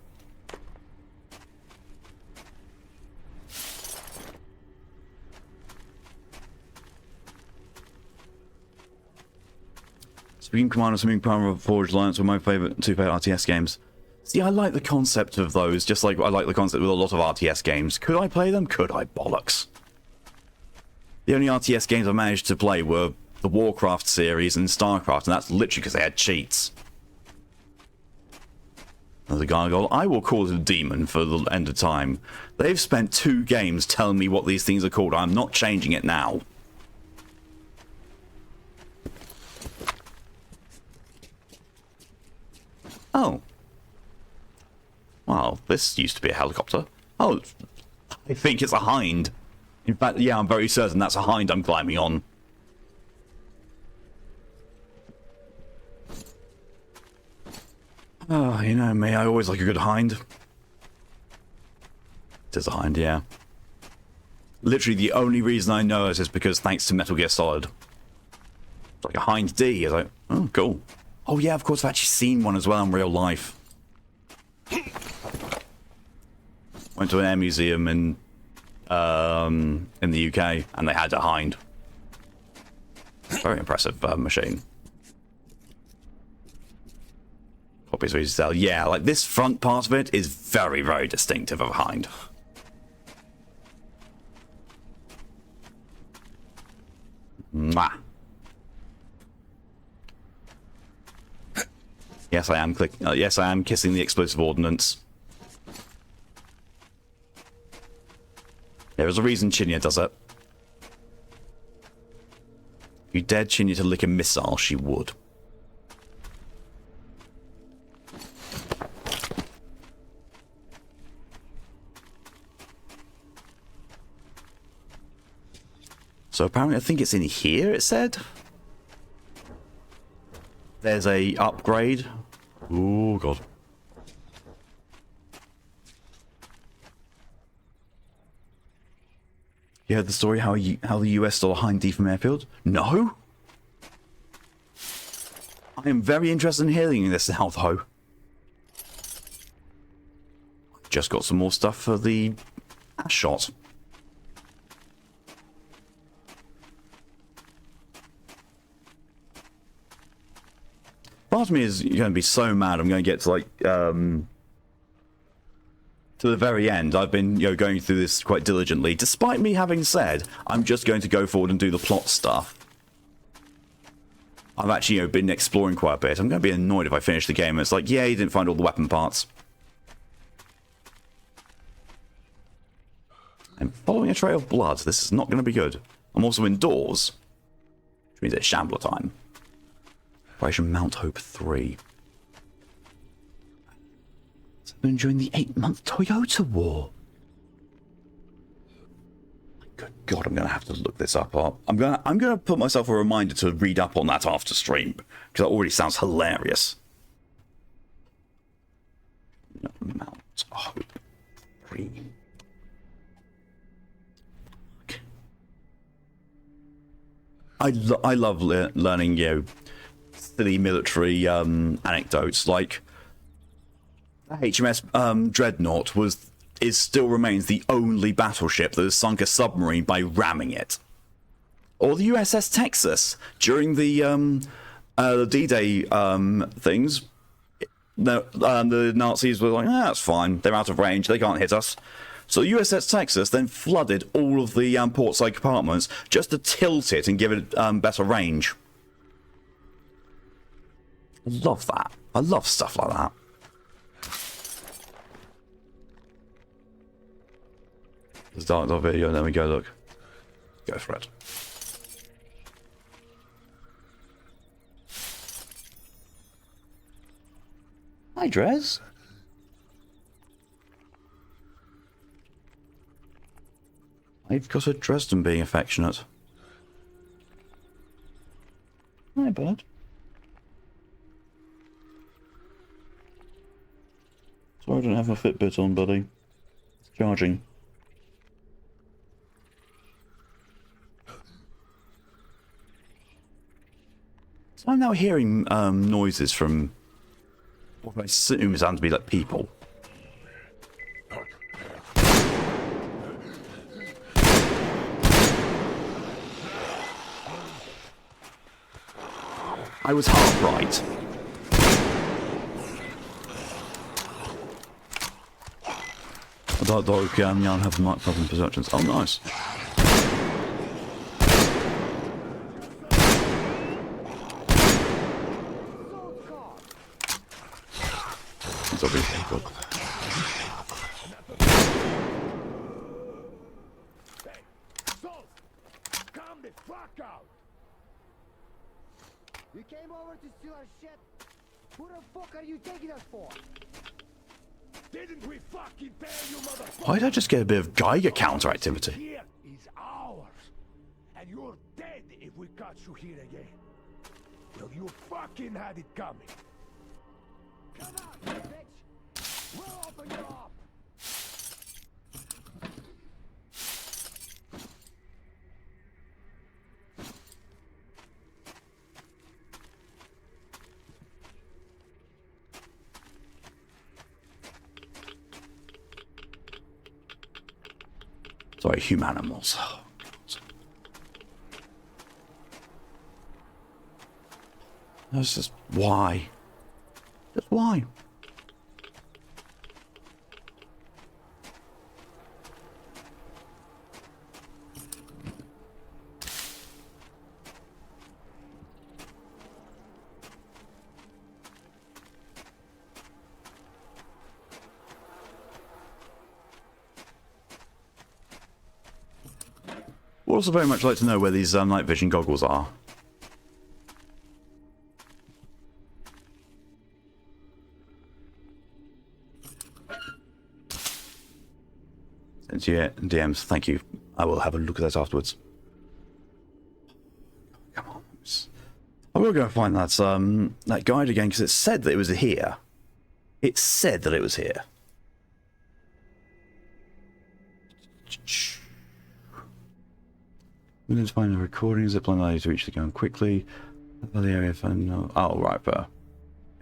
Supreme Commander, Supreme Power of Forged Alliance were my two favorite RTS games. See, I like the concept of those, just like I like the concept with a lot of RTS games. Could I play them? Could I? Bollocks. The only RTS games I managed to play were the Warcraft series and StarCraft, and that's literally because they had cheats. There's a gargoyle. I will call it a demon for the end of time. They've spent 2 games telling me what these things are called. I'm not changing it now. Oh. Well, this used to be a helicopter. Oh, I think it's a hind. In fact, yeah, I'm very certain that's a hind I'm climbing on. Oh, you know me, I always like a good hind. It is a hind, yeah. Literally, the only reason I know it is because thanks to Metal Gear Solid. It's like a hind D. It's like, oh, cool. Oh yeah, of course, I've actually seen one as well in real life. Went to an air museum in the UK, and they had a hind. Very impressive machine. Copies ready to sell. Yeah, like this front part of it is very, very distinctive of a hind. Mwah. Yes, I am yes, I am kissing the explosive ordnance. There is a reason Chinya does it. If you dared Chinya to lick a missile, she would. So apparently, I think it's in here, it said. There's a upgrade. Oh god. You heard the story how the US stole a hind D from airfield? No. I am very interested in hearing this now, though. just got some more stuff for the ass shot. Part of me is going to be so mad I'm going to get to, like, to the very end. I've been, going through this quite diligently, despite me having said I'm just going to go forward and do the plot stuff. I've actually, been exploring quite a bit. I'm going to be annoyed if I finish the game and it's like, yeah, you didn't find all the weapon parts. I'm following a trail of blood. This is not going to be good. I'm also indoors, which means it's shambler time. Operation Mount Hope 3. It's been during the 8-month Toyota War. Good God, I'm going to have to look this up. I'm going to put myself a reminder to read up on that after stream, because that already sounds hilarious. Mount Hope 3. I love learning, silly military anecdotes. Like HMS Dreadnought still remains the only battleship that has sunk a submarine by ramming it. Or the USS Texas during the D-Day things. The Nazis were like, that's fine. They're out of range. They can't hit us. So USS Texas then flooded all of the portside compartments just to tilt it and give it better range. I love that. I love stuff like that. There's Dark Dog video, and then we go, look. Go for it. Hi, Drez. I've got a Dresden being affectionate. Hi, bud. Sorry I don't have my Fitbit on, buddy. It's charging. So I'm now hearing noises from what I assume sound to be like people. I was half right. A dark dog yeah, have the microphone perceptions. Oh, nice. It's obviously good. Calm the fuck out! You came over to steal our shit? Who the fuck are you taking us for? Didn't we fucking tell you, motherfucker? Why did I just get a bit of Geiger counter activity? Here is ours. And you're dead if we catch you here again. Well, you fucking had it coming. Come on, bitch! We'll open you up! Sorry, humanimals. That's just why. Just why? Would also very much like to know where these night vision goggles are. Since you DMs, thank you. I will have a look at that afterwards. Come on. I will go and find that guide again because it said that it was here. It said that it was here. We need to find the recording. Zipline allows you to reach the gun quickly. The area phone. Oh, right there.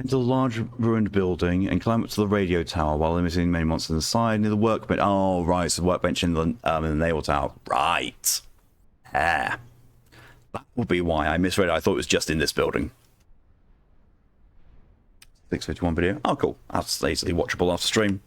Into the large ruined building and climb up to the radio tower while limiting many monsters inside near the workbench. Oh, right, so the workbench in the naval tower. Right. Ah. That would be why I misread it. I thought it was just in this building. 651 video. Oh, cool. That's easily watchable after stream.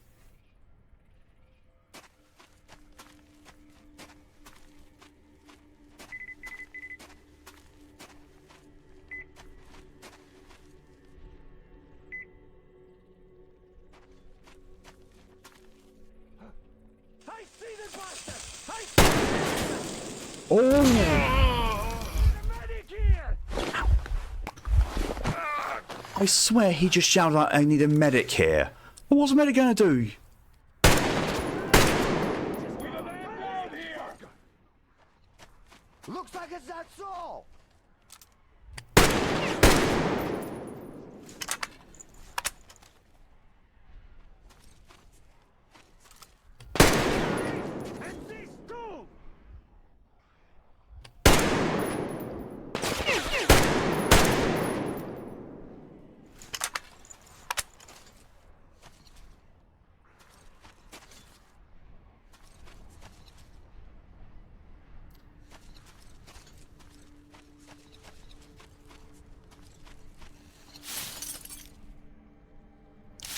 I swear he just shouted out, I need a medic here. Well, what's a medic gonna do? Looks like it's that all.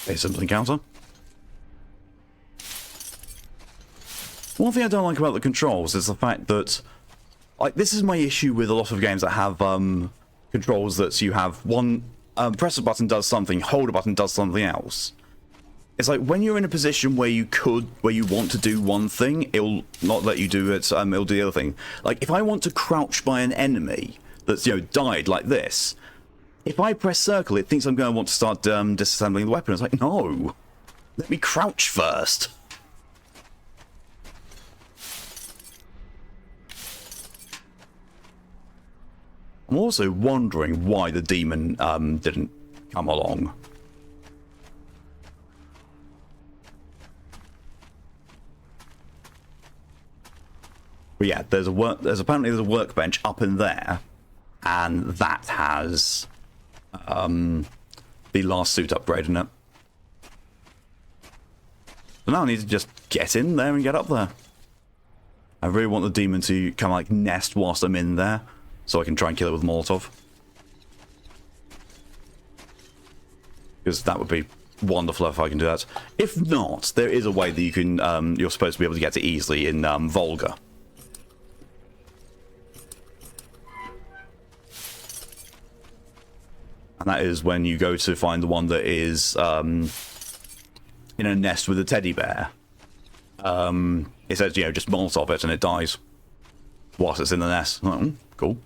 A simple encounter. One thing I don't like about the controls is the fact that, like, this is my issue with a lot of games that have controls that you have one press a button does something, hold a button does something else. It's like when you're in a position where you want to do one thing, it'll not let you do it. It'll do the other thing. Like if I want to crouch by an enemy that's died like this. If I press circle, it thinks I'm going to want to start disassembling the weapon. It's like, no, let me crouch first. I'm also wondering why the demon didn't come along. But yeah, there's apparently a workbench up in there, and that has the last suit upgrade in it. So now I need to just get in there and get up there. I really want the demon to kind of like nest whilst I'm in there, so I can try and kill it with Molotov. Because that would be wonderful if I can do that. If not, there is a way that you can, you're supposed to be able to get it easily in Volga. And that is when you go to find the one that is in a nest with a teddy bear. It says, just Molotov it and it dies whilst it's in the nest. Oh, cool.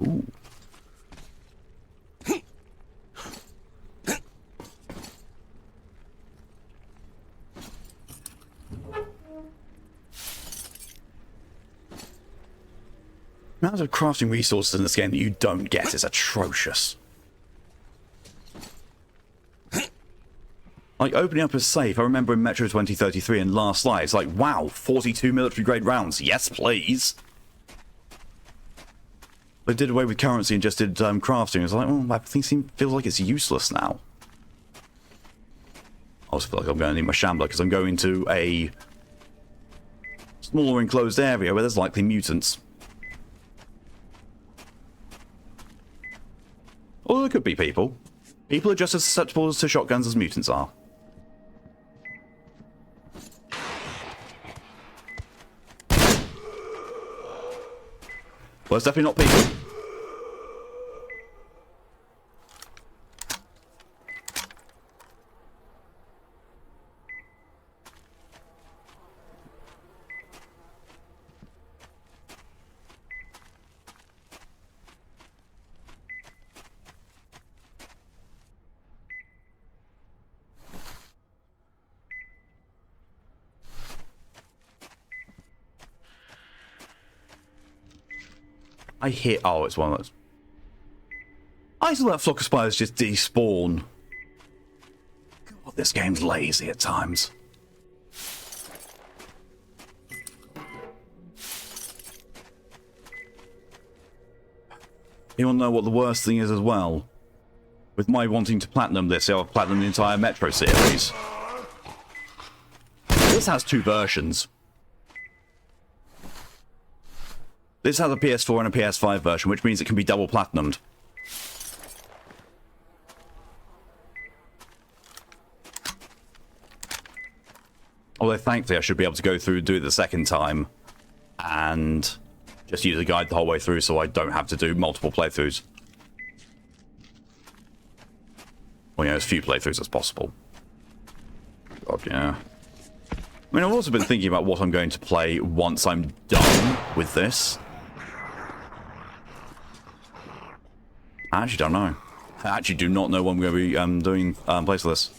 Ooh. The amount of crafting resources in this game that you don't get is atrocious. Like, opening up a safe, I remember in Metro 2033 and Last Light, it's like, wow, 42 military grade rounds, yes please! They did away with currency and just did crafting. It's like, oh, everything feels like it's useless now. I also feel like I'm going to need my shambler because I'm going to a smaller enclosed area where there's likely mutants. Or there could be people. People are just as susceptible to shotguns as mutants are. Well, it's definitely not people. I hit. Oh, it's one of those. I still let flock of spiders just despawn. God, this game's lazy at times. You want to know what the worst thing is as well? With my wanting to platinum this, I've platinum the entire Metro series. This has 2 versions. This has a PS4 and a PS5 version, which means it can be double platinumed. Although thankfully I should be able to go through and do it the second time and just use a guide the whole way through so I don't have to do multiple playthroughs. Well, as few playthroughs as possible. God, yeah. I mean, I've also been thinking about what I'm going to play once I'm done with this. I actually don't know. I actually do not know what I'm going to be doing plays for this.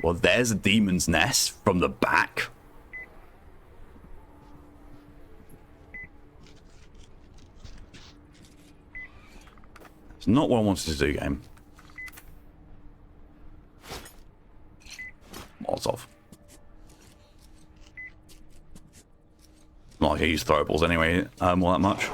Well, there's a demon's nest from the back. It's not what I wanted to do, game. Molotov. Not like I use throwables anyway, all that much.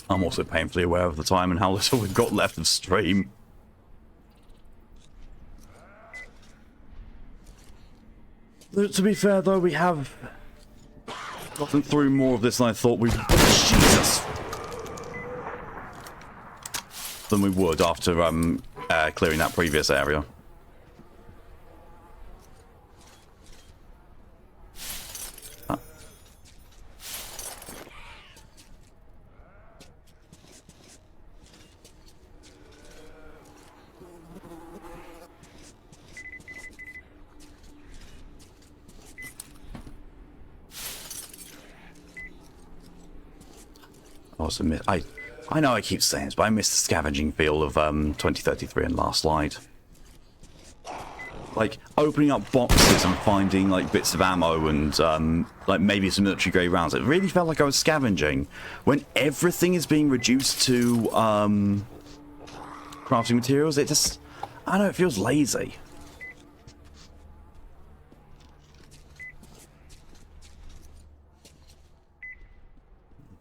I'm also painfully aware of the time and how little we've got left of stream. To be fair, though, we have gotten through more of this than I thought we would. Jesus! Than we would after clearing that previous area. I know I keep saying this, but I miss the scavenging feel of 2033 and Last Light. Like, opening up boxes and finding, like, bits of ammo and, like, maybe some military-grade rounds. It really felt like I was scavenging. When everything is being reduced to, crafting materials, it just... I don't know, it feels lazy.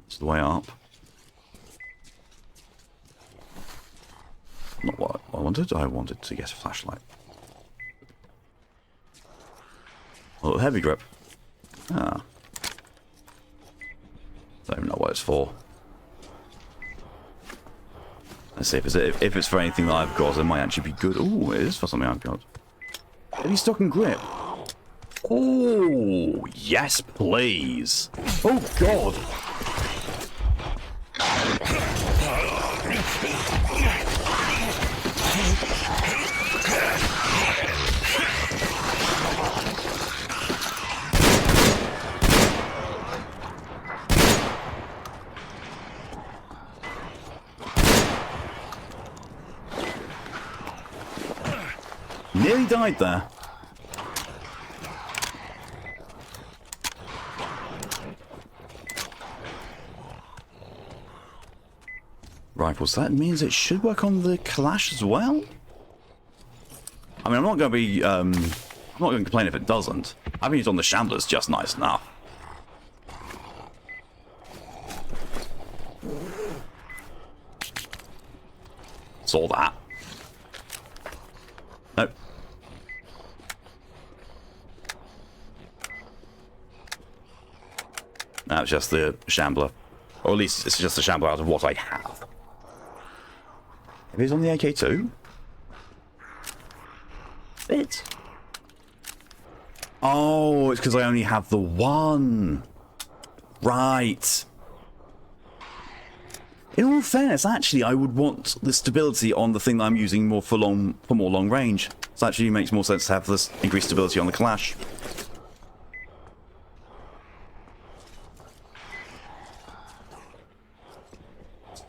It's the way up. Not what I wanted. I wanted to get a flashlight. A little heavy grip. Ah. Don't even know what it's for. Let's see if it's for anything that I've got. It might actually be good. Oh, it is for something I've got. Heavy stock and grip. Oh, yes, please. Oh, God. Nearly died there. Rifles. That means it should work on the Kalash as well. I mean, I'm not going to be. I'm not going to complain if it doesn't. I mean, it's on the Shamblers just nice enough. Saw that. Nope. That's just the Shambler. Or at least it's just a Shambler out of what I have. If it's on the AK-2? It. Oh, it's because I only have the one. Right. In all fairness, actually, I would want the stability on the thing that I'm using more for more long range. So actually, it makes more sense to have this increased stability on the Clash.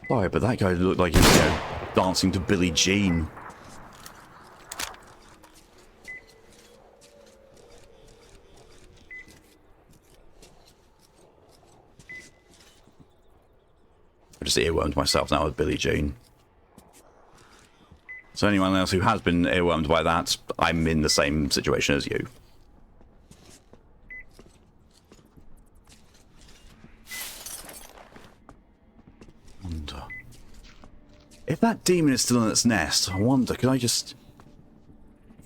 Sorry, but that guy looked like he was dancing to Billie Jean. I just earwormed myself now with Billie Jean. So anyone else who has been earwormed by that, I'm in the same situation as you. Wonder. If that demon is still in its nest, I wonder, could I just...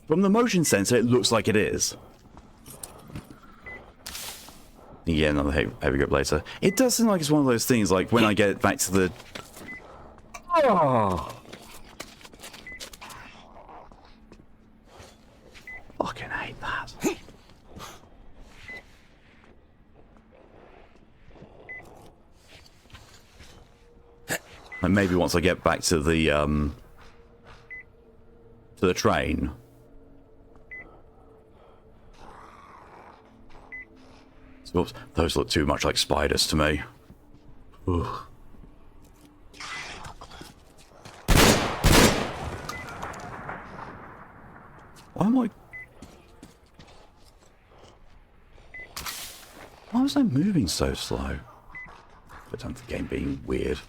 From the motion sensor, it looks like it is. Yeah, another heavy grip later. It does seem like it's one of those things, like when I get back to the... Oh! Fucking hate that. And maybe once I get back to the train. Oops, those look too much like spiders to me. Ugh. Why am I... Why was I moving so slow? But I'm the game being weird.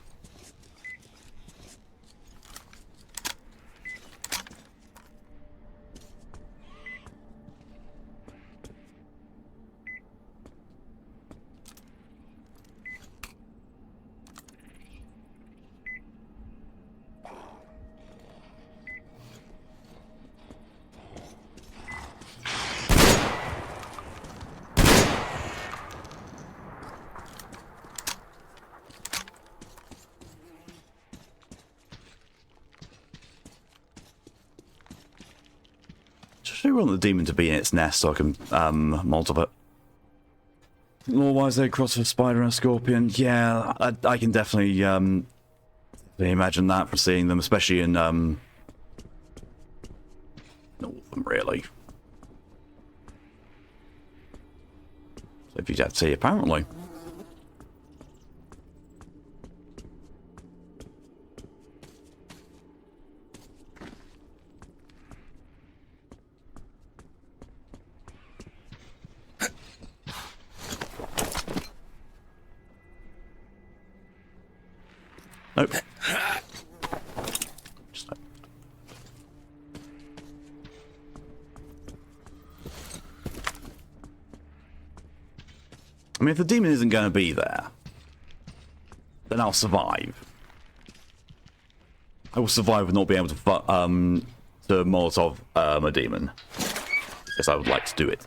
I want the demon to be in its nest so I can molotov it. Lore-wise, they cross a spider and a scorpion. Yeah, I can definitely imagine that from seeing them, especially in all of them, really. So if you have to see, apparently. Nope. I mean, if the demon isn't going to be there, then I'll survive. I will survive with not being able to Molotov a demon. Yes, I would like to do it.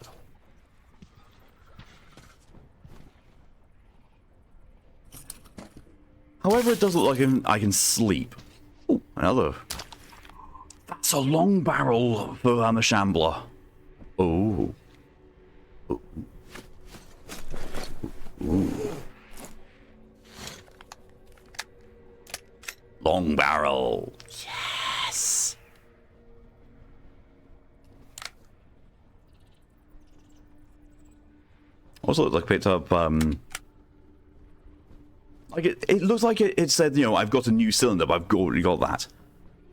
However, it does look like I can sleep. Oh, another. That's a long barrel for a shambler. Oh. Ooh. Ooh. Long barrel. Yes. Also, looked like I picked up like it looks like it said, you know, I've got a new cylinder, but I've already got that.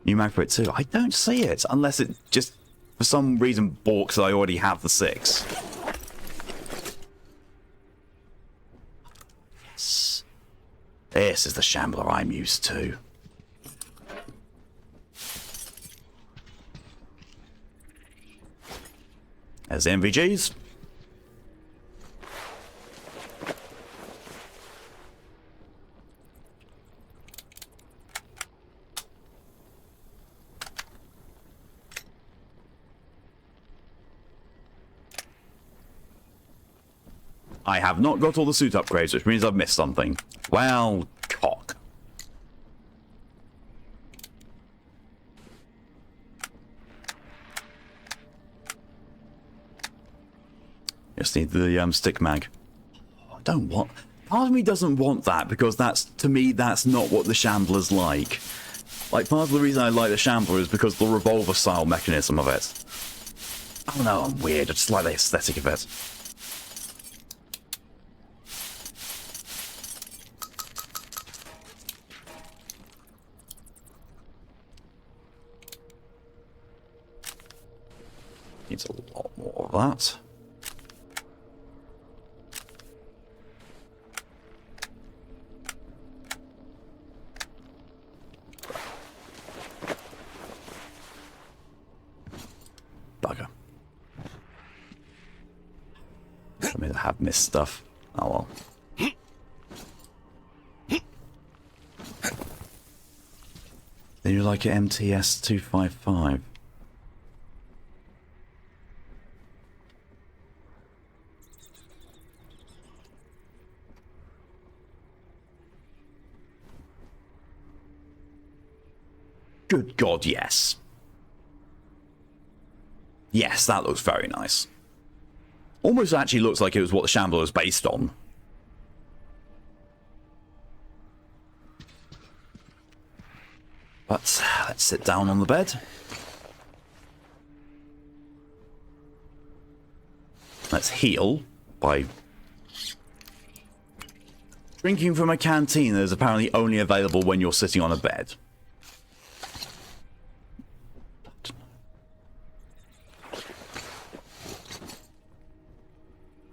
New mag for it too. I don't see it, unless it just, for some reason, balks that I already have the 6. Yes. This is the shambler I'm used to. There's the MVGs. I have not got all the suit upgrades, which means I've missed something. Well, cock. Just need the stick mag. I don't want... Part of me doesn't want that, because that's, to me, that's not what the Shambler's like. Like, part of the reason I like the Shambler is because the revolver-style mechanism of it. I don't know, I'm weird. I just like the aesthetic of it. Needs a lot more of that. Bugger. I mean, I have missed stuff. Oh well. Then you like your MTS 255. Good God, yes. Yes, that looks very nice. Almost actually looks like it was what the Shambler was based on. But let's sit down on the bed. Let's heal by drinking from a canteen that is apparently only available when you're sitting on a bed.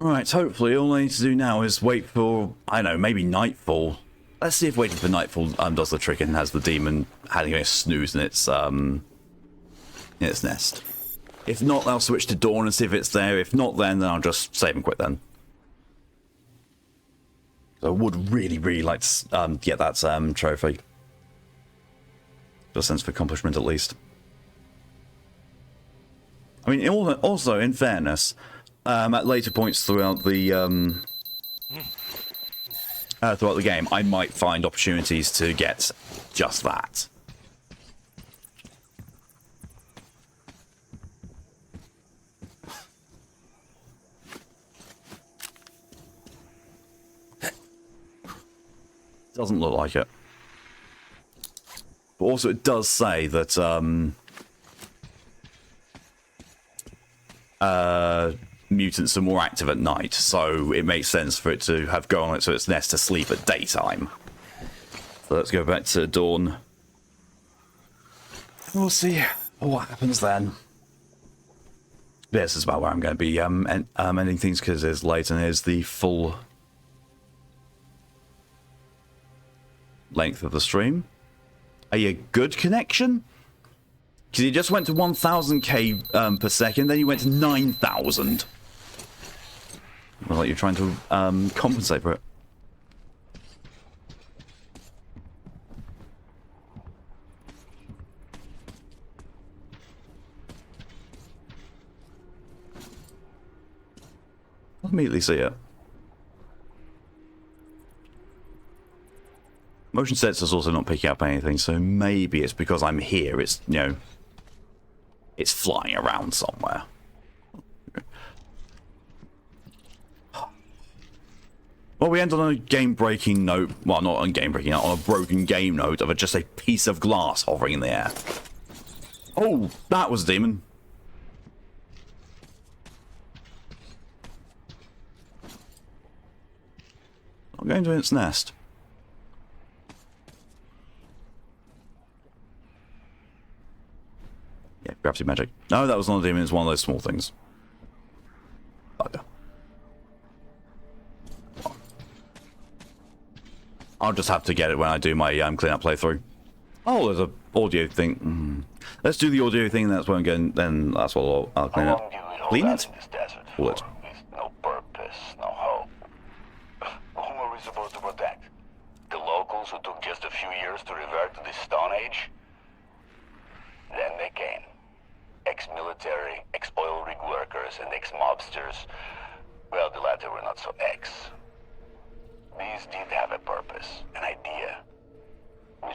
Right, hopefully all I need to do now is wait for, I don't know, maybe nightfall. Let's see if waiting for nightfall does the trick and has the demon having a snooze in its nest. If not, I'll switch to dawn and see if it's there. If not, then I'll just save and quit then. So I would really, really like to get that trophy. Just a sense of accomplishment, at least. I mean, also, in fairness, at later points throughout the game, I might find opportunities to get just that. Doesn't look like it. But also it does say that mutants are more active at night, so it makes sense for it to have gone into its nest to sleep at daytime. So let's go back to dawn. We'll see what happens then. This is about where I'm going to be ending things, because it's late and here's the full length of the stream. Are you good connection? Because you just went to 1000k per second, then you went to 9000. Well, like you're trying to compensate for it. I'll immediately see it. Motion sensor's also not picking up anything, so maybe it's because I'm here. It's, you know, it's flying around somewhere. Well, we end on a game-breaking note. Well, not on a game-breaking note, on a broken game note of just a piece of glass hovering in the air. Oh, that was a demon. I'm going to its nest. Yeah, gravity magic. No, that was not a demon, it's one of those small things. Bugger. I'll just have to get it when I do my clean-up playthrough. Oh, there's an audio thing. Let's do the audio thing, that's when I'm going, then that's what I'll clean it. Clean it? Pull it. No purpose, no hope. Who are we supposed to protect? The locals who took just a few years to revert to the Stone Age? Then they came. Ex-military, ex-oil rig workers, and ex-mobsters. Well, the latter were not so ex. These did have a purpose, an idea.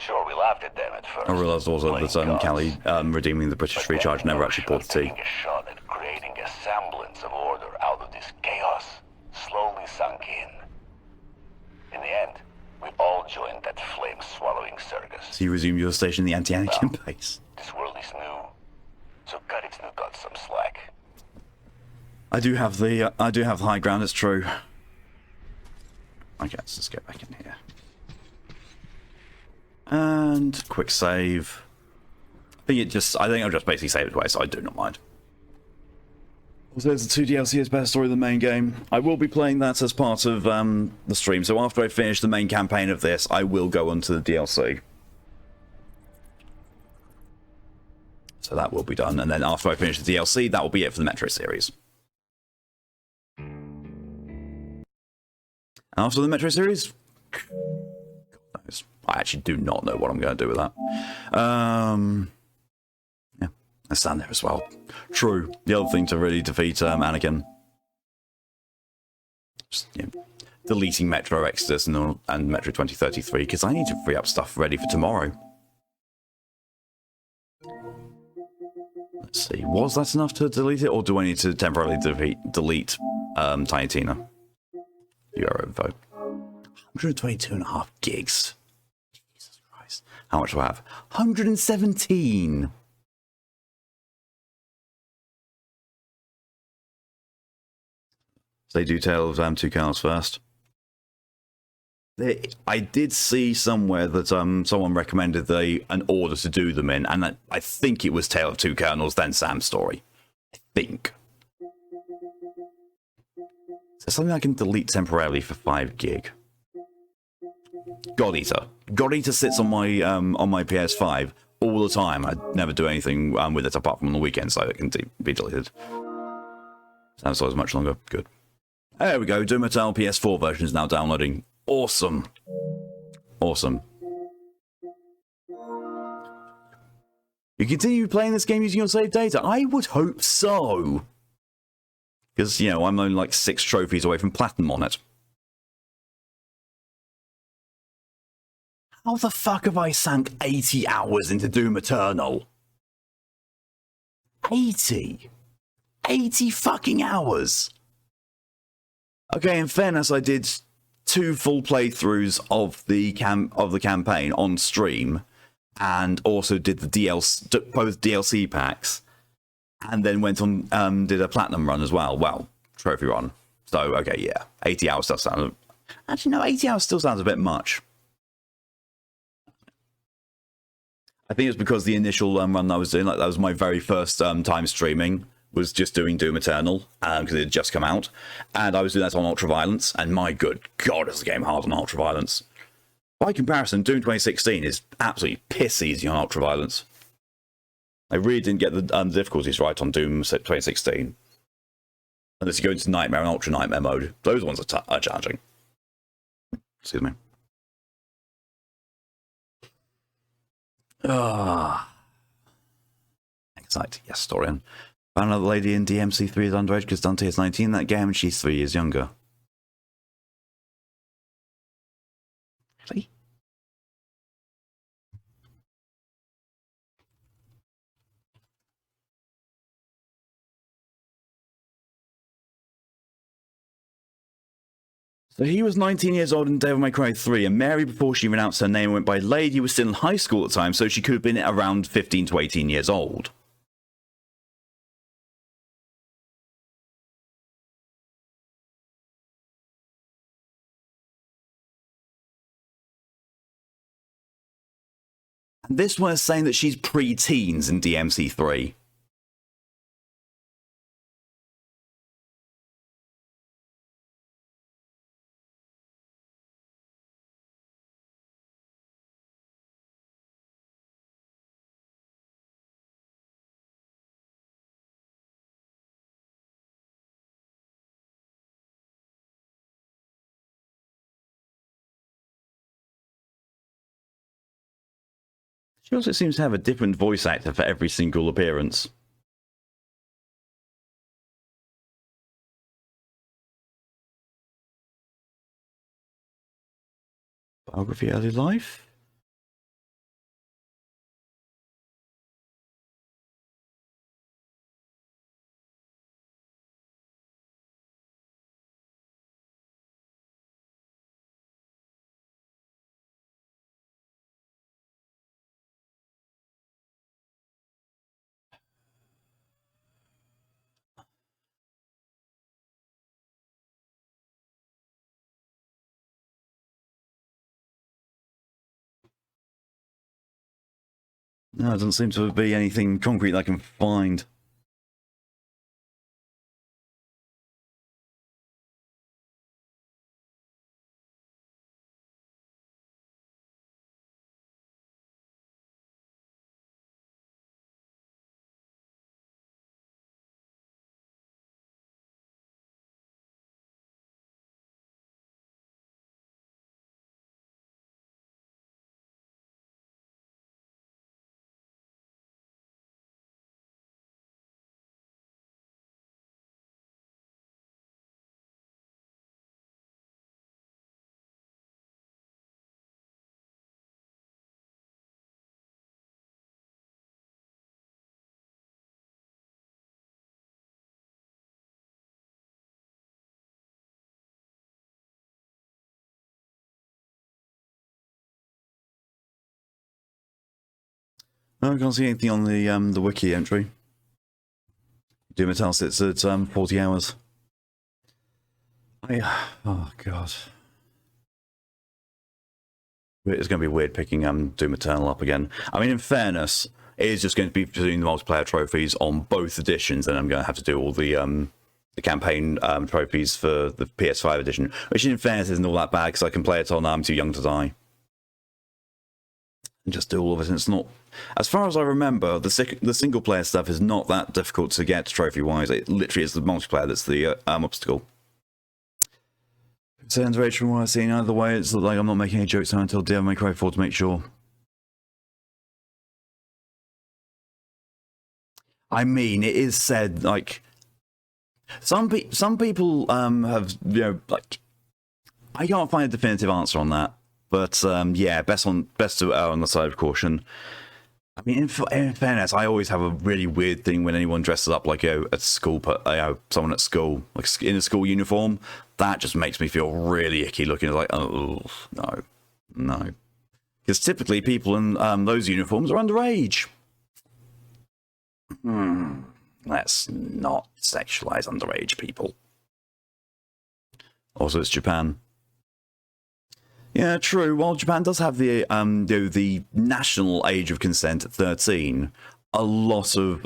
Sure, we laughed at them at first. I realised also that Callie redeeming the British free charge never actually poured the tea. Taking a shot at creating a semblance of order out of this chaos slowly sunk in. In the end, we all joined that flame-swallowing circus. So you resume your station in the anti-Anakin base. This world is new, so cut its new gods some slack. I do have the high ground. It's true. Okay, let's just get back in here. And quick save. I think I'll just basically save it away, so I do not mind. Also, there's the 2 DLC is better story than the main game. I will be playing that as part of the stream, so after I finish the main campaign of this, I will go on to the DLC. So that will be done, and then after I finish the DLC, that will be it for the Metro series. After the Metro series, God knows. I actually do not know what I'm going to do with that. Yeah, I stand there as well. True. The other thing to really defeat Anakin. Just, deleting Metro Exodus and Metro 2033, because I need to free up stuff ready for tomorrow. Let's see. Was that enough to delete it, or do I need to temporarily delete Tiny Tina? Euro vote. 122.5 gigs. Jesus Christ. How much do I have? 117. So they do Tale of Two Colonels first. I did see somewhere that someone recommended an order to do them in, and I think it was Tale of Two Colonels, then Sam's story. I think. Is there something I can delete temporarily for 5 gig? God Eater. God Eater sits on my PS5 all the time. I never do anything with it apart from on the weekend, so it can be deleted. Sam's story is much longer. Good. There we go. Doom Eternal PS4 version is now downloading. Awesome. Awesome. You continue playing this game using your save data? I would hope so. Because, I'm only like 6 trophies away from platinum on it. How the fuck have I sunk 80 hours into Doom Eternal? 80? 80 fucking hours! Okay, in fairness, I did 2 full playthroughs of the campaign on stream, and also did both DLC packs, and then went on did a platinum run as well. Well, trophy run. So okay, yeah, 80 hours does sound. Actually, no, 80 hours still sounds a bit much. I think it's because the initial run I was doing, that was my very first time streaming, was just doing Doom Eternal, because it had just come out, and I was doing that on Ultra Violence, and my good God, is the game hard on Ultra Violence. By comparison, Doom 2016 is absolutely piss easy on Ultra Violence. I really didn't get the difficulties right on Doom 2016. Unless you go into Nightmare and Ultra Nightmare mode. Those ones are challenging. Excuse me. Excite. Yes, Storian. Found another lady in DMC3 is underage because Dante is 19 in that game and she's 3 years younger. Really? So he was 19 years old in Devil May Cry 3, and Mary, before she renounced her name and went by Lady, was still in high school at the time, so she could have been around 15 to 18 years old. And this one is saying that she's pre-teens in DMC3. She also seems to have a different voice actor for every single appearance. Biography, early life. No, it doesn't seem to be anything concrete that I can find. I can't see anything on the wiki entry. Doom Eternal sits at 40 hours. Oh god. It's going to be weird picking Doom Eternal up again. I mean, in fairness, it is just going to be doing the multiplayer trophies on both editions, and I'm going to have to do all the campaign trophies for the PS5 edition, which in fairness isn't all that bad because I can play it on I'm Too Young to Die. And just do all of it, and it's not... As far as I remember, the single player stuff is not that difficult to get trophy-wise. It literally is the multiplayer that's the obstacle. Concerns rage from what I've seen. Either way, it's like I'm not making any jokes now until Devil May Cry 4 to make sure. I mean, it is said, like... Some people have, you know, like... I can't find a definitive answer on that. But, yeah, best to err on the side of caution. I mean, in fairness, I always have a really weird thing when anyone dresses up like at school, someone at school, like in a school uniform. That just makes me feel really icky looking. Like, oh, no. Because typically people in those uniforms are underage. Let's not sexualize underage people. Also, it's Japan. Yeah, true. While Japan does have the national age of consent at 13, a lot of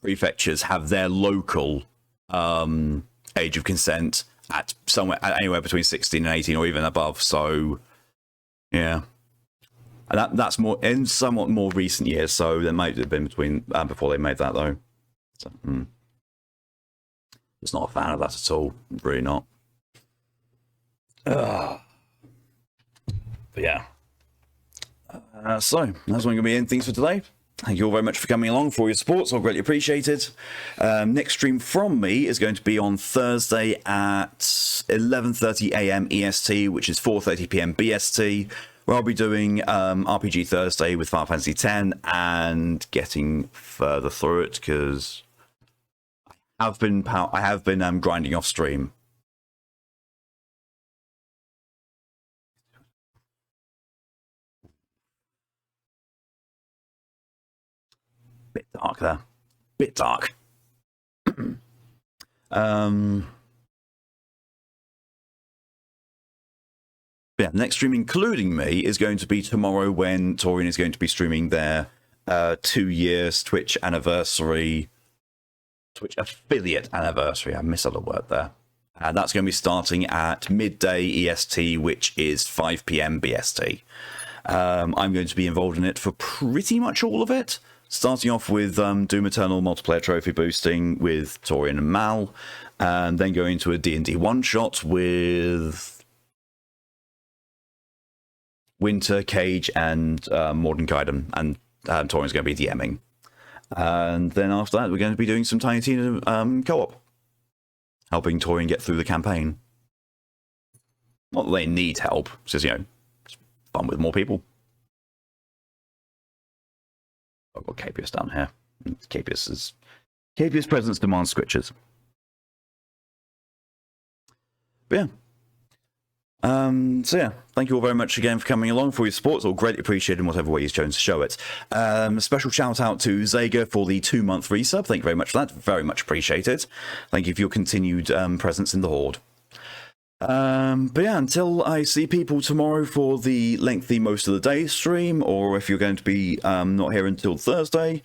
prefectures have their local age of consent at anywhere between 16 and 18 or even above. So, yeah. And that's more in somewhat more recent years, so there might have been between before they made that, though. So, just not a fan of that at all. Really not. But yeah. So, that's going to be in things for today. Thank you all very much for coming along, for your support. It's all greatly appreciated. Next stream from me is going to be on Thursday at 11:30 a.m. EST, which is 4:30 p.m. BST, where I'll be doing RPG Thursday with Final Fantasy X and getting further through it because I have been grinding off stream. Bit dark there. Bit dark. Yeah, next stream including me is going to be tomorrow when Torian is going to be streaming their 2 years Twitch anniversary, Twitch affiliate anniversary. I missed a little word there. That's going to be starting at midday EST, which is 5 p.m. BST. I'm going to be involved in it for pretty much all of it. Starting off with Doom Eternal multiplayer trophy boosting with Torian and Mal, and then going into a D&D one-shot with Winter, Cage, and Morden Gaiden, and Torian's going to be DMing. And then after that, we're going to be doing some Tiny Tina co-op, helping Torian get through the campaign. Not that they need help, it's just, you know, it's fun with more people. I've got Capius down here. Capius presence demands scriptures. But yeah. So yeah, thank you all very much again for coming along, for your support. It's all greatly appreciated in whatever way you've chosen to show it. Special shout out to Zager for the 2-month resub. Thank you very much for that. Very much appreciated. Thank you for your continued presence in the Horde. But yeah, until I see people tomorrow for the lengthy most of the day stream, or if you're going to be not here until Thursday,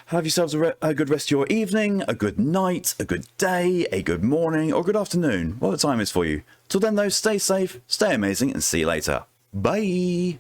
have yourselves a good rest of your evening, a good night, a good day, a good morning, or good afternoon, what the time is for you. Till then though, stay safe, stay amazing, and see you later. Bye!